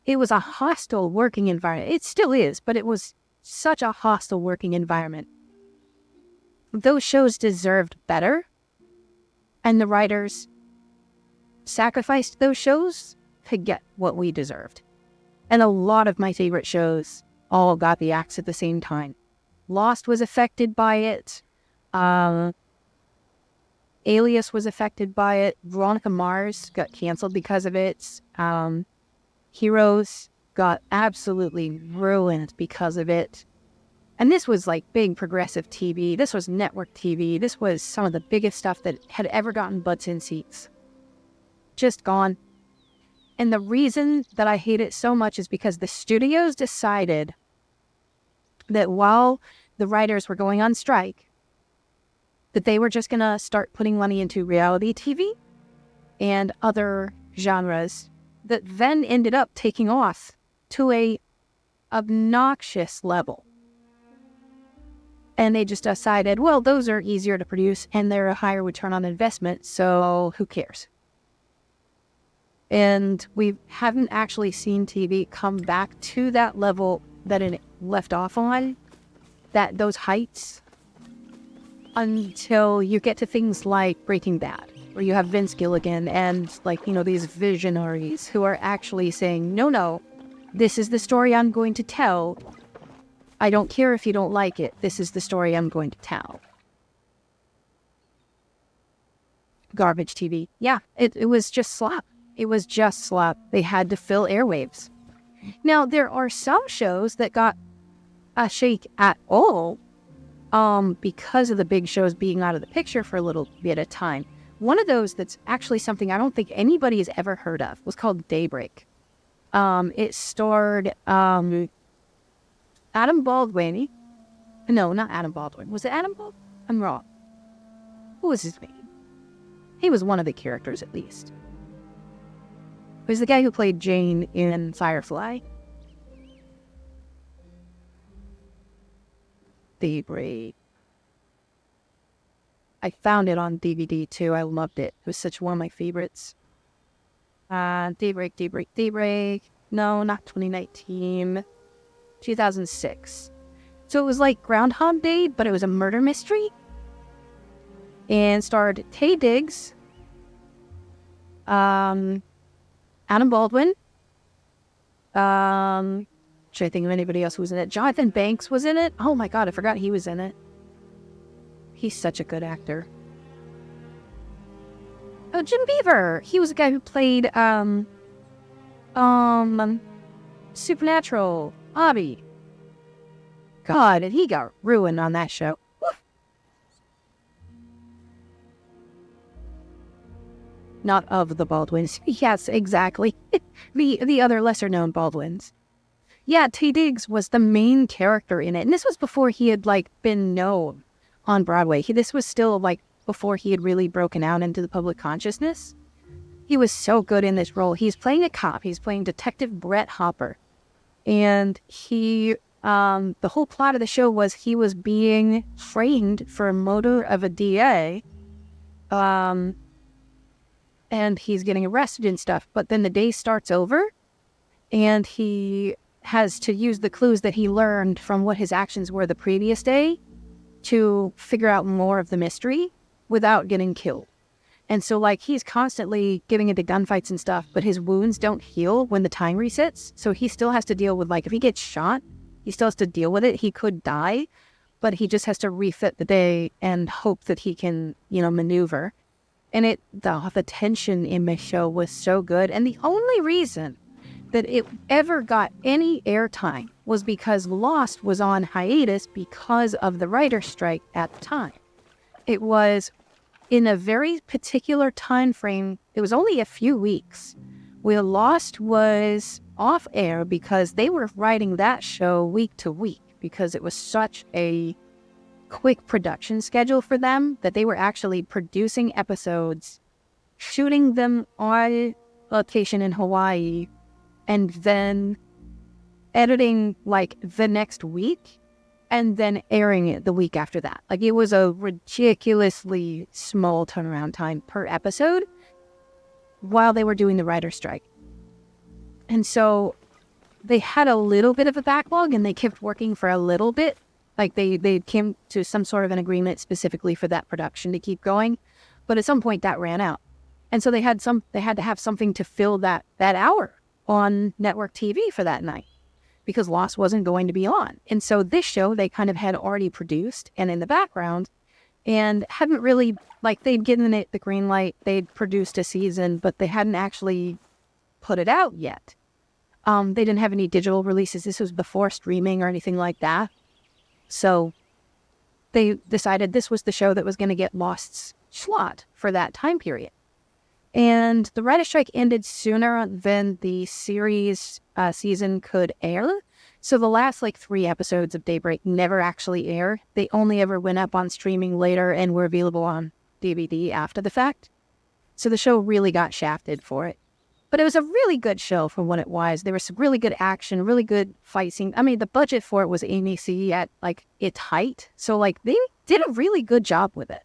It was a hostile working environment. It still is, but it was such a hostile working environment. Those shows deserved better, and the writers sacrificed those shows to get what we deserved. And a lot of my favorite shows all got the axe at the same time. Lost was affected by it. Alias was affected by it. Veronica Mars got canceled because of it. Heroes got absolutely ruined because of it. And this was like big progressive TV. This was network TV. This was some of the biggest stuff that had ever gotten butts in seats. Just gone. And the reason that I hate it so much is because the studios decided that while the writers were going on strike, that they were just going to start putting money into reality TV and other genres that then ended up taking off to a obnoxious level. And they just decided, well, those are easier to produce and they're a higher return on investment, so who cares? And we haven't actually seen TV come back to that level that it left off on, those heights, until you get to things like Breaking Bad, where you have Vince Gilligan and, like, these visionaries who are actually saying, no, this is the story I'm going to tell. I don't care if you don't like it. This is the story I'm going to tell. Garbage TV. Yeah, it was just slop. It was just slop. They had to fill airwaves. Now, there are some shows that got a shake at all because of the big shows being out of the picture for a little bit of time. One of those that's actually something I don't think anybody has ever heard of was called Daybreak. It starred Adam Baldwin. No, not Adam Baldwin. Was it Adam Baldwin? I'm wrong. What was his name? He was one of the characters, at least. It was the guy who played Jane in Firefly. Daybreak. I found it on DVD too. I loved it. It was such one of my favorites. Daybreak. No, not 2019. 2006. So it was like Groundhog Day, but it was a murder mystery. And starred Taye Diggs, Adam Baldwin, trying to think of anybody else who was in it. Jonathan Banks was in it. Oh my god, I forgot he was in it. He's such a good actor. Oh, Jim Beaver. He was the guy who played Supernatural, Bobby. God, and he got ruined on that show. Woof. Not of the Baldwins. Yes, exactly. the other lesser-known Baldwins. Yeah, Taye Diggs was the main character in it. And this was before he had, been known on Broadway. This was still, before he had really broken out into the public consciousness. He was so good in this role. He's playing a cop. He's playing Detective Brett Hopper. And the whole plot of the show was he was being framed for a murder of a DA. And he's getting arrested and stuff. But then the day starts over, and he has to use the clues that he learned from what his actions were the previous day to figure out more of the mystery without getting killed. And so, he's constantly getting into gunfights and stuff, but his wounds don't heal when the time resets. So he still has to deal with, if he gets shot, he still has to deal with it. He could die, but he just has to refit the day and hope that he can, maneuver. And the tension in the show was so good. And the only reason that it ever got any airtime was because Lost was on hiatus because of the writer's strike at the time. It in a very particular time frame, it was only a few weeks, where Lost was off air because they were writing that show week to week because it was such a quick production schedule for them that they were actually producing episodes, shooting them on location in Hawaii, and then editing like the next week and then airing it the week after that. Like, it was a ridiculously small turnaround time per episode while they were doing the writer's strike. And so they had a little bit of a backlog and they kept working for a little bit. Like, they came to some sort of an agreement specifically for that production to keep going. But at some point that ran out. And so they had to have something to fill that hour on network TV for that night, because Lost wasn't going to be on. And so this show they kind of had already produced and in the background, and hadn't really, like, they'd given it the green light, they'd produced a season, but they hadn't actually put it out yet. They didn't have any digital releases. This was before streaming or anything like that. So they decided this was the show that was going to get Lost's slot for that time period. And the writer's strike ended sooner than the series season could air. So the last 3 episodes of Daybreak never actually aired. They only ever went up on streaming later and were available on DVD after the fact. So the show really got shafted for it. But it was a really good show for what it was. There was some really good action, really good fight scene. I mean, the budget for it was ABC at its height. So they did a really good job with it.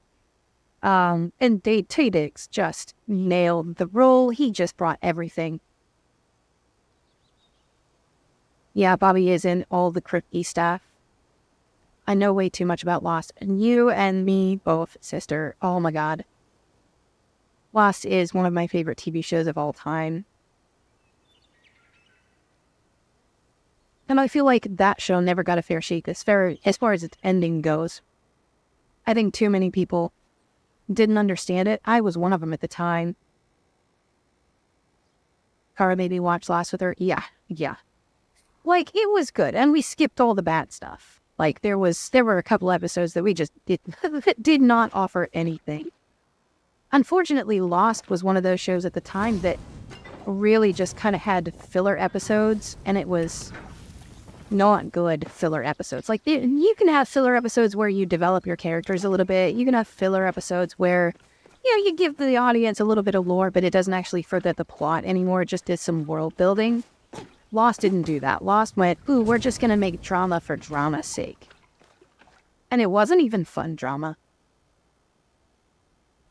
And Dave Diggs just nailed the role. He just brought everything. Yeah, Bobby is in all the crypty stuff. I know way too much about Lost. And you and me both, sister. Oh my God. Lost is one of my favorite TV shows of all time. And I feel like that show never got a fair shake as far as its ending goes. I think too many people didn't understand it. I was one of them at the time. Kara made me watch Lost with her. Yeah. It was good. And we skipped all the bad stuff. There were a couple episodes that we just did not offer anything. Unfortunately, Lost was one of those shows at the time that really just kind of had filler episodes, and it was not good filler episodes. You can have filler episodes where you develop your characters a little bit. You can have filler episodes where, you give the audience a little bit of lore, but it doesn't actually further the plot anymore. It just did some world building. Lost didn't do that. Lost went, we're just going to make drama for drama's sake. And it wasn't even fun drama.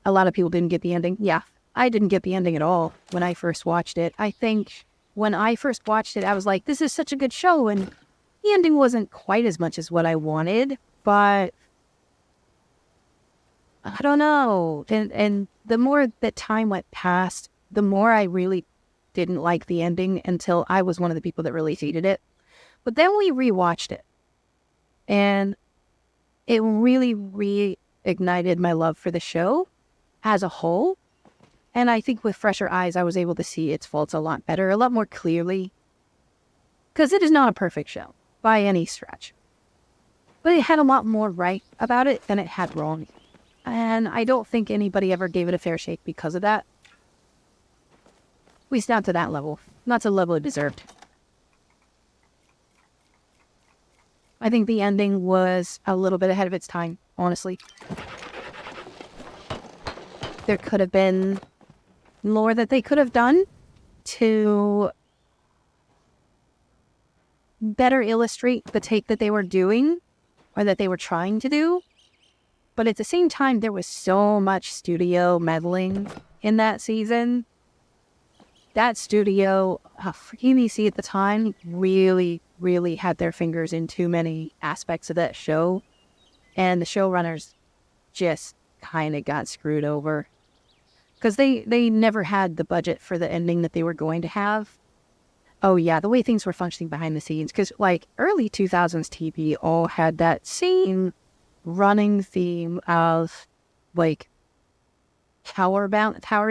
A lot of people didn't get the ending. Yeah, I didn't get the ending at all when I first watched it. I think when I first watched it, I was like, this is such a good show, and the ending wasn't quite as much as what I wanted, but I don't know. And the more that time went past, the more I really didn't like the ending, until I was one of the people that really hated it. But then we rewatched it, and it really reignited my love for the show as a whole. And I think with fresher eyes, I was able to see its faults a lot better, a lot more clearly. Because it is not a perfect show by any stretch. But it had a lot more right about it than it had wrong. And I don't think anybody ever gave it a fair shake because of that. At least not to that level. Not to the level it deserved. I think the ending was a little bit ahead of its time, honestly. There could have been more that they could have done to better illustrate the take that they were doing, or that they were trying to do. But at the same time, there was so much studio meddling in that season. That studio, for ABC at the time, really, really had their fingers in too many aspects of that show. And the showrunners just kind of got screwed over. Because they never had the budget for the ending that they were going to have. Oh yeah, the way things were functioning behind the scenes. Because early 2000s TV all had that same running theme of power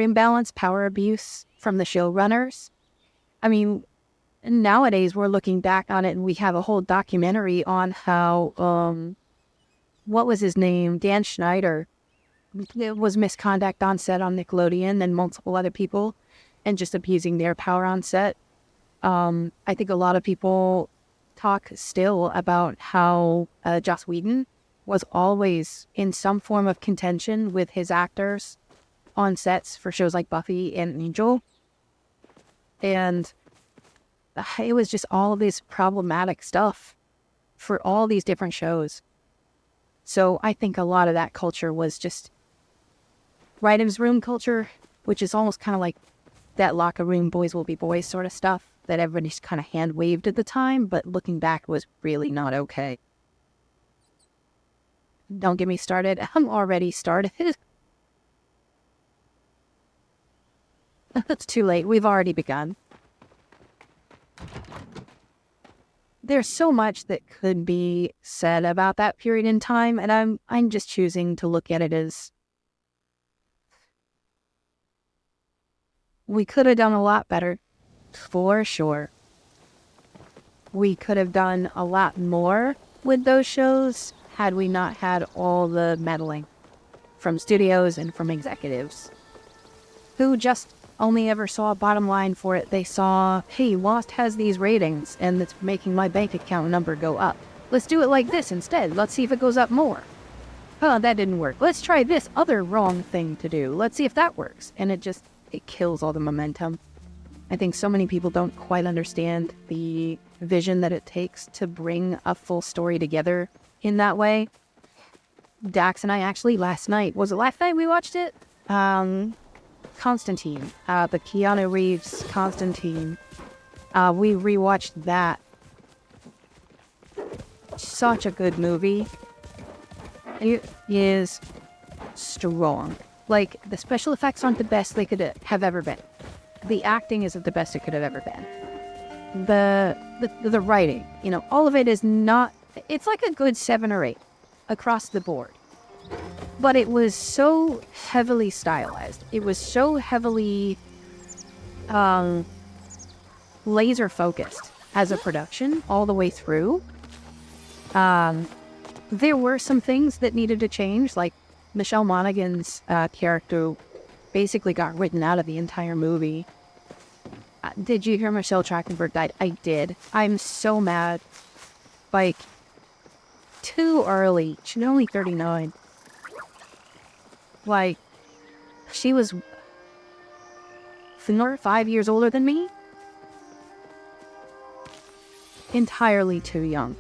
imbalance, power abuse from the showrunners. I mean, nowadays we're looking back on it and we have a whole documentary on how, what was his name? Dan Schneider there was misconduct on set on Nickelodeon and multiple other people and just abusing their power on set. I think a lot of people talk still about how Joss Whedon was always in some form of contention with his actors on sets for shows like Buffy and Angel. And it was just all of this problematic stuff for all these different shows. So I think a lot of that culture was just writer's room culture, which is almost kind of like that locker room boys will be boys sort of stuff that everybody's kind of hand waved at the time, but looking back was really not okay. Don't get me started. I'm already started. It's too late. We've already begun. There's so much that could be said about that period in time, and I'm just choosing to look at it as we could have done a lot better, for sure. We could have done a lot more with those shows had we not had all the meddling from studios and from executives who just only ever saw a bottom line for it. They saw, hey, Lost has these ratings and it's making my bank account number go up. Let's do it like this instead. Let's see if it goes up more. Oh, that didn't work. Let's try this other wrong thing to do. Let's see if that works. And it kills all the momentum. I think so many people don't quite understand the vision that it takes to bring a full story together in that way. Dax and I actually last night we watched it? Constantine, the Keanu Reeves Constantine. We rewatched that. Such a good movie. It is strong. Like, the special effects aren't the best they could have ever been. The acting isn't the best it could have ever been. The writing, all of it is not. It's like a good 7 or 8 across the board. But it was so heavily stylized. It was so heavily laser focused as a production all the way through. There were some things that needed to change, like Michelle Monaghan's character basically got written out of the entire movie. Did you hear Michelle Trachtenberg died? I did. I'm so mad. Like, too early. She's only 39. Like, she was 4 or 5 years older than me. Entirely too young.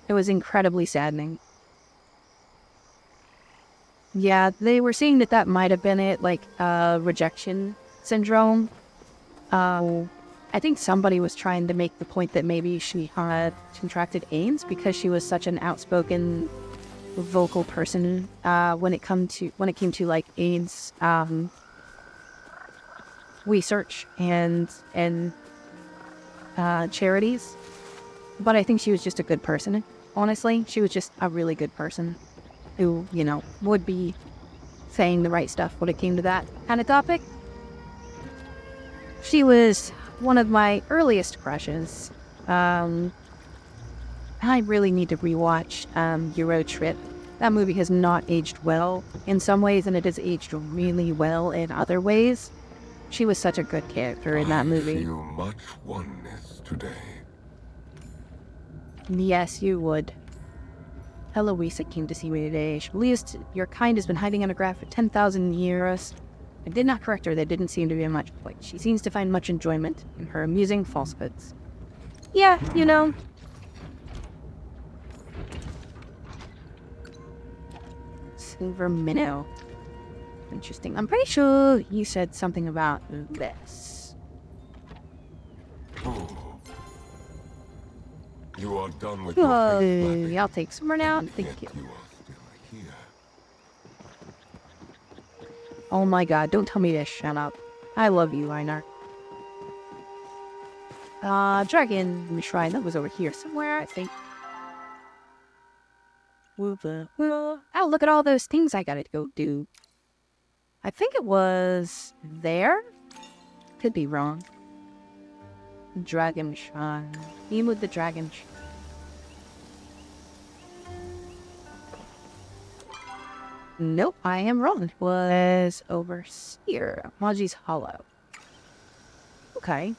It was incredibly saddening. Yeah, they were saying that might have been it, like, rejection syndrome. I think somebody was trying to make the point that maybe she had contracted AIDS because she was such an outspoken, vocal person when it came to like AIDS research and charities. But I think she was just a good person. Honestly, she was just a really good person who, would be saying the right stuff when it came to that kind of topic. She was one of my earliest crushes. I really need to rewatch Euro Trip. That movie has not aged well in some ways, and it has aged really well in other ways. She was such a good character in that movie. I feel much oneness today. Yes, you would. Eloisa came to see me today. She believes your kind has been hiding underground for 10,000 years. I did not correct her. There didn't seem to be much point. She seems to find much enjoyment in her amusing falsehoods. Yeah, Silver minnow. Interesting. I'm pretty sure you said something about this. Oh. You are done with your face flapping. I'll take some now. And Thank yet you. You are still here. Oh my god, don't tell me to shut up. I love you, Einar. Dragon Shrine, that was over here somewhere, I think. Oh, look at all those things I gotta go do. I think it was there? Could be wrong. Dragon Shrine. Theme with the Dragon Shrine. Nope, I am wrong. Was over here. Maji's Hollow. Okay.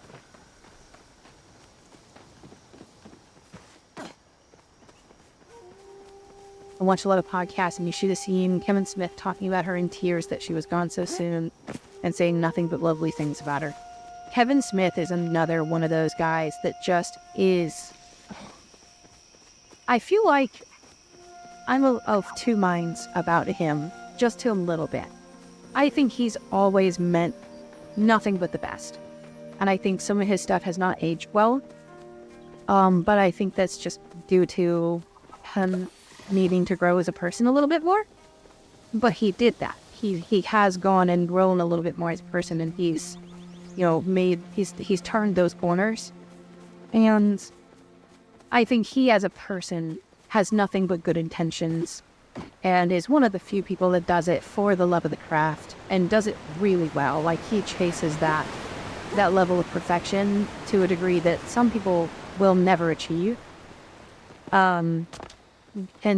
I watch a lot of podcasts, and you should have seen Kevin Smith talking about her in tears that she was gone so soon and saying nothing but lovely things about her. Kevin Smith is another one of those guys that just is... I feel like I'm of two minds about him, just to a little bit. I think he's always meant nothing but the best. And I think some of his stuff has not aged well. But I think that's just due to him needing to grow as a person a little bit more. But he did that. He has gone and grown a little bit more as a person, and he's, you know, he's turned those corners. And I think he as a person has nothing but good intentions and is one of the few people that does it for the love of the craft and does it really well. Like, he chases that level of perfection to a degree that some people will never achieve. And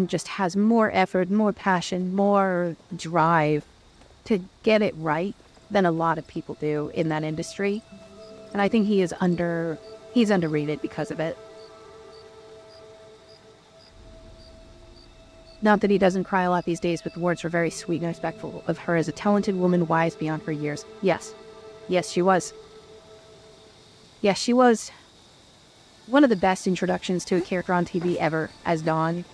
just has more effort, more passion, more drive to get it right than a lot of people do in that industry. And I think he's underrated because of it. Not that he doesn't cry a lot these days, but the words were very sweet and respectful of her as a talented woman wise beyond her years. Yes. Yes, she was. Yes, she was. One of the best introductions to a character on TV ever as Dawn.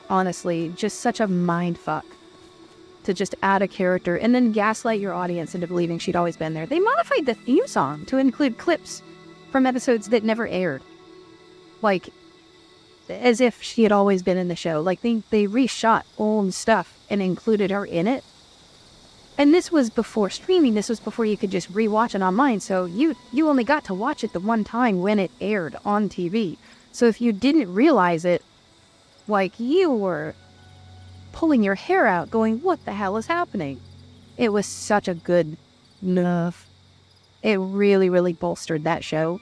Honestly, just such a mindfuck to just add a character and then gaslight your audience into believing she'd always been there. They modified the theme song to include clips from episodes that never aired. Like, as if she had always been in the show. Like, they reshot old stuff and included her in it. And this was before streaming. This was before you could just rewatch it online. So you only got to watch it the one time when it aired on TV. So if you didn't realize it, like, you were pulling your hair out going, what the hell is happening? It was such a good nerve. It really, really bolstered that show.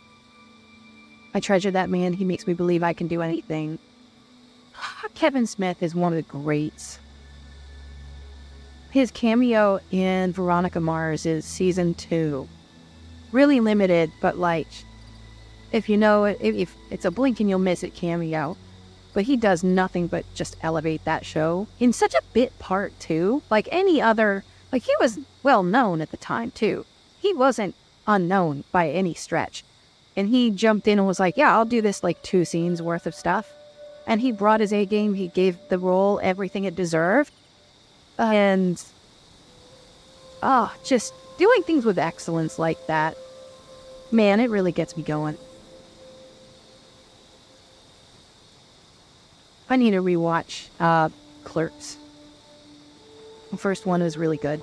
I treasure that man. He makes me believe I can do anything. Kevin Smith is one of the greats. His cameo in Veronica Mars is season 2. Really limited, but like, if you know it, if it's a blink and you'll miss it cameo. But he does nothing but just elevate that show in such a bit part too. Like any other, like, he was well known at the time too. He wasn't unknown by any stretch. And he jumped in and was like, yeah, I'll do this like 2 scenes worth of stuff. And he brought his A game. He gave the role everything it deserved. And, just doing things with excellence like that. Man, it really gets me going. I need to rewatch Clerks. The first one was really good.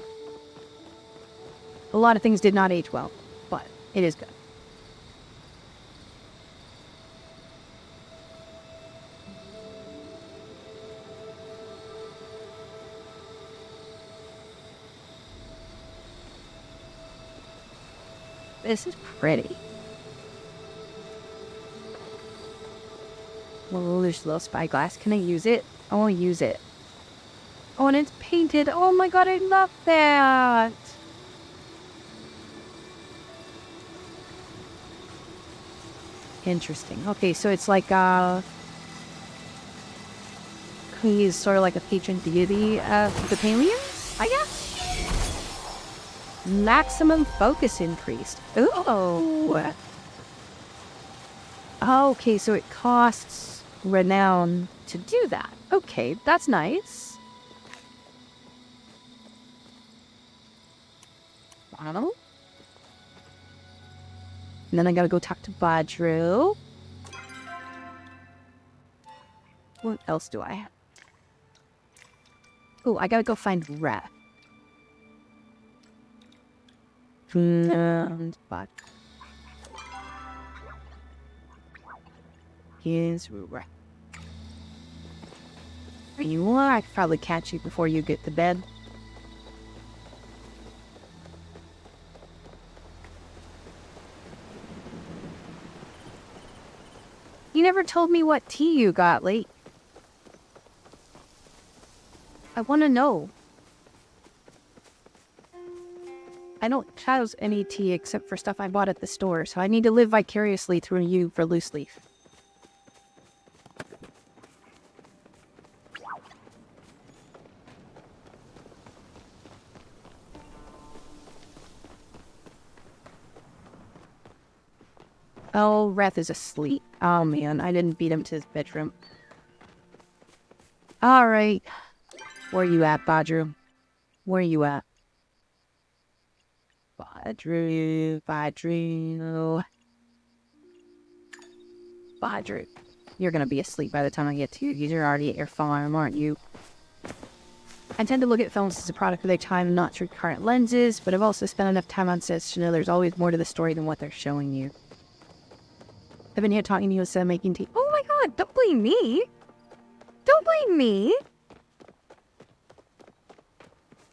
A lot of things did not age well, but it is good. This is pretty. Oh, there's a little spyglass. Can I use it? I want to use it. Oh, and it's painted. Oh my god, I love that. Interesting. Okay, so it's like, he's sort of like a patron deity of the Palians, I guess? Maximum focus increased. Ooh. Okay, so it costs renown to do that. Okay, that's nice. Wow. And then I gotta go talk to Badru. What else do I have? Oh, I gotta go find Ref. And but here's Ref. You know, I could probably catch you before you get to bed. You never told me what tea you got late. want to know. I don't house any tea except for stuff I bought at the store, so I need to live vicariously through you for loose leaf. Oh, Wrath is asleep. Oh man, I didn't beat him to his bedroom. Alright. Where you at, Badru? Where you at? Badru. Badru. You're gonna be asleep by the time I get to you. You're already at your farm, aren't you? I tend to look at films as a product of their time, not through current lenses, but I've also spent enough time on sets to know there's always more to the story than what they're showing you. I've been here talking to you instead of making tea. Oh my god, don't blame me! Don't blame me!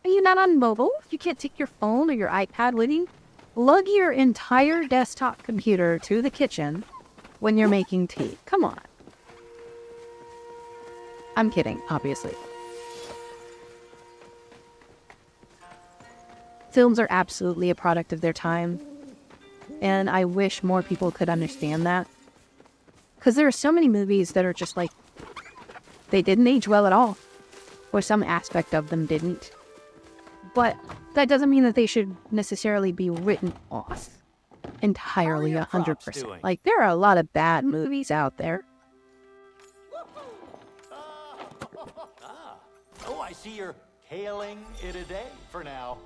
Are you not on mobile? You can't take your phone or your iPad with you? Lug your entire desktop computer to the kitchen when you're making tea. Come on. I'm kidding, obviously. Films are absolutely a product of their time. And I wish more people could understand that. Because there are so many movies that are just like, they didn't age well at all. Or some aspect of them didn't. But that doesn't mean that they should necessarily be written off entirely 100%. Like, there are a lot of bad movies out there. Oh, I see you're hailing it a day for now.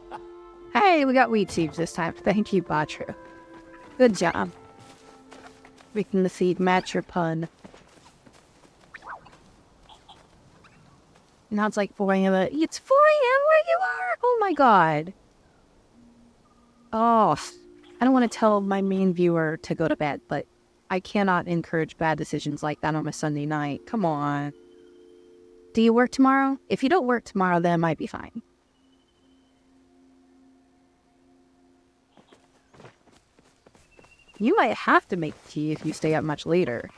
Hey, we got wheat seeds this time. Thank you, Badru. Good job. Making the seed match your pun. Now it's like 4 a.m. It's 4 a.m. where you are? Oh my god. Oh, I don't want to tell my main viewer to go to bed, but I cannot encourage bad decisions like that on a Sunday night. Come on. Do you work tomorrow? If you don't work tomorrow, then it might be fine. You might have to make tea if you stay up much later.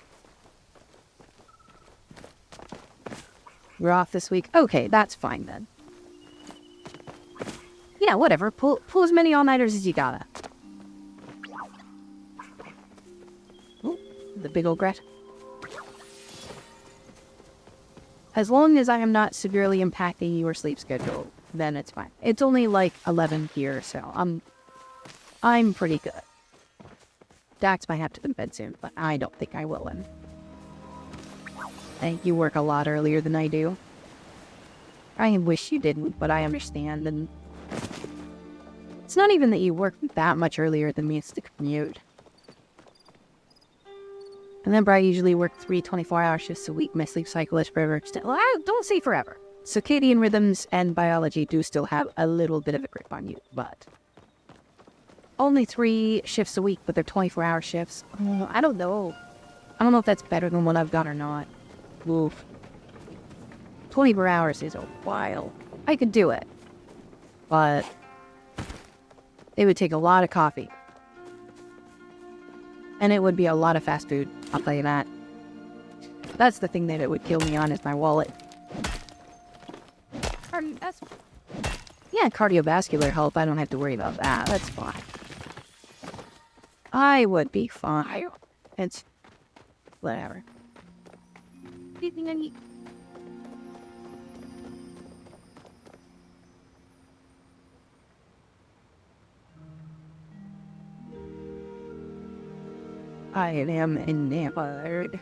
We're off this week? Okay, that's fine then. Yeah, whatever. Pull as many all-nighters as you gotta. Ooh, the big old grat. As long as I am not severely impacting your sleep schedule, then it's fine. It's only like 11 here, so I'm pretty good. Dax might have to go to bed soon, but I don't think I will. And you work a lot earlier than I do. I wish you didn't, but I understand. And it's not even that you work that much earlier than me, it's the commute. Remember, I usually work 3 24-hour shifts a week. My sleep cycle is forever extended. Well, don't say forever. Circadian rhythms and biology do still have a little bit of a grip on you, but only 3 shifts a week, but they're 24-hour shifts. I don't know. I don't know if that's better than what I've got or not. Oof. 24 hours is a while. I could do it. But it would take a lot of coffee. And it would be a lot of fast food, I'll tell you that. That's the thing that it would kill me on, is my wallet. Yeah, cardiovascular health, I don't have to worry about that. That's fine. I would be fine. It's whatever. What do you think I need? I am enamored.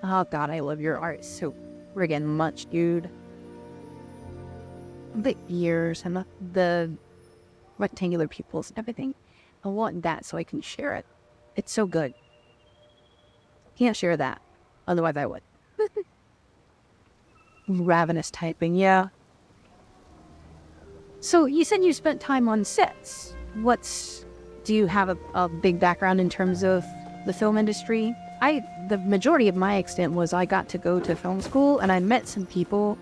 Oh god, I love your art so friggin' much, dude. The ears and the rectangular pupils and everything. I want that so I can share it. It's so good. Can't share that. Otherwise I would. Ravenous typing, yeah. So, you said you spent time on sets. Do you have a big background in terms of the film industry? The majority of my extent was I got to go to film school and I met some people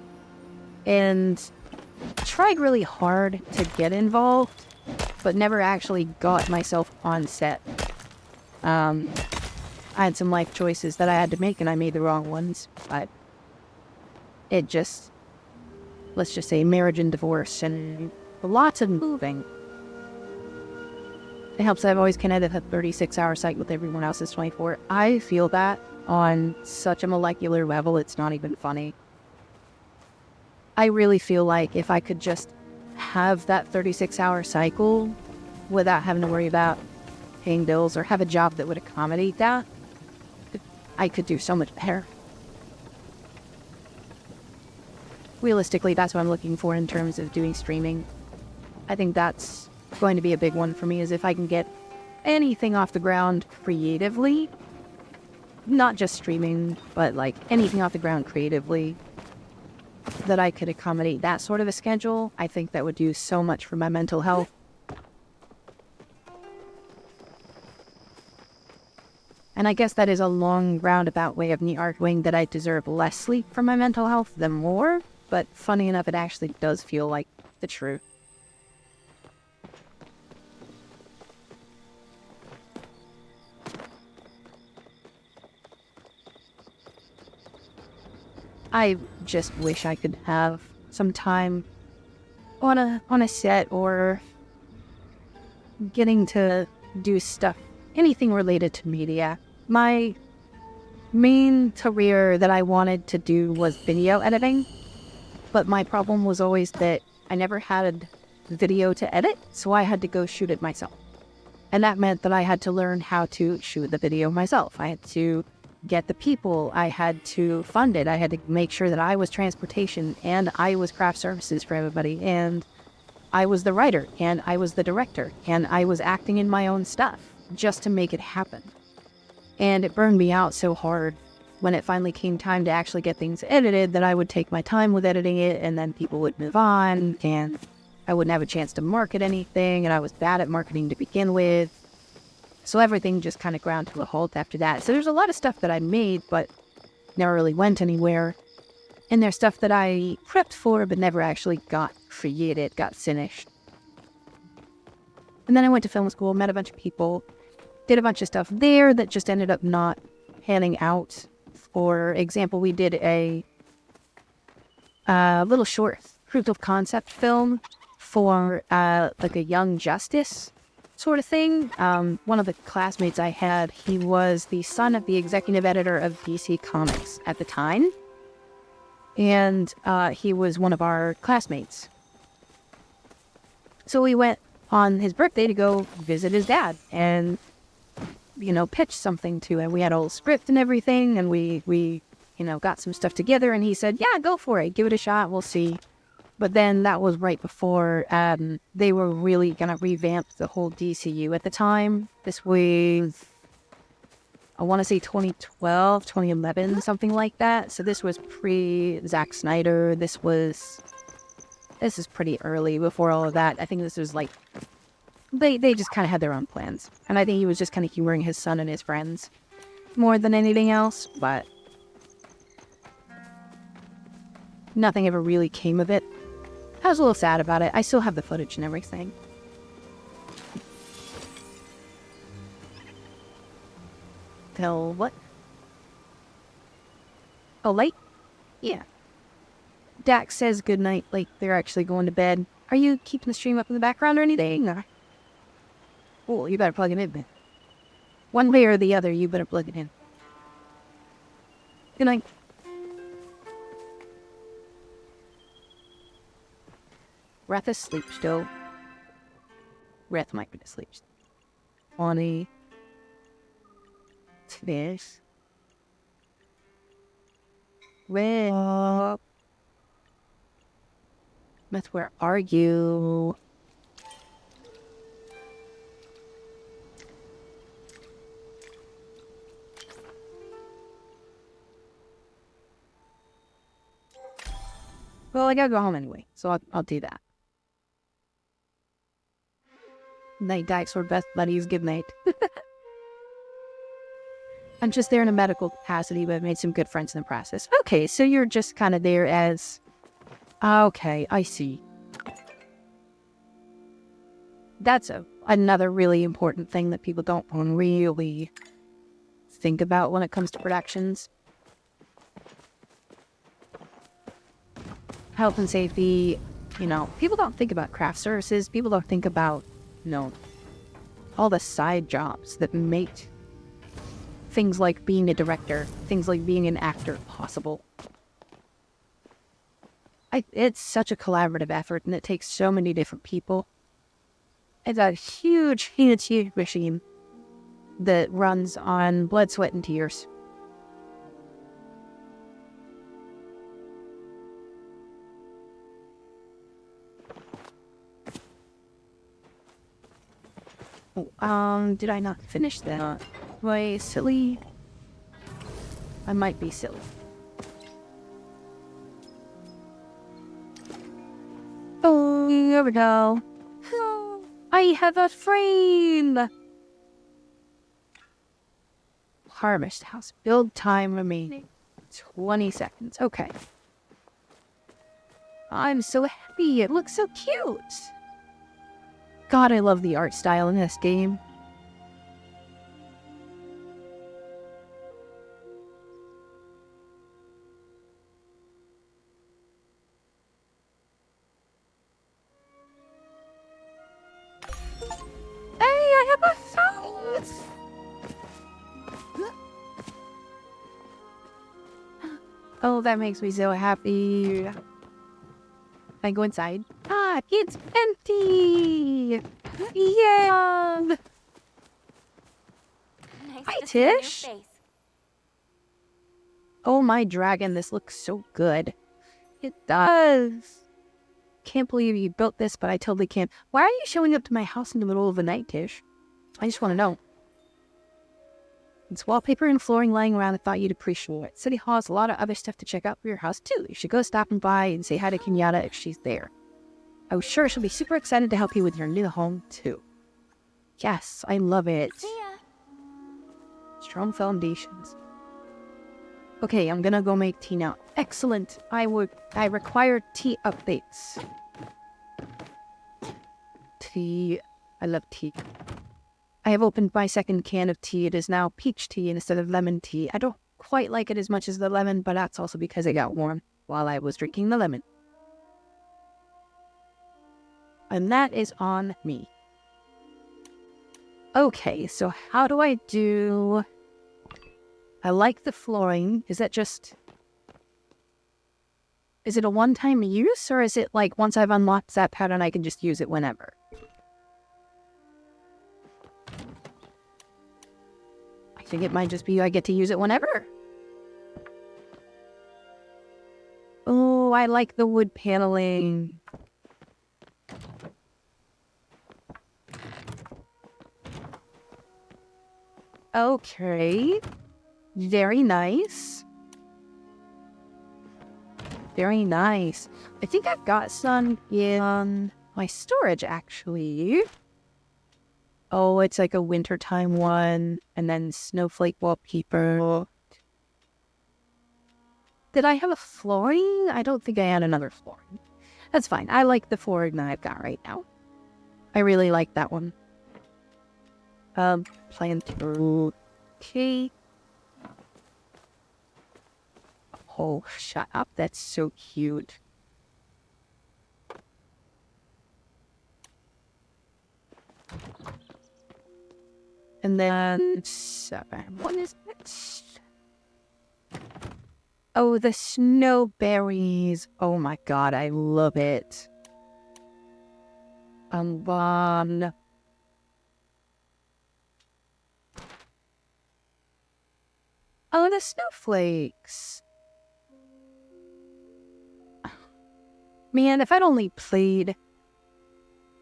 and tried really hard to get involved, but never actually got myself on set. I had some life choices that I had to make and I made the wrong ones, but it just, let's just say marriage and divorce and lots of moving. It helps that I've always connected a 36-hour cycle with everyone else's 24. I feel that on such a molecular level, it's not even funny. I really feel like if I could just have that 36-hour cycle without having to worry about paying bills or have a job that would accommodate that, I could do so much better. Realistically, that's what I'm looking for in terms of doing streaming. I think that's going to be a big one for me, is if I can get anything off the ground creatively, not just streaming, but like anything off the ground creatively, that I could accommodate that sort of a schedule. I think that would do so much for my mental health. And I guess that is a long roundabout way of me arguing that I deserve less sleep for my mental health than more, but funny enough, it actually does feel like the truth. I just wish I could have some time on a set, or getting to do stuff, anything related to media. My main career that I wanted to do was video editing, but my problem was always that I never had video to edit, so I had to go shoot it myself. And that meant that I had to learn how to shoot the video myself. I had to get the people, I had to fund it, I had to make sure that I was transportation and I was craft services for everybody, and I was the writer and I was the director and I was acting in my own stuff just to make it happen. And it burned me out so hard when it finally came time to actually get things edited that I would take my time with editing it, and then people would move on and I wouldn't have a chance to market anything, and I was bad at marketing to begin with. So everything just kind of ground to a halt after that. So there's a lot of stuff that I made, but never really went anywhere. And there's stuff that I prepped for, but never actually got created, got finished. And then I went to film school, met a bunch of people, did a bunch of stuff there that just ended up not panning out. For example, we did a little short proof of concept film for like a Young Justice sort of thing. One of the classmates I had, he was the son of the executive editor of DC Comics at the time. And he was one of our classmates. So we went on his birthday to go visit his dad and, you know, pitch something to him. We had a whole script and everything, and we you know, got some stuff together, and he said, yeah, go for it. Give it a shot. We'll see. But then that was right before they were really going to revamp the whole DCU at the time. This was, I want to say 2012, 2011, something like that. So this was pre-Zack Snyder. This is pretty early before all of that. I think this was like, they just kind of had their own plans. And I think he was just kind of humoring his son and his friends more than anything else. But nothing ever really came of it. I was a little sad about it. I still have the footage and everything. Tell what? Oh, late? Yeah. Dax says goodnight, like they're actually going to bed. Are you keeping the stream up in the background or anything? Or? Oh, you better plug it in, man. One way or the other, you better plug it in. Good night. Wrath is asleep still. Wrath might be asleep. 20. This. Wrath. Meth, where are you? Well, I gotta go home anyway, so I'll do that. Night, dinosaur best buddies, good night. I'm just there in a medical capacity, but I've made some good friends in the process. Okay, so you're just kind of there as... Okay, I see. That's another really important thing that people don't really think about when it comes to productions. health and safety. You know, people don't think about craft services. People don't think about, you know, all the side jobs that make things like being a director, things like being an actor possible. It's such a collaborative effort, and it takes so many different people. It's a huge, huge, huge machine that runs on blood, sweat, and tears. Oh, did I not finish that? Am I silly? I might be silly. Oh, here we go. I have a frame! Harvest house. Build time remaining. 20 seconds. Okay. I'm so happy. It looks so cute. God, I love the art style in this game. Hey, I have a phone! Oh, that makes me so happy. I go inside. Ah, it's empty! Yeah! Nice Hi, to see a new Tish. face. Oh, my dragon, this looks so good. It does. Can't believe you built this, but I totally can't. Why are you showing up to my house in the middle of the night, Tish? I just want to know. It's wallpaper and flooring lying around. I thought you'd appreciate it. City Hall has a lot of other stuff to check out for your house, too. You should go stopping by and say hi to Kenyatta if she's there. I'm sure she'll be super excited to help you with your new home, too. Yes, I love it. See ya. Strong foundations. Okay, I'm gonna go make tea now. Excellent. I require tea updates. Tea. I love tea. I have opened my second can of tea. It is now peach tea instead of lemon tea. I don't quite like it as much as the lemon, but that's also because it got warm while I was drinking the lemon. And that is on me. Okay, so how do I do... I like the flooring. Is that just... Is it a one-time use, or is it like once I've unlocked that pattern, I can just use it whenever? I think it might just be I get to use it whenever. Oh, I like the wood paneling. Okay. Very nice. Very nice. I think I've got some in my storage, actually. Oh, it's like a wintertime one, and then snowflake wallpaper. Did I have a flooring? I don't think I had another flooring. That's fine. I like the flooring that I've got right now. I really like that one. Planter. Okay. Oh, shut up. That's so cute. And then 7. What is it? Oh, the snowberries. Oh my god, I love it. Oh, the snowflakes. Man, if I'd only played...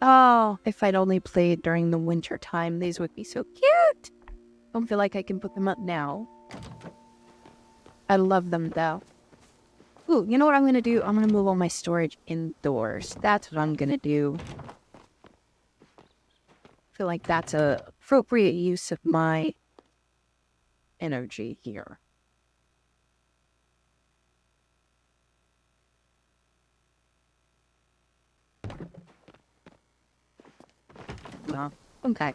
Oh, if I'd only played during the winter time, these would be so cute. Don't feel like I can put them up now. I love them, though. Ooh, you know what I'm going to do? I'm going to move all my storage indoors. That's what I'm going to do. I feel like that's a appropriate use of my energy here. Well, okay.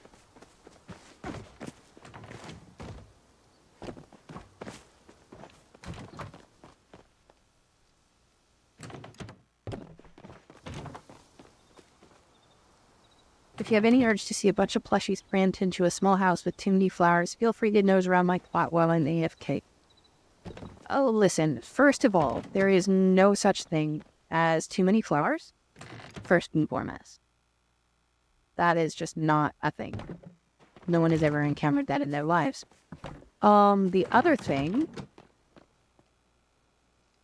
If you have any urge to see a bunch of plushies crammed into a small house with too many flowers, feel free to nose around my plot while I'm AFK. Oh, listen, first of all, there is no such thing as too many flowers. First and foremost. That is just not a thing. No one has ever encountered that in their lives. The other thing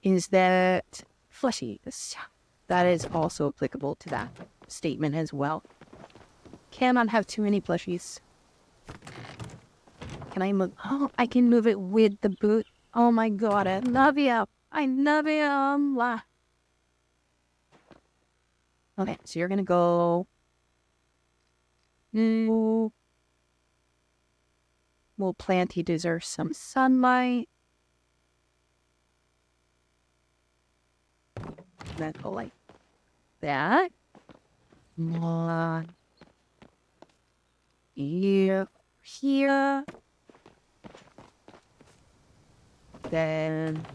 is that flushies. That is also applicable to that statement as well. Cannot have too many plushies. Can I move? Oh, I can move it with the boot. Oh my god, I love you. I love you. Okay, so you're gonna go. Well, Planty deserves some sunlight. Then go like that. Here. Then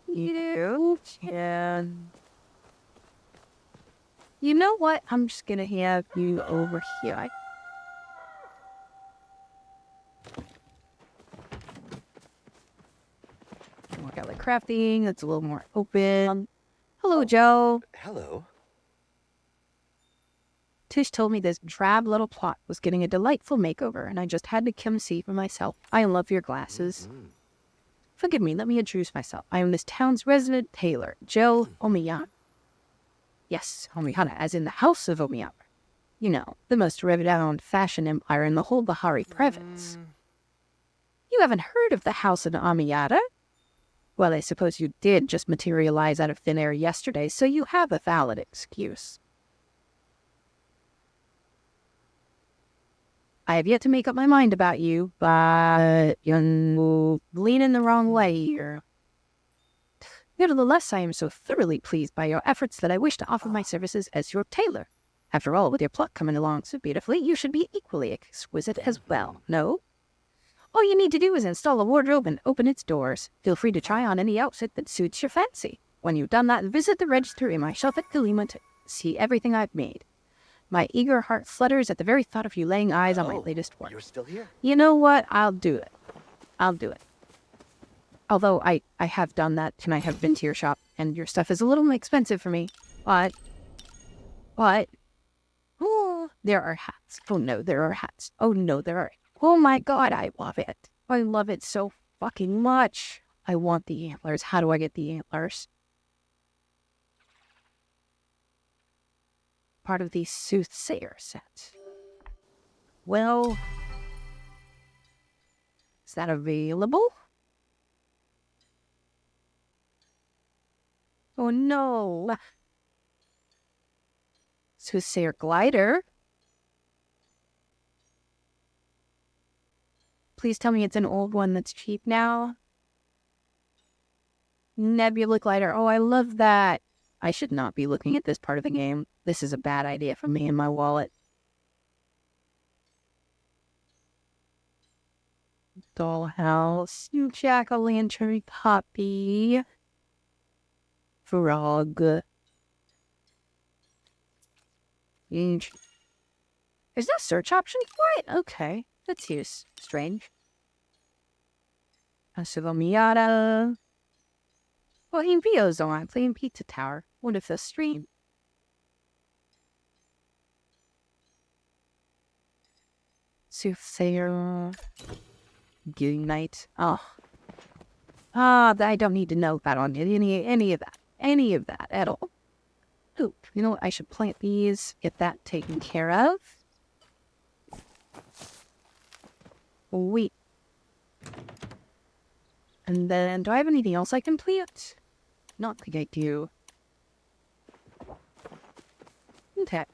you can. You know what? I'm just gonna have you over here. Work out like crafting. That's a little more open. Hello, Joe. Hello. Tish told me this drab little plot was getting a delightful makeover, and I just had to come see for myself. I love your glasses. Forgive me, let me introduce myself. I am this town's resident tailor, Joe Omiyata. Yes, Omiyata, as in the House of Omiyata. You know, the most renowned fashion empire in the whole Bahari province. You haven't heard of the House of Omiyata? Well, I suppose you did just materialize out of thin air yesterday, so you have a valid excuse. I have yet to make up my mind about you, but you're leaning the wrong way here. Nevertheless, I am so thoroughly pleased by your efforts that I wish to offer my services as your tailor. After all, with your plot coming along so beautifully, you should be equally exquisite as well, no? All you need to do is install a wardrobe and open its doors. Feel free to try on any outfit that suits your fancy. When you've done that, visit the register in my shop at Kalima to see everything I've made. My eager heart flutters at the very thought of you laying eyes on my latest work. You're still here? You know what? I'll do it. I'll do it. Although I have done that, and I have been to your shop, and your stuff is a little expensive for me. But, oh, there are hats. Oh no, there are hats. Oh no, there are. Oh my god, I love it. I love it so fucking much. I want the antlers. How do I get the antlers? Part of the soothsayer set. Well, is that available? Oh no. Soothsayer glider. Please tell me it's an old one that's cheap now. Nebula glider. Oh, I love that. I should not be looking at this part of the game. This is a bad idea for me and my wallet. Dollhouse. Jack-o'-lantern puppy. Frog. Is there a search option for it? Okay. That's use. Strange. Miata. Playing Vio Zone. Playing Pizza Tower. What if the stream? Soothsayer. Game night. Oh. I don't need to know that on any of that. Any of that at all. Ooh, you know what? I should plant these. Get that taken care of. Wait. And then, do I have anything else I can plant? Not think I do. Okay.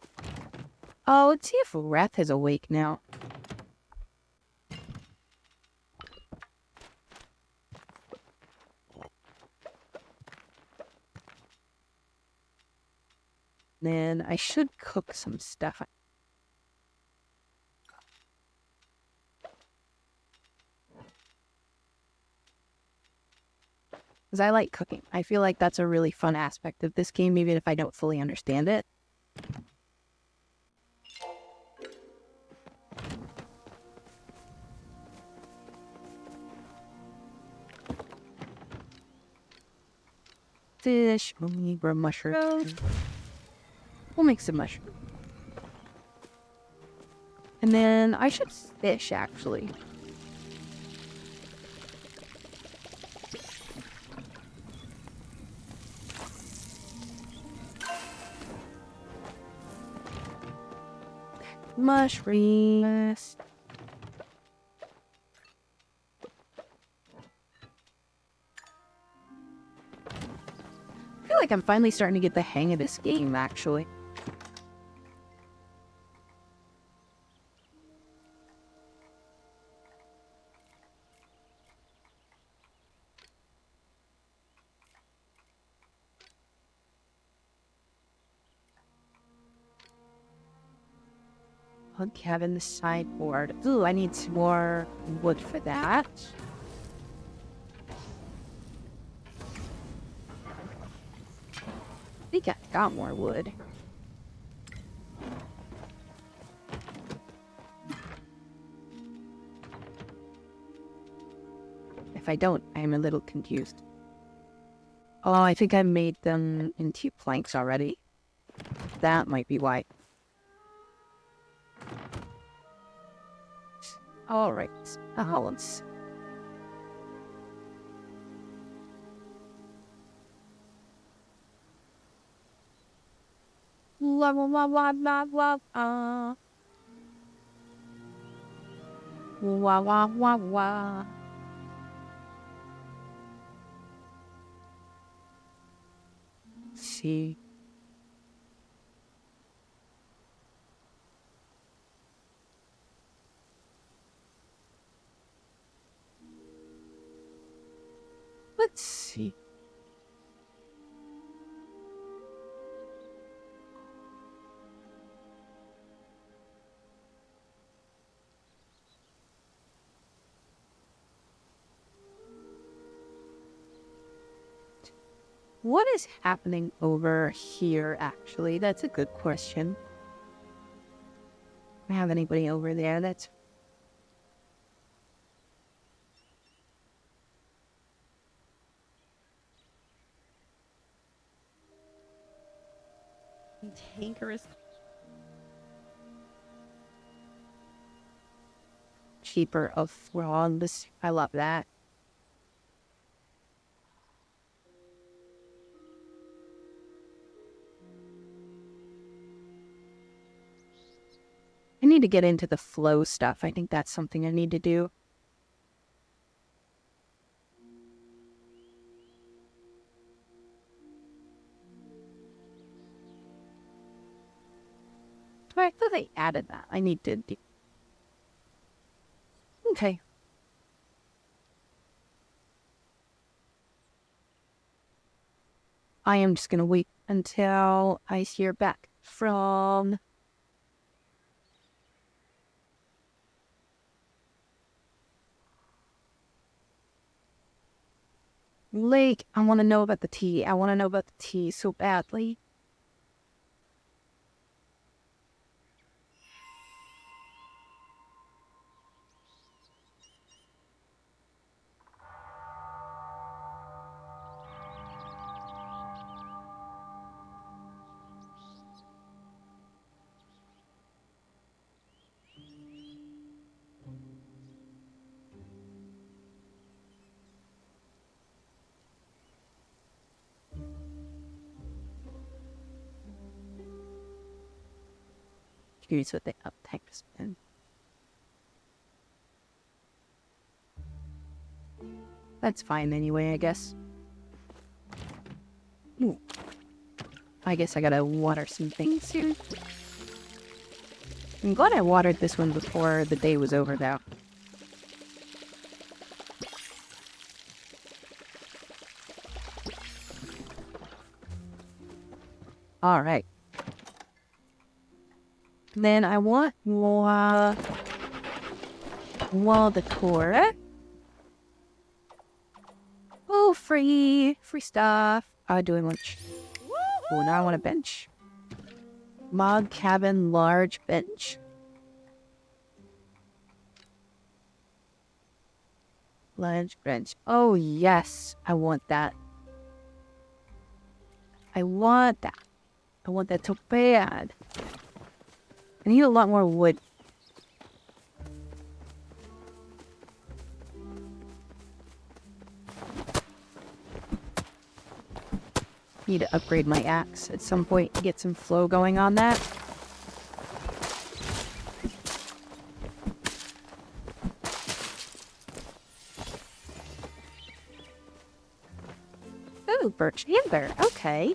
Oh, let's see if Wrath is awake now. Then I should cook some stuff. Because I like cooking. I feel like that's a really fun aspect of this game, even if I don't fully understand it. fish. We'll need a mushroom. We'll make some mushroom. And then I should fish, actually. Mushrooms. I feel like I'm finally starting to get the hang of this game, actually. Log cabin, the sideboard. Ooh, I need some more wood for that. I think I got more wood. If I don't, I'm a little confused. Oh, I think I made them into planks already. That might be why. Alright, balance. La la la la la la wah wah wah wah. See. Let's see. What is happening over here, actually? That's a good question. Do I have anybody over there that's... Tankerous. Keeper of Fronds. I love that. I need to get into the flow stuff. I think that's something I need to do. I thought they added that. I need to do... Okay. I am just going to wait until I hear back from... Lake. I want to know about the tea. I want to know about the tea so badly. Here's what they uptyped in. That's fine anyway, I guess. Ooh. I guess I gotta water some things here. I'm glad I watered this one before the day was over, though. Alright. Then I want more wall decor. Oh, free stuff. Doing lunch. Oh, now I want a bench. Log cabin, large bench. Large bench. Oh, yes. I want that. I want that. I want that so bad. I need a lot more wood. Need to upgrade my axe at some point to get some flow going on that. Oh, birch amber. Okay.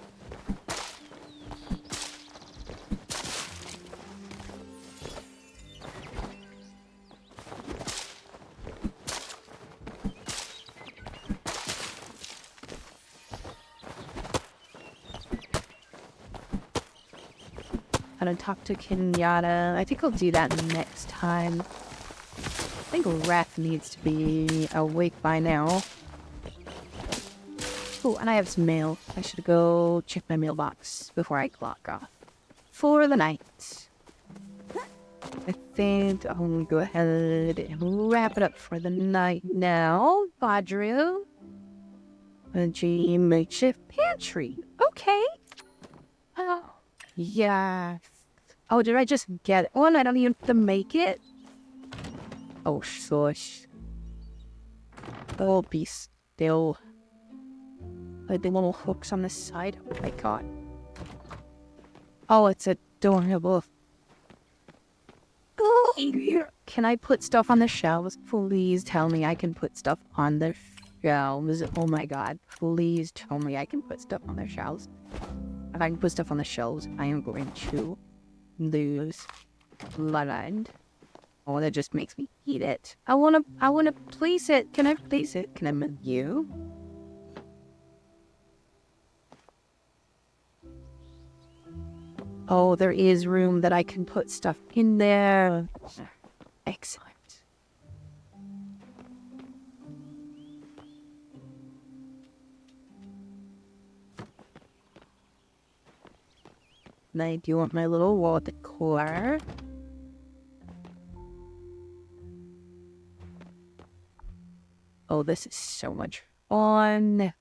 I don't talk to Kenyatta. I think I'll do that next time. I think Wrath needs to be awake by now. Oh, and I have some mail. I should go check my mailbox before I clock off for the night. I think I'm gonna go ahead and wrap it up for the night now. Badru. A makeshift pantry. Okay. Oh, yeah. Oh, did I just get one? I don't even have to make it. Oh, shush. Oh, be still. Like the little hooks on the side. Oh my god. Oh, it's adorable. Can I put stuff on the shelves? Please tell me I can put stuff on the shelves. Oh my god. Please tell me I can put stuff on the shelves. If I can put stuff on the shelves, I am going to lose blood. Oh, that just makes me eat it. I wanna place it. Can I place it? Can I move you? Oh, there is room that I can put stuff in there. Excellent. And I do want my little wall decor. Oh, this is so much fun.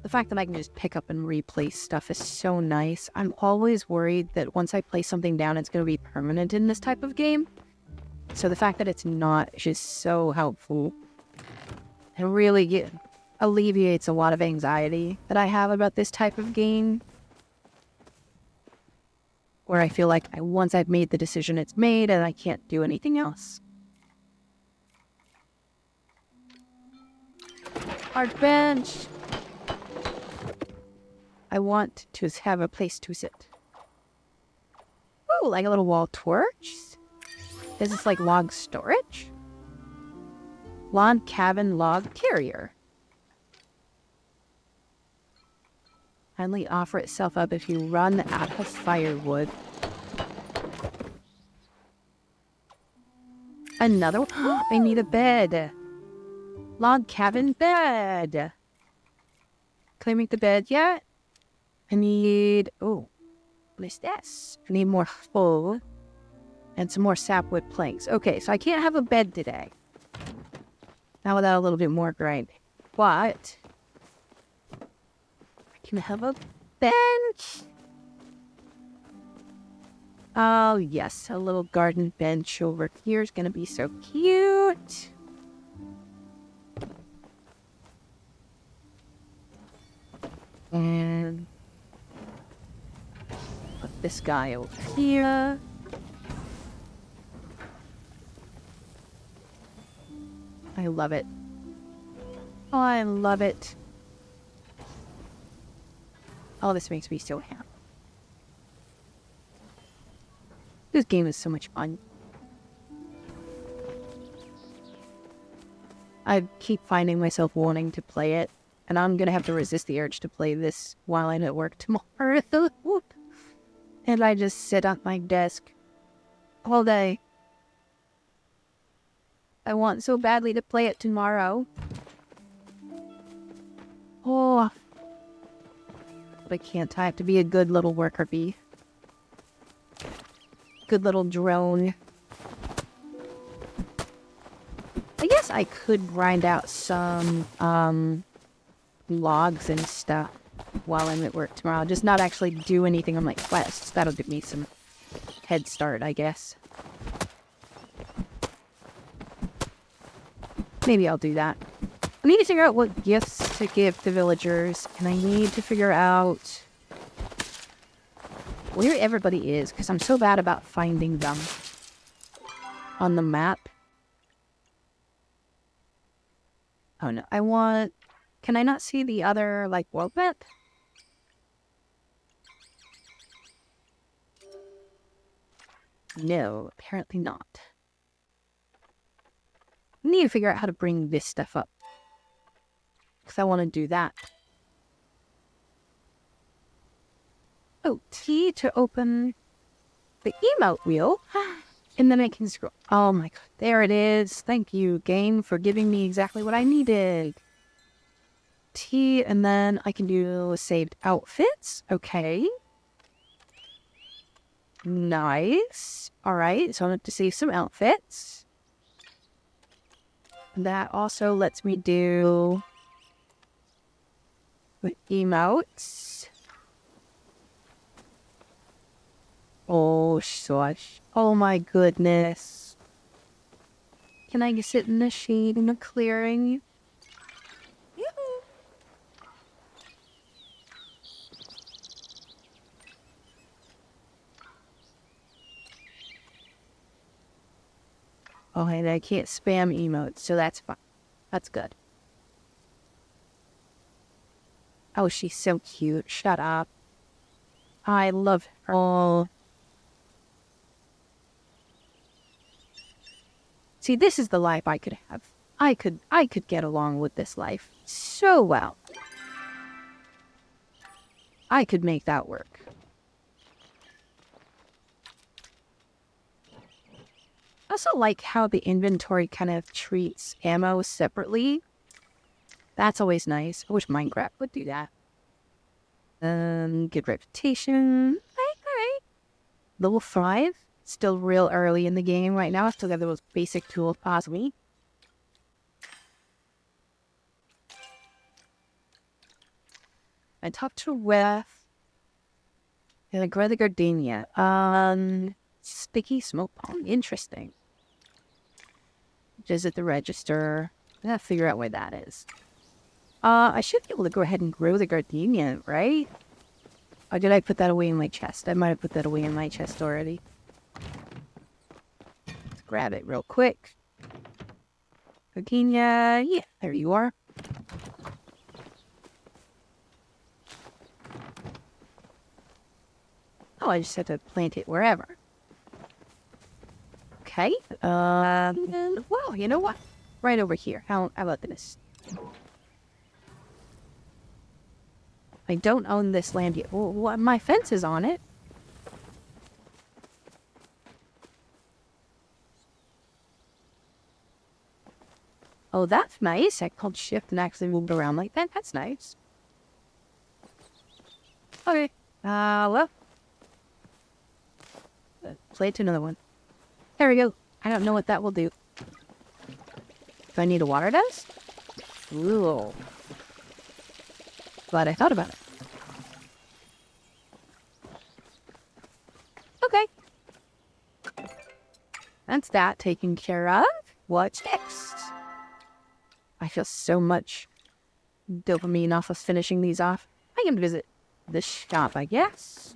The fact that I can just pick up and replace stuff is so nice. I'm always worried that once I place something down, it's going to be permanent in this type of game. So the fact that it's not is just so helpful. It really alleviates a lot of anxiety that I have about this type of game. Where I feel like once I've made the decision, it's made and I can't do anything else. Hard bench. I want to have a place to sit. Oh, like a little wall torch. Is this like log storage? Lawn cabin log carrier. Kindly offer itself up if you run out of firewood. Another one? I need a bed. Log cabin bed. Can I make the bed yet? I need... Oh. What is this? I need more full. And some more sapwood planks. Okay, so I can't have a bed today. Not without a little bit more grinding. But... I can have a bench. Oh, yes. A little garden bench over here is going to be so cute. And... put this guy over here. I love it. Oh, I love it. Oh, this makes me so happy. This game is so much fun. I keep finding myself wanting to play it, and I'm gonna have to resist the urge to play this while I'm at work tomorrow. And I just sit at my desk all day. I want so badly to play it tomorrow. Oh. But I can't. I have to be a good little worker bee. Good little drone. I guess I could grind out some logs and stuff while I'm at work tomorrow. Just not actually do anything on my quests. That'll give me some head start, I guess. Maybe I'll do that. I need to figure out what gifts to give to villagers, and I need to figure out where everybody is, because I'm so bad about finding them on the map. Oh no, I want... Can I not see the other, like, world map? No, apparently not. I need to figure out how to bring this stuff up, because I want to do that. Oh, T to open the emote wheel. And then I can scroll. Oh my god, there it is. Thank you, game, for giving me exactly what I needed. T, and then I can do saved outfits. Okay. Nice. Alright, so I have to save some outfits. That also lets me do the emotes. Oh, shush. Oh my goodness. Can I sit in the shade in a clearing? Yoo-hoo. Oh, and I can't spam emotes, so that's fine. That's good. Oh, she's so cute. Shut up. I love her. Oh. See, this is the life I could have. I could get along with this life so well. I could make that work. I also like how the inventory kind of treats ammo separately. That's always nice. I wish Minecraft would do that. Good reputation. Alright. Level 5. Still real early in the game right now. I still got the most basic tools possibly. I talked to Weth. And I grow the gardenia. Sticky smoke bomb. Interesting. Visit the register. I gotta figure out where that is. I should be able to go ahead and grow the gardenia, right? Or did I put that away in my chest? I might have put that away in my chest already. Let's grab it real quick. Gardenia. Yeah, there you are. Oh, I just have to plant it wherever. Okay. Well, you know what? Right over here. How about this? I don't own this land yet. Well, my fence is on it. Oh, that's nice. I called shift and actually moved around like that. That's nice. Okay. Well. Plant another one. There we go. I don't know what that will do. Do I need a water dust? Ooh. Glad I thought about it. Okay. That's that taken care of. What's next? I feel so much dopamine off of finishing these off. I can visit this shop, I guess.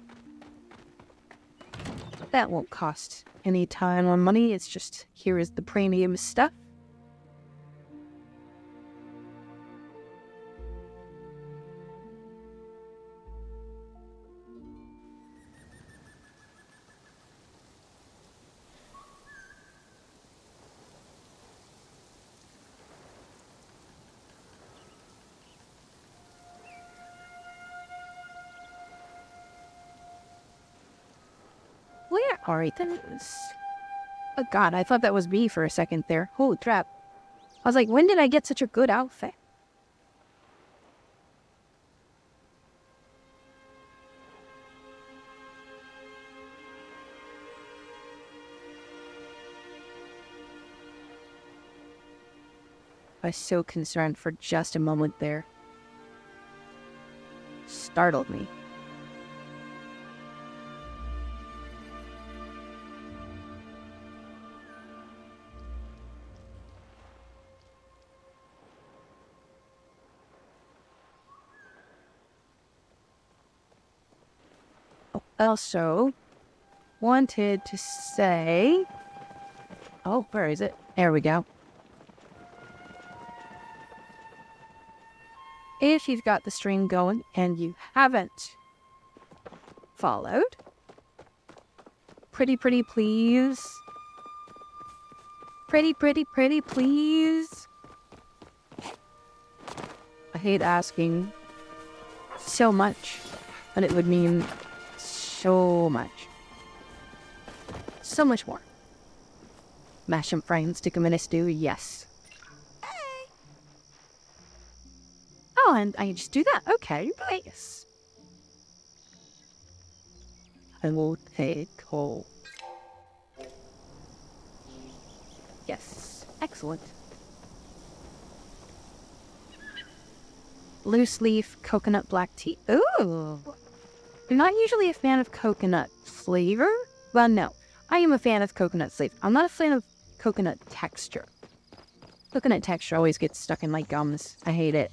That won't cost any time or money. It's just, here is the premium stuff. Where are things? Oh god, I thought that was me for a second there. Holy crap. I was like, when did I get such a good outfit? I was so concerned for just a moment there. startled me. Also, wanted to say... Oh, where is it? There we go. If you've got the stream going and you haven't followed, pretty please. Pretty please. I hate asking so much, but it would mean so much. So much more. Mash 'em fry 'em, stick 'em in a stew, yes. Oh, and I just do that. Okay, nice. I will take hold. Yes, excellent. Loose leaf coconut black tea. Ooh. I'm not usually a fan of coconut flavor. Well, no. I am a fan of coconut flavor. I'm not a fan of coconut texture. Coconut texture always gets stuck in my gums. I hate it.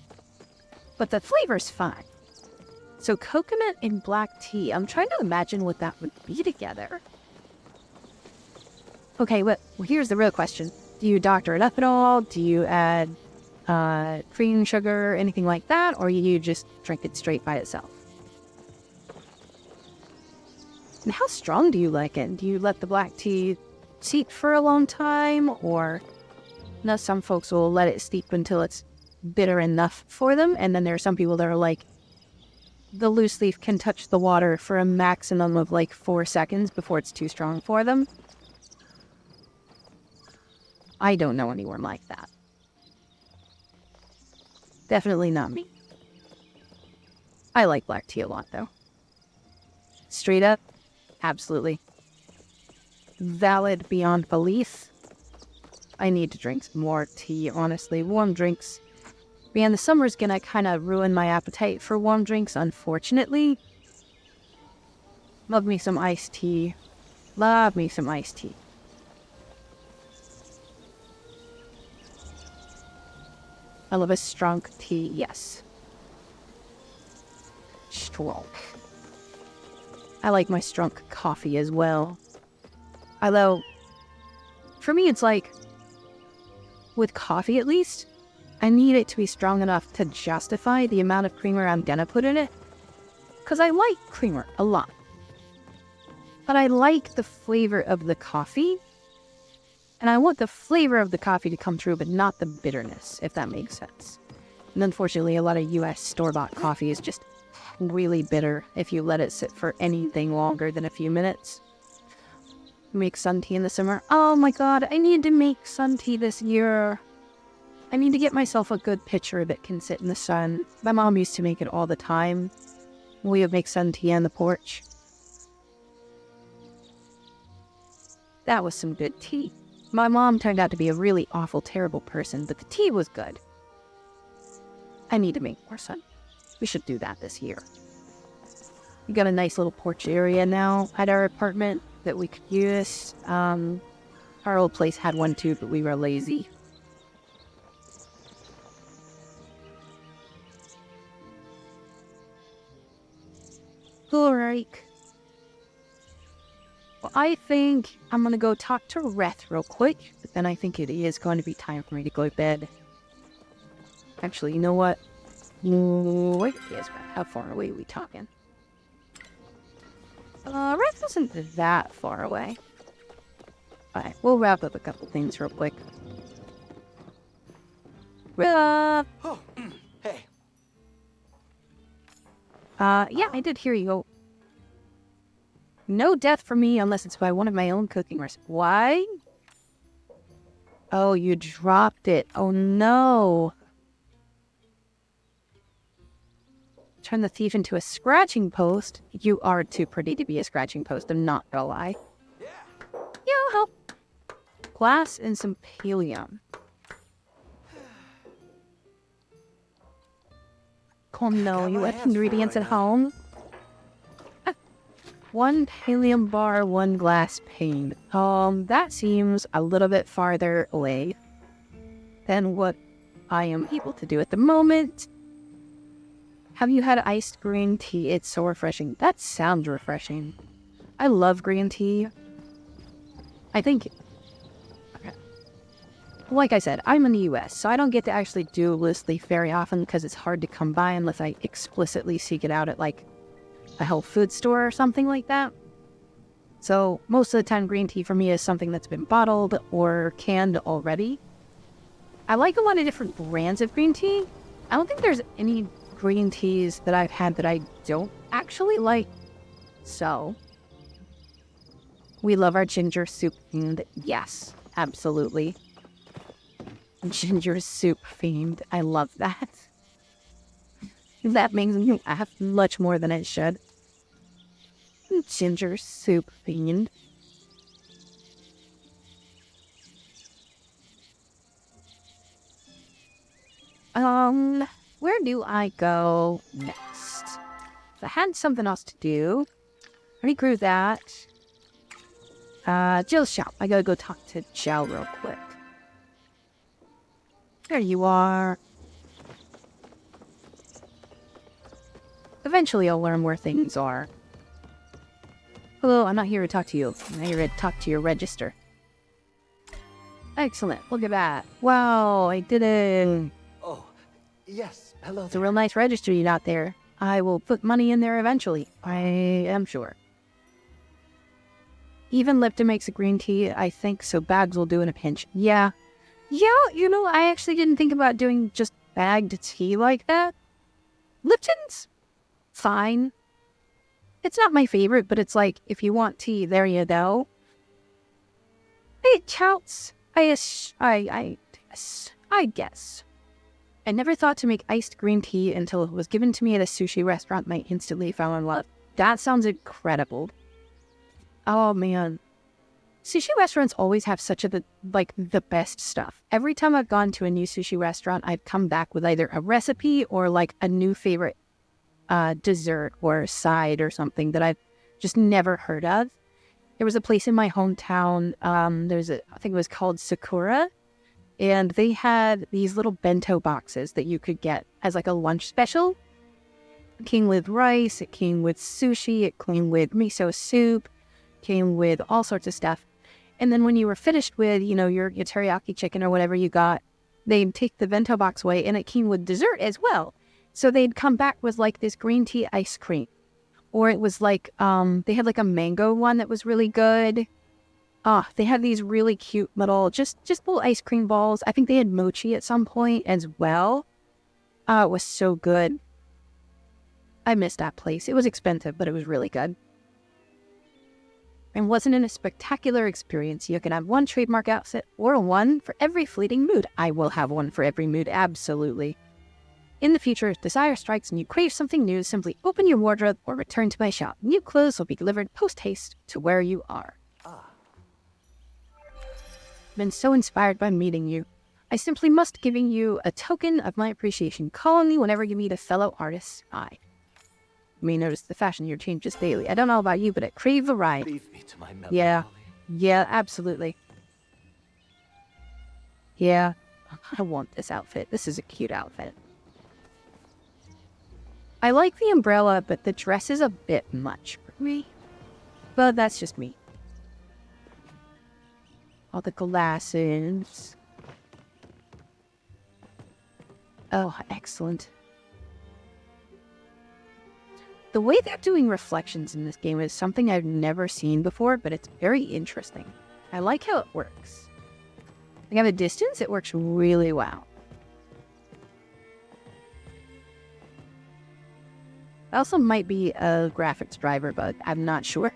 But the flavor's fine. So coconut and black tea. I'm trying to imagine what that would be together. Okay, well, here's the real question. Do you doctor it up at all? Do you add cream, sugar, anything like that? Or you just drink it straight by itself? And how strong do you like it? Do you let the black tea steep for a long time? Or, no, some folks will let it steep until it's bitter enough for them. And then there are some people that are like, the loose leaf can touch the water for a maximum of like 4 seconds before it's too strong for them. I don't know anyone like that. Definitely not me. I like black tea a lot, though. Straight up, absolutely. Valid beyond belief. I need to drink some more tea, honestly. Warm drinks. Man, the summer's gonna kind of ruin my appetite for warm drinks, unfortunately. Love me some iced tea. Love me some iced tea. I love a strong tea, yes. Strong. I like my strong coffee as well. Although, for me it's like, with coffee at least, I need it to be strong enough to justify the amount of creamer I'm gonna put in it. Because I like creamer a lot. But I like the flavor of the coffee. And I want the flavor of the coffee to come through, but not the bitterness, if that makes sense. And unfortunately, a lot of US store-bought coffee is just really bitter if you let it sit for anything longer than a few minutes. Make sun tea in the summer. Oh my god, I need to make sun tea this year. I need to get myself a good pitcher that can sit in the sun. My mom used to make it all the time. We would make sun tea on the porch. That was some good tea. My mom turned out to be a really awful, terrible person, but the tea was good. I need to make more sun. We should do that this year. We got a nice little porch area now at our apartment that we could use. Our old place had one too, but we were lazy. Alright. Well, I think I'm gonna go talk to Reth real quick, but then I think it is going to be time for me to go to bed. Actually, you know what? Where is Reth? How far away are we talking? Reth isn't that far away. Alright, we'll wrap up a couple things real quick. Oh, hey. Yeah, I did hear you go. No death for me unless it's by one of my own cooking recipes. Why? Oh, you dropped it. Oh no. Turn the thief into a scratching post. You are too pretty to be a scratching post, I'm not gonna lie. Yeah. Yo, help. Glass and some pallium. Oh no, you had hands full ingredients right at now. home? One helium bar, one glass pane. That seems a little bit farther away than what I am able to do at the moment. Have you had iced green tea? It's so refreshing. That sounds refreshing. I love green tea. I think, like I said, I'm in the US, so I don't get to actually do loose leaf very often because it's hard to come by unless I explicitly seek it out at like a health food store or something like that. So most of the time green tea for me is something that's been bottled or canned already. I like a lot of different brands of green tea. I don't think there's any green teas that I've had that I don't actually like. So, we love our ginger soup themed. Yes, absolutely. Ginger soup themed. I love that. That makes me laugh much more than it should. Ginger soup themed. Where do I go next? If I had something else to do, I already grew that. Jill's shop. I gotta go talk to Jill real quick. There you are. Eventually I'll learn where things are. Hello, I'm not here to talk to you. I'm here to talk to your register. Excellent. Look at that. Wow, I did it. Oh, yes. Hello. It's a real nice register you got there. I will put money in there eventually. I am sure. Even Lipton makes a green tea, I think, so bags will do in a pinch. Yeah. Yeah, you know, I actually didn't think about doing just bagged tea like that. Lipton's fine. It's not my favorite, but it's like, if you want tea, there you go. It counts. I guess. I never thought to make iced green tea until it was given to me at a sushi restaurant and I instantly fell in love. That sounds incredible. Oh man. Sushi restaurants always have such the best stuff. Every time I've gone to a new sushi restaurant, I've come back with either a recipe or like a new favorite dessert or side or something that I've just never heard of. There was a place in my hometown, I think it was called Sakura, and they had these little bento boxes that you could get as like a lunch special. It came with rice, it came with sushi, it came with miso soup, came with all sorts of stuff. And then when you were finished with, you know, your teriyaki chicken or whatever you got, they'd take the bento box away and it came with dessert as well. So they'd come back with like this green tea ice cream. Or it was like, they had like a mango one that was really good. They had these really cute little, just little ice cream balls. I think they had mochi at some point as well. It was so good. I missed that place. It was expensive, but it was really good. And wasn't it a spectacular experience? You can have one trademark outfit or one for every fleeting mood. I will have one for every mood, absolutely. In the future, if desire strikes and you crave something new, simply open your wardrobe or return to my shop. New clothes will be delivered post-haste to where you are. Been so inspired by meeting you. I simply must giving you a token of my appreciation. Call on me whenever you meet a fellow artist. You may notice the fashion here changes daily. I don't know about you, but I crave variety. Leave me to my melancholy. Yeah, absolutely. Yeah, I want this outfit. This is a cute outfit. I like the umbrella, but the dress is a bit much for me. But that's just me. All the glasses. Oh, excellent. The way they're doing reflections in this game is something I've never seen before, but it's very interesting. I like how it works. Like at a distance, it works really well. It also might be a graphics driver bug. I'm not sure.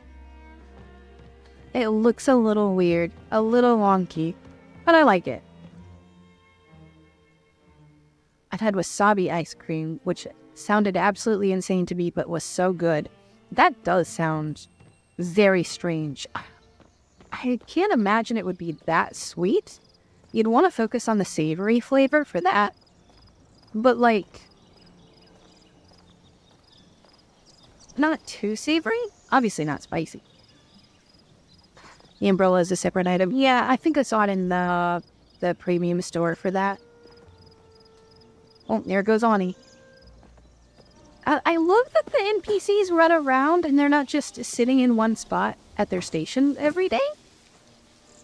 It looks a little weird, a little wonky, but I like it. I've had wasabi ice cream, which sounded absolutely insane to me, but was so good. That does sound very strange. I can't imagine it would be that sweet. You'd want to focus on the savory flavor for that. But like, not too savory. Obviously not spicy. The umbrella is a separate item. Yeah, I think I saw it in the premium store for that. Oh, there goes Ani. I love that the NPCs run around and they're not just sitting in one spot at their station every day.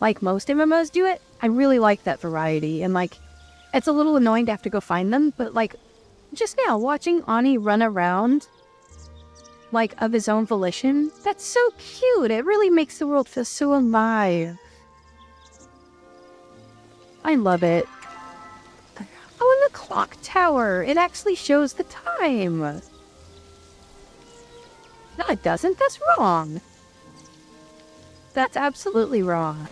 Like most MMOs do it. I really like that variety. And like, it's a little annoying to have to go find them. But like, just now, watching Ani run around, like, of his own volition, that's so cute. It really makes the world feel so alive. I love it. Oh, and the clock tower. It actually shows the time. No, it doesn't. That's wrong. That's absolutely wrong.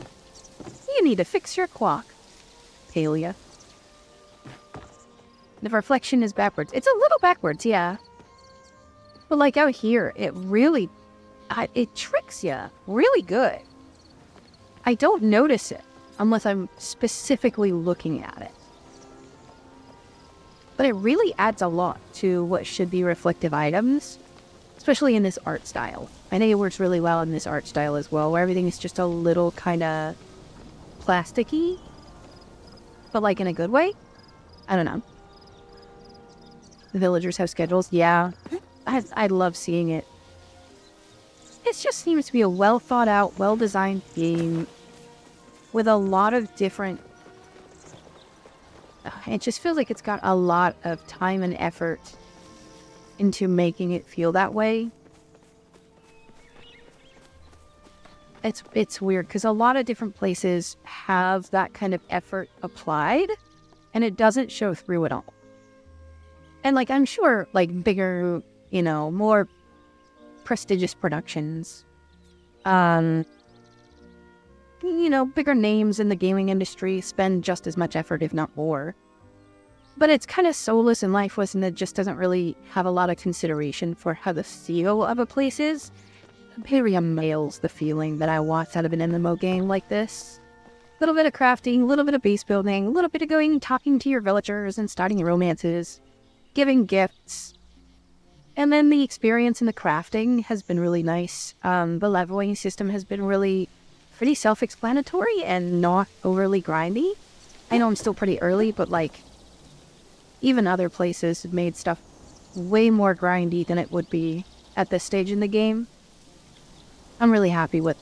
You need to fix your clock, Palia. The reflection is backwards. It's a little backwards, yeah. But like out here, it really... it tricks you really good. I don't notice it unless I'm specifically looking at it. But it really adds a lot to what should be reflective items, especially in this art style. I think it works really well in this art style as well, where everything is just a little kind of plasticky, but like in a good way. I don't know. The villagers have schedules. Yeah, I love seeing it. It just seems to be a well thought out, well designed game with a lot of different... It just feels like it's got a lot of time and effort into making it feel that way. It's weird because a lot of different places have that kind of effort applied and it doesn't show through at all. And like, I'm sure like bigger, you know, more prestigious productions, you know, bigger names in the gaming industry spend just as much effort, if not more. But it's kind of soulless and lifeless, and it just doesn't really have a lot of consideration for how the feel of a place is. Palia mails the feeling that I want out of an MMO game like this. A little bit of crafting, a little bit of base building, a little bit of going and talking to your villagers and starting romances, giving gifts. And then the experience in the crafting has been really nice. The leveling system has been really pretty self-explanatory and not overly grindy. I know I'm still pretty early, but like, even other places have made stuff way more grindy than it would be at this stage in the game. I'm really happy with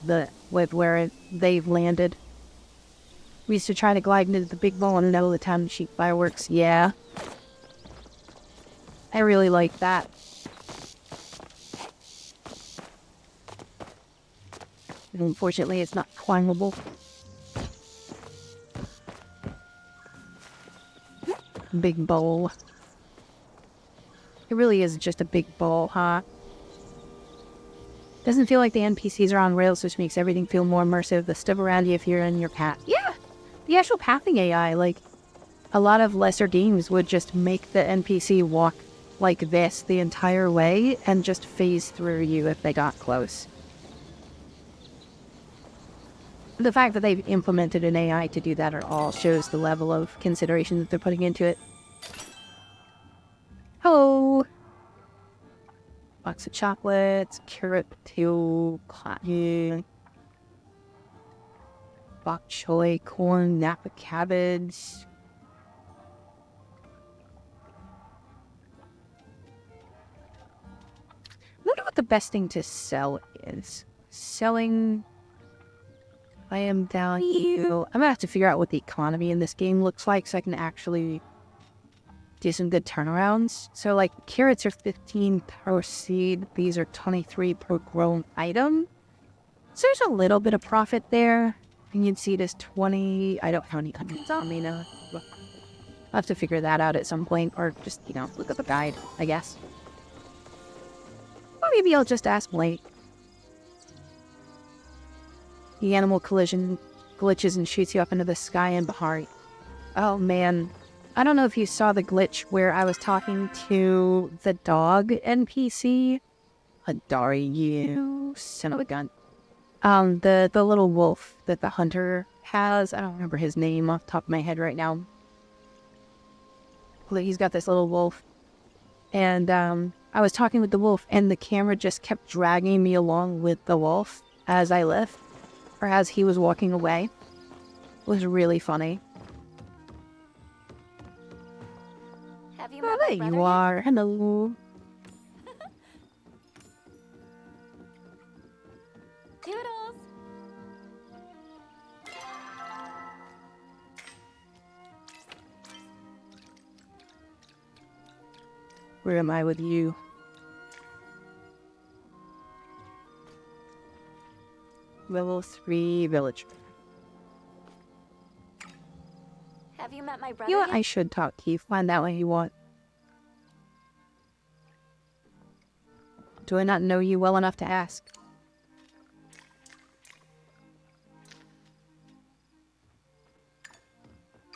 where they've landed. We used to try to glide into the big ball and know the town to shoot fireworks. Yeah. I really like that. Unfortunately, it's not climbable. Big bowl. It really is just a big bowl, huh? Doesn't feel like the NPCs are on rails, which makes everything feel more immersive. The stuff around you if you're in your path. Yeah! The actual pathing AI, like, a lot of lesser games would just make the NPC walk like this the entire way and just phase through you if they got close. The fact that they've implemented an AI to do that at all shows the level of consideration that they're putting into it. Hello! Box of chocolates, carrot potato, cotton, bok choy, corn, napa cabbage. I wonder what the best thing to sell is. Selling... I am down you. I'm gonna have to figure out what the economy in this game looks like so I can actually do some good turnarounds. So like carrots are 15 per seed. These are 23 per grown item. So there's a little bit of profit there. Onion seed is 20. I don't have any onions on me now. I'll have to figure that out at some point, or just, you know, look at the guide, I guess. Or maybe I'll just ask Blake. The animal collision glitches and shoots you up into the sky in Bahari. Oh man. I don't know if you saw the glitch where I was talking to the dog NPC. Hadari, you son of a gun. The little wolf that the hunter has. I don't remember his name off the top of my head right now. He's got this little wolf. And I was talking with the wolf, and the camera just kept dragging me along with the wolf as I left, or as he was walking away. It was really funny. Have you Oh, met my there brother you yet? are. Hello. Toodles! Where am I with you? Level 3 villager. Have you met my brother You know what? yet? I should talk to you. Find out what you want. Do I not know you well enough to ask?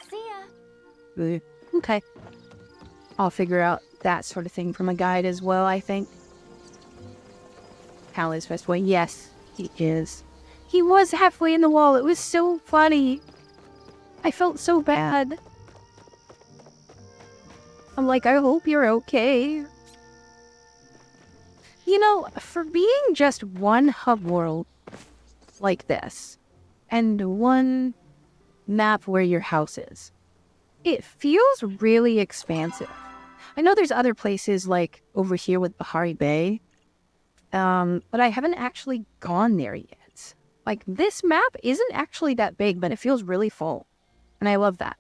See ya. Okay. I'll figure out that sort of thing from a guide as well, I think. Palia's best way. Yes, he is. He was halfway in the wall. It was so funny. I felt so bad. I'm like, I hope you're okay. You know, for being just one hub world like this, and one map where your house is, it feels really expansive. I know there's other places like over here with Bahari Bay, but I haven't actually gone there yet. Like, this map isn't actually that big, but it feels really full. And I love that.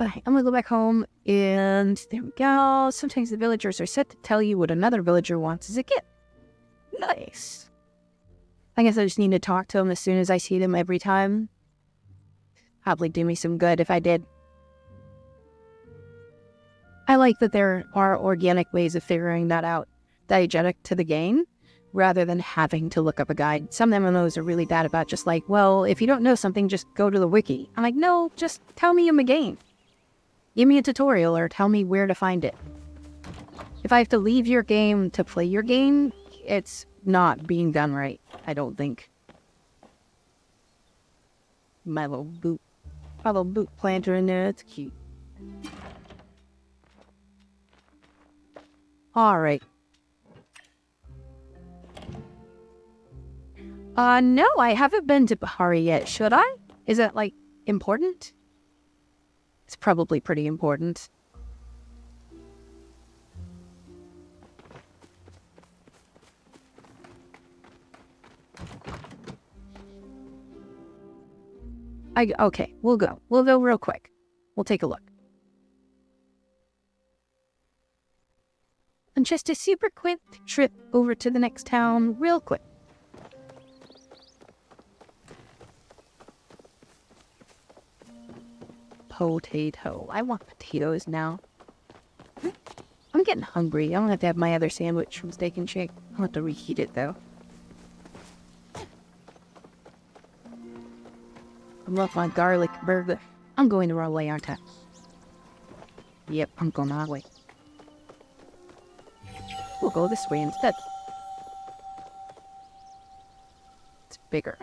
Okay, I'm gonna go back home, and there we go. Sometimes the villagers are set to tell you what another villager wants as a gift. Nice. I guess I just need to talk to them as soon as I see them every time. Probably do me some good if I did. I like that there are organic ways of figuring that out, diegetic to the game, rather than having to look up a guide. Some MMOs are really bad about just like, well, if you don't know something, just go to the wiki. I'm like, no, just tell me in the game. Give me a tutorial or tell me where to find it. If I have to leave your game to play your game, it's not being done right, I don't think. My little boot planter in there, it's cute. Alright. No, I haven't been to Bahari yet. Should I? Is that, like, important? It's probably pretty important. Okay, we'll go. We'll go real quick. We'll take a look. And just a super quick trip over to the next town, real quick. Potato. I want potatoes now. I'm getting hungry. I don't have to have my other sandwich from Steak and Shake. I'll have to reheat it, though. I love my garlic burger. I'm going the wrong way, aren't I? Yep, I'm going that way. We'll go this way instead. It's bigger.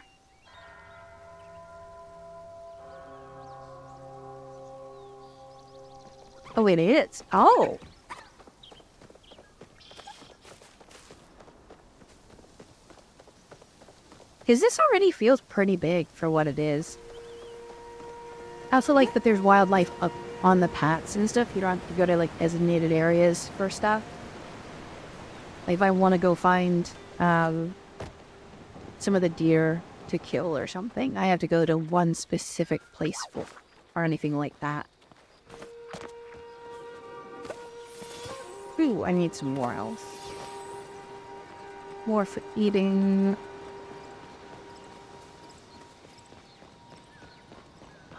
Oh, it is. Oh. Because this already feels pretty big for what it is. I also like that there's wildlife up on the paths and stuff. You don't have to go to, like, designated areas for stuff. Like, if I want to go find some of the deer to kill or something, I have to go to one specific place for, or anything like that. Ooh, I need some more else. More for eating.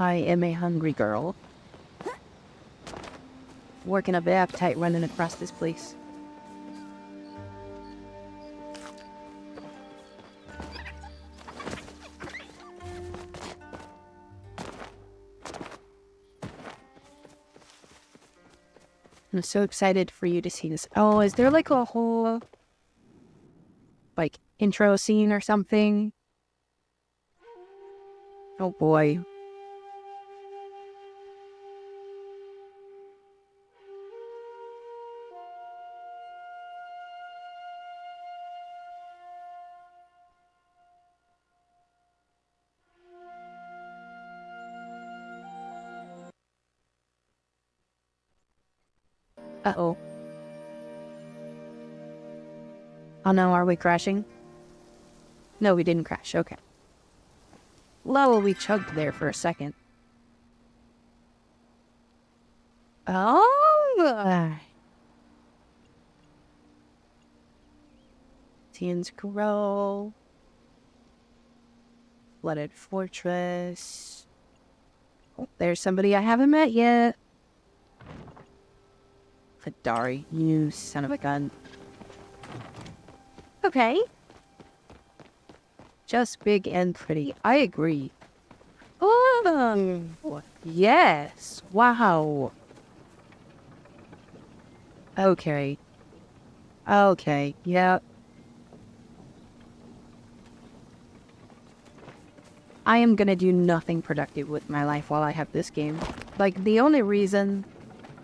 I am a hungry girl. Working up an appetite running across this place. I'm so excited for you to see this. Oh, is there like a whole, like, intro scene or something? Oh boy. Uh-oh. Oh no, are we crashing? No, we didn't crash. Okay. Well, we chugged there for a second. Oh! Teens Grow. Flooded Fortress. Oh, there's somebody I haven't met yet. Hadari, you son of a gun. Okay. Just big and pretty. I agree. Oh, yes. Wow. Okay. Okay. Yep. I am gonna do nothing productive with my life while I have this game. Like, the only reason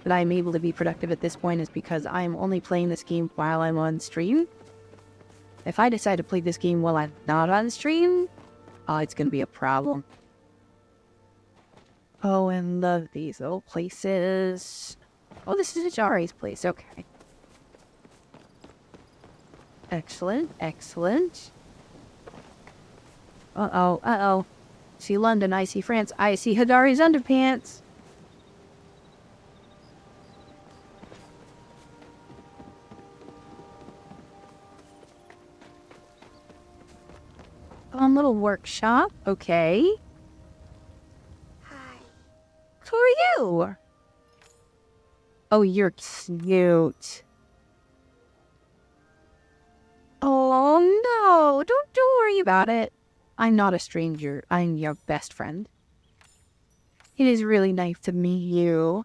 that I'm able to be productive at this point is because I'm only playing this game while I'm on stream. If I decide to play this game while I'm not on stream, it's gonna be a problem. Oh, and love these old places. Oh, this is Ajari's place. Okay. Excellent, excellent. Uh-oh, uh-oh. See London, I see France, I see Hadari's underpants. Fun little workshop. Okay. Hi. Who are you? Oh, you're cute. Oh, no. Don't worry about it. I'm not a stranger. I'm your best friend. It is really nice to meet you.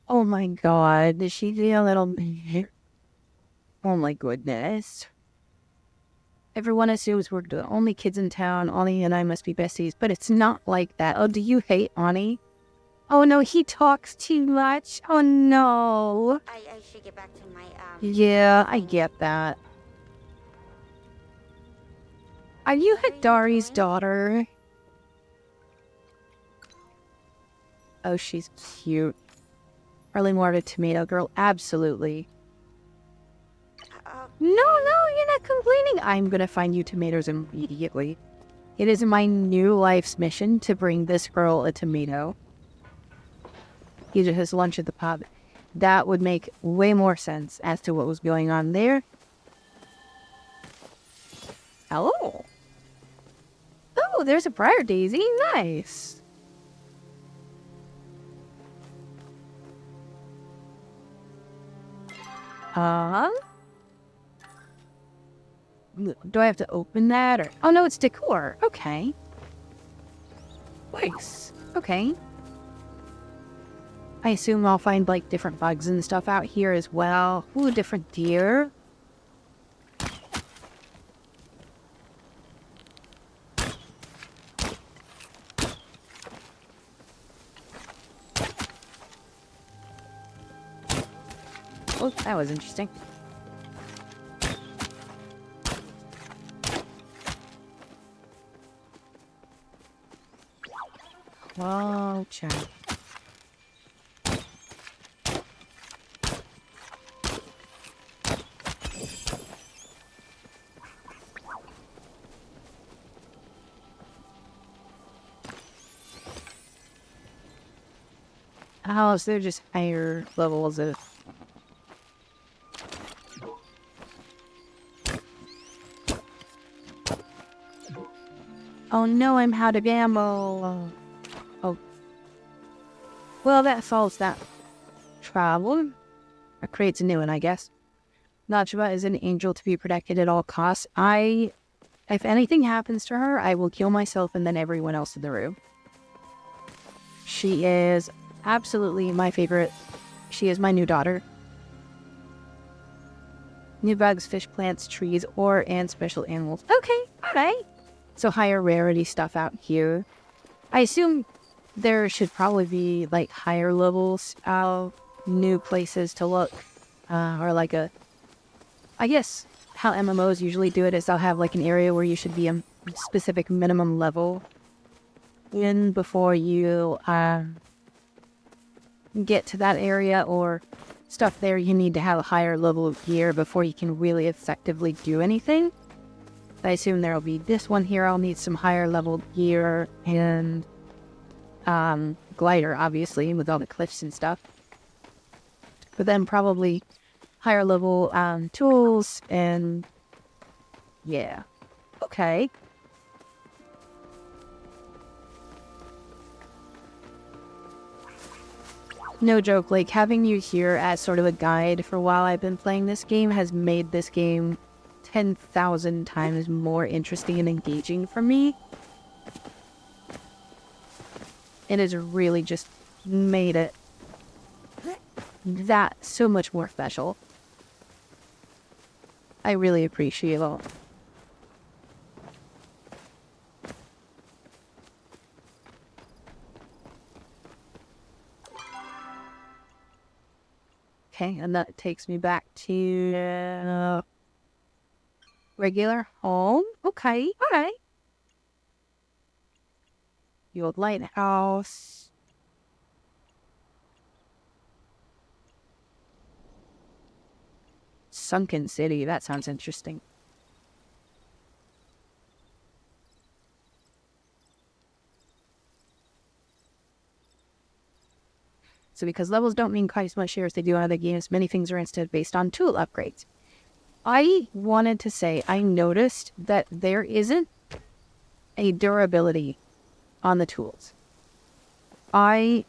Oh my god. Did she do a little... Oh my goodness. Everyone assumes we're the only kids in town. Ani and I must be besties, but it's not like that. Oh, do you hate Ani? Oh no, he talks too much. Oh no. I should get back to my, Yeah, I get that. Are you Hadari's daughter? Oh, she's cute. Early mortar tomato girl, absolutely. No, you're not complaining. I'm gonna find you tomatoes immediately. It is my new life's mission to bring this girl a tomato. He just has lunch at the pub. That would make way more sense as to what was going on there. Hello. Oh, there's a briar daisy. Nice. Do I have to open that or... Oh, no, it's decor. Okay. Nice. Okay. I assume I'll find, like, different bugs and stuff out here as well. Ooh, different deer. Oh, that was interesting. Whoa, check. Oh, so they're just higher levels of... Oh no, I'm out of ammo. Oh. Well, that solves that problem. Or creates a new one, I guess. Najwa is an angel to be protected at all costs. If anything happens to her, I will kill myself and then everyone else in the room. She is absolutely my favorite. She is my new daughter. New bugs, fish, plants, trees, and special animals. Okay, alright. So higher rarity stuff out here. I assume there should probably be like higher levels of new places to look. Or like a... I guess how MMOs usually do it is they'll have like an area where you should be a specific minimum level in before you get to that area or stuff there, you need to have a higher level of gear before you can really effectively do anything. I assume there'll be this one here. I'll need some higher level gear and glider, obviously, with all the cliffs and stuff. But then probably higher level tools and yeah. Okay. No joke, like having you here as sort of a guide for while I've been playing this game has made this game 10,000 times more interesting and engaging for me. It has really just made it that so much more special. I really appreciate it. Okay, and that takes me back to regular home. Okay, alright. The old lighthouse. Sunken City, that sounds interesting. So because levels don't mean quite as much here as they do in other games, many things are instead based on tool upgrades. I wanted to say I noticed that there isn't a durability on the tools. I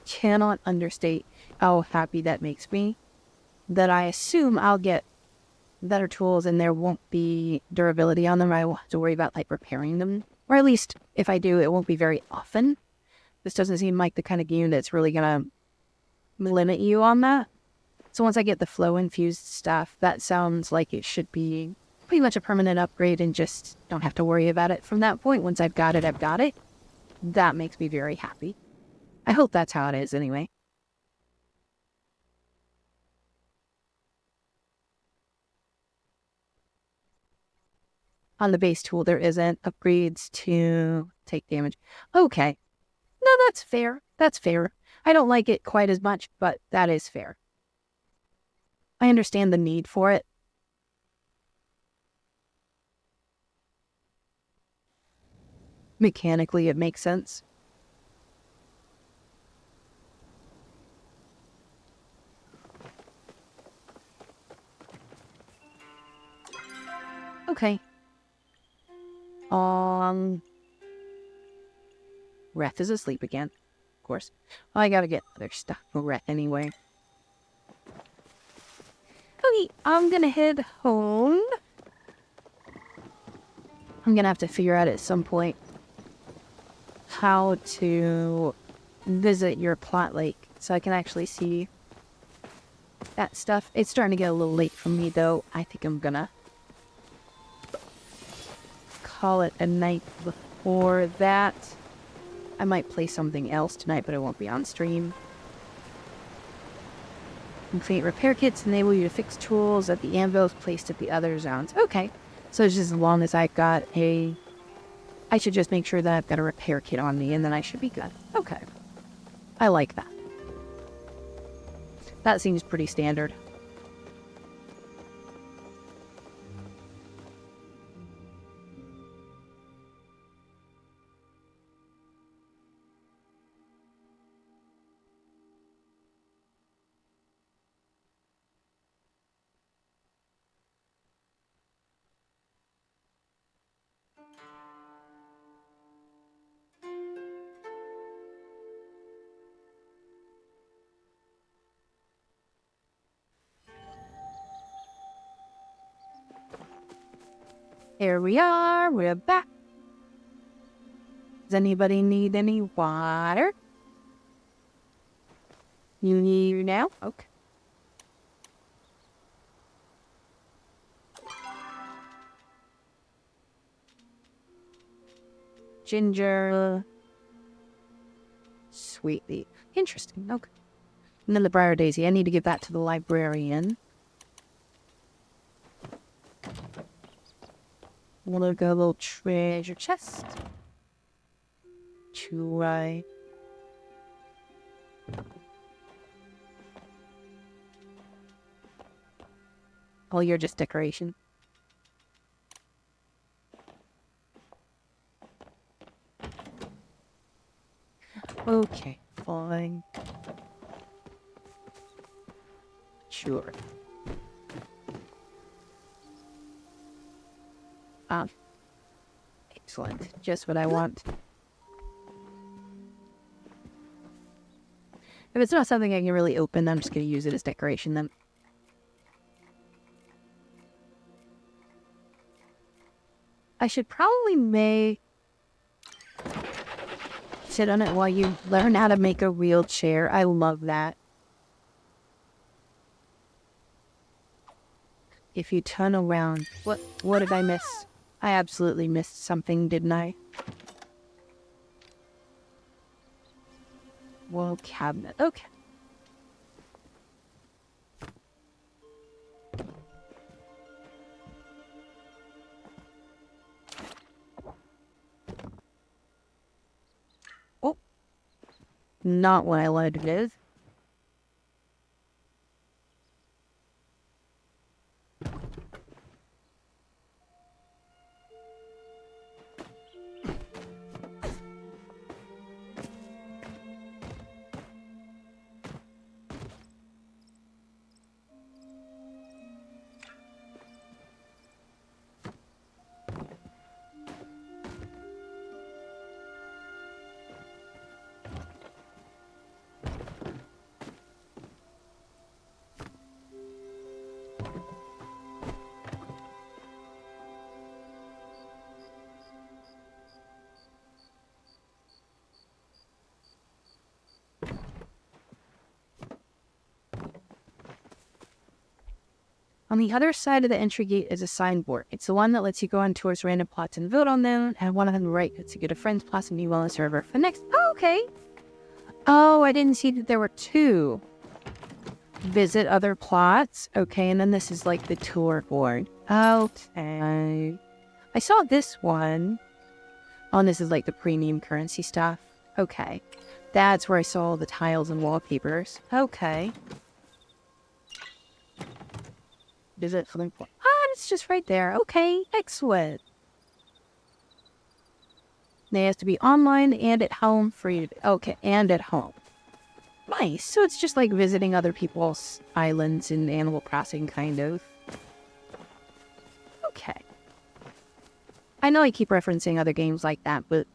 cannot understate how happy that makes me. That I assume I'll get better tools and there won't be durability on them. I won't have to worry about like repairing them. Or at least if I do, it won't be very often. This doesn't seem like the kind of game that's really gonna limit you on that. So once I get the flow infused stuff, that sounds like it should be pretty much a permanent upgrade and just don't have to worry about it from that point. Once I've got it, I've got it. That makes me very happy. I hope that's how it is anyway. On the base tool, there isn't upgrades to take damage. Okay. No, that's fair. That's fair. I don't like it quite as much, but that is fair. I understand the need for it. Mechanically, it makes sense. Okay. Wrath is asleep again. Of course. Well, I gotta get other stuff for Wrath anyway. Okay, I'm gonna head home. I'm gonna have to figure out at some point how to visit your plot lake so I can actually see that stuff. It's starting to get a little late for me though. I think I'm gonna call it a night before that. I might play something else tonight, but it won't be on stream. Complete repair kits enable you to fix tools at the anvils placed at the other zones. Okay, so it's just as long as I've got a... I should just make sure that I've got a repair kit on me, and then I should be good. Okay. I like that. That seems pretty standard. Here we are, we're back. Does anybody need any water? You need now? Okay. Ginger. Sweetly. Interesting, okay. And then the Briar Daisy. I need to give that to the librarian. Wanna go a little treasure chest. Try. Well, you're just decoration. Okay, fine. Sure. Excellent. Just what I want. If it's not something I can really open, I'm just going to use it as decoration then. I should probably sit on it while you learn how to make a real chair. I love that. If you turn around... What did I miss? I absolutely missed something, didn't I? Wall cabinet. Okay. Oh. Not what I wanted to do. On the other side of the entry gate is a signboard. It's the one that lets you go on tours random plots and vote on them, and one on the right lets you get a friend's plus and new on the server for next. Oh, okay. Oh, I didn't see that there were two. Visit other plots. Okay, and then this is like the tour board. Okay. I saw this one. Oh, and this is like the premium currency stuff. Okay. That's where I saw all the tiles and wallpapers. Okay. Visit for the point. Ah, it's just right there. Okay, excellent. They have to be online and at home for you to... Okay, and at home. Nice. So it's just like visiting other people's islands in Animal Crossing, kind of. Okay. I know I keep referencing other games like that, but it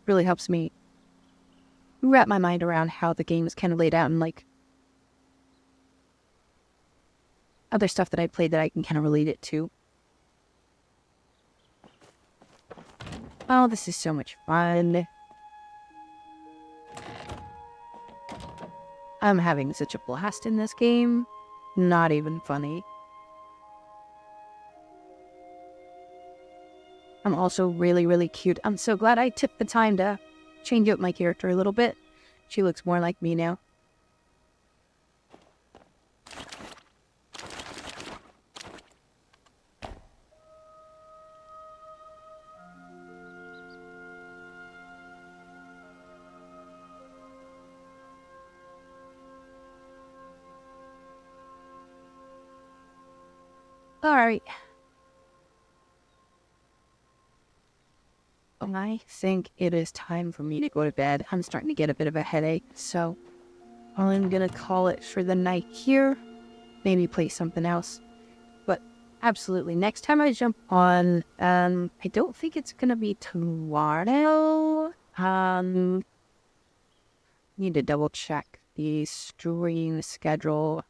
really helps me wrap my mind around how the game is kind of laid out and like other stuff that I played that I can kind of relate it to. Oh, this is so much fun. I'm having such a blast in this game. Not even funny. I'm also really, really cute. I'm so glad I took the time to change up my character a little bit. She looks more like me now. Alright. I think it is time for me to go to bed. I'm starting to get a bit of a headache, so I'm gonna call it for the night here. Maybe play something else. But absolutely, next time I jump on, I don't think it's gonna be tomorrow. Need to double check the stream schedule.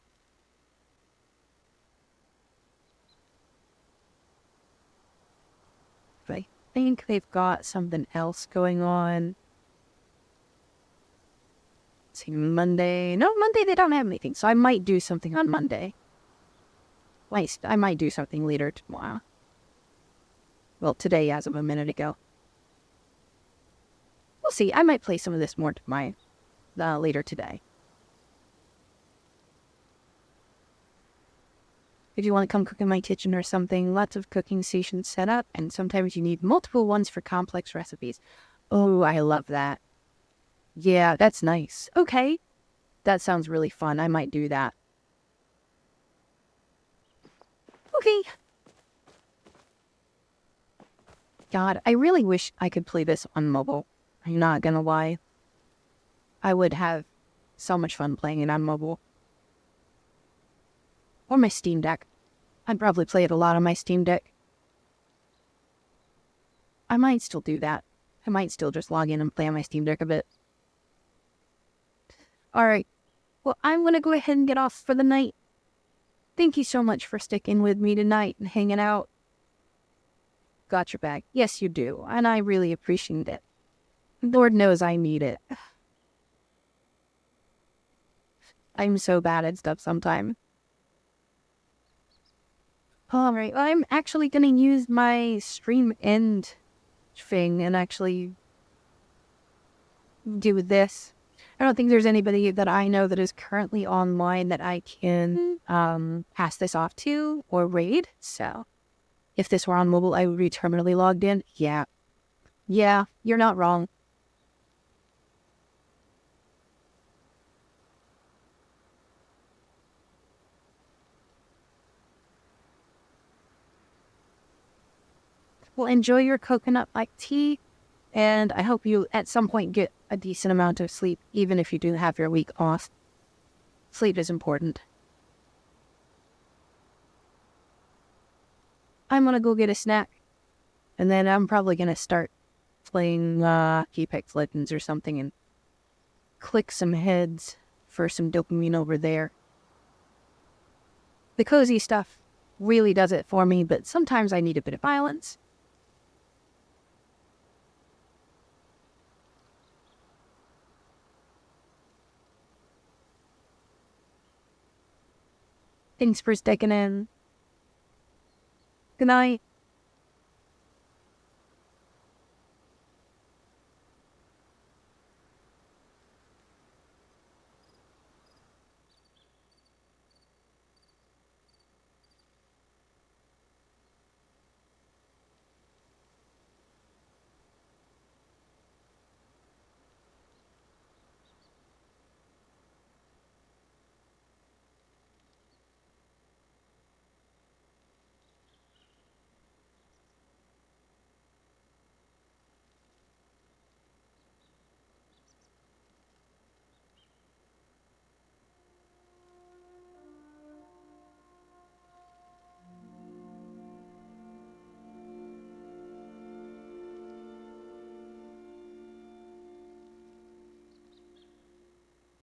I think they've got something else going on. Let's see, Monday. No, Monday they don't have anything, so I might do something on Monday. I might do something later tomorrow. Well, today as of a minute ago. We'll see. I might play some of this more later today. If you want to come cook in my kitchen or something, lots of cooking stations set up, and sometimes you need multiple ones for complex recipes. Oh, I love that. Yeah, that's nice. Okay. That sounds really fun. I might do that. Okay. God, I really wish I could play this on mobile. I'm not gonna lie. I would have so much fun playing it on mobile. Or my Steam Deck. I'd probably play it a lot on my Steam Deck. I might still do that. I might still just log in and play on my Steam Deck a bit. Alright. Well, I'm gonna go ahead and get off for the night. Thank you so much for sticking with me tonight and hanging out. Got your back. Yes, you do. And I really appreciate it. Lord knows I need it. I'm so bad at stuff sometimes. Alright, I'm actually gonna use my stream end thing and actually do this. I don't think there's anybody that I know that is currently online that I can pass this off to or raid. So if this were on mobile, I would be terminally logged in. Yeah. Yeah, you're not wrong. Well, enjoy your coconut-like tea, and I hope you at some point get a decent amount of sleep, even if you do have your week off. Sleep is important. I'm gonna go get a snack, and then I'm probably gonna start playing Apex Legends or something and click some heads for some dopamine over there. The cozy stuff really does it for me, but sometimes I need a bit of violence. Thanks for sticking in. Good night.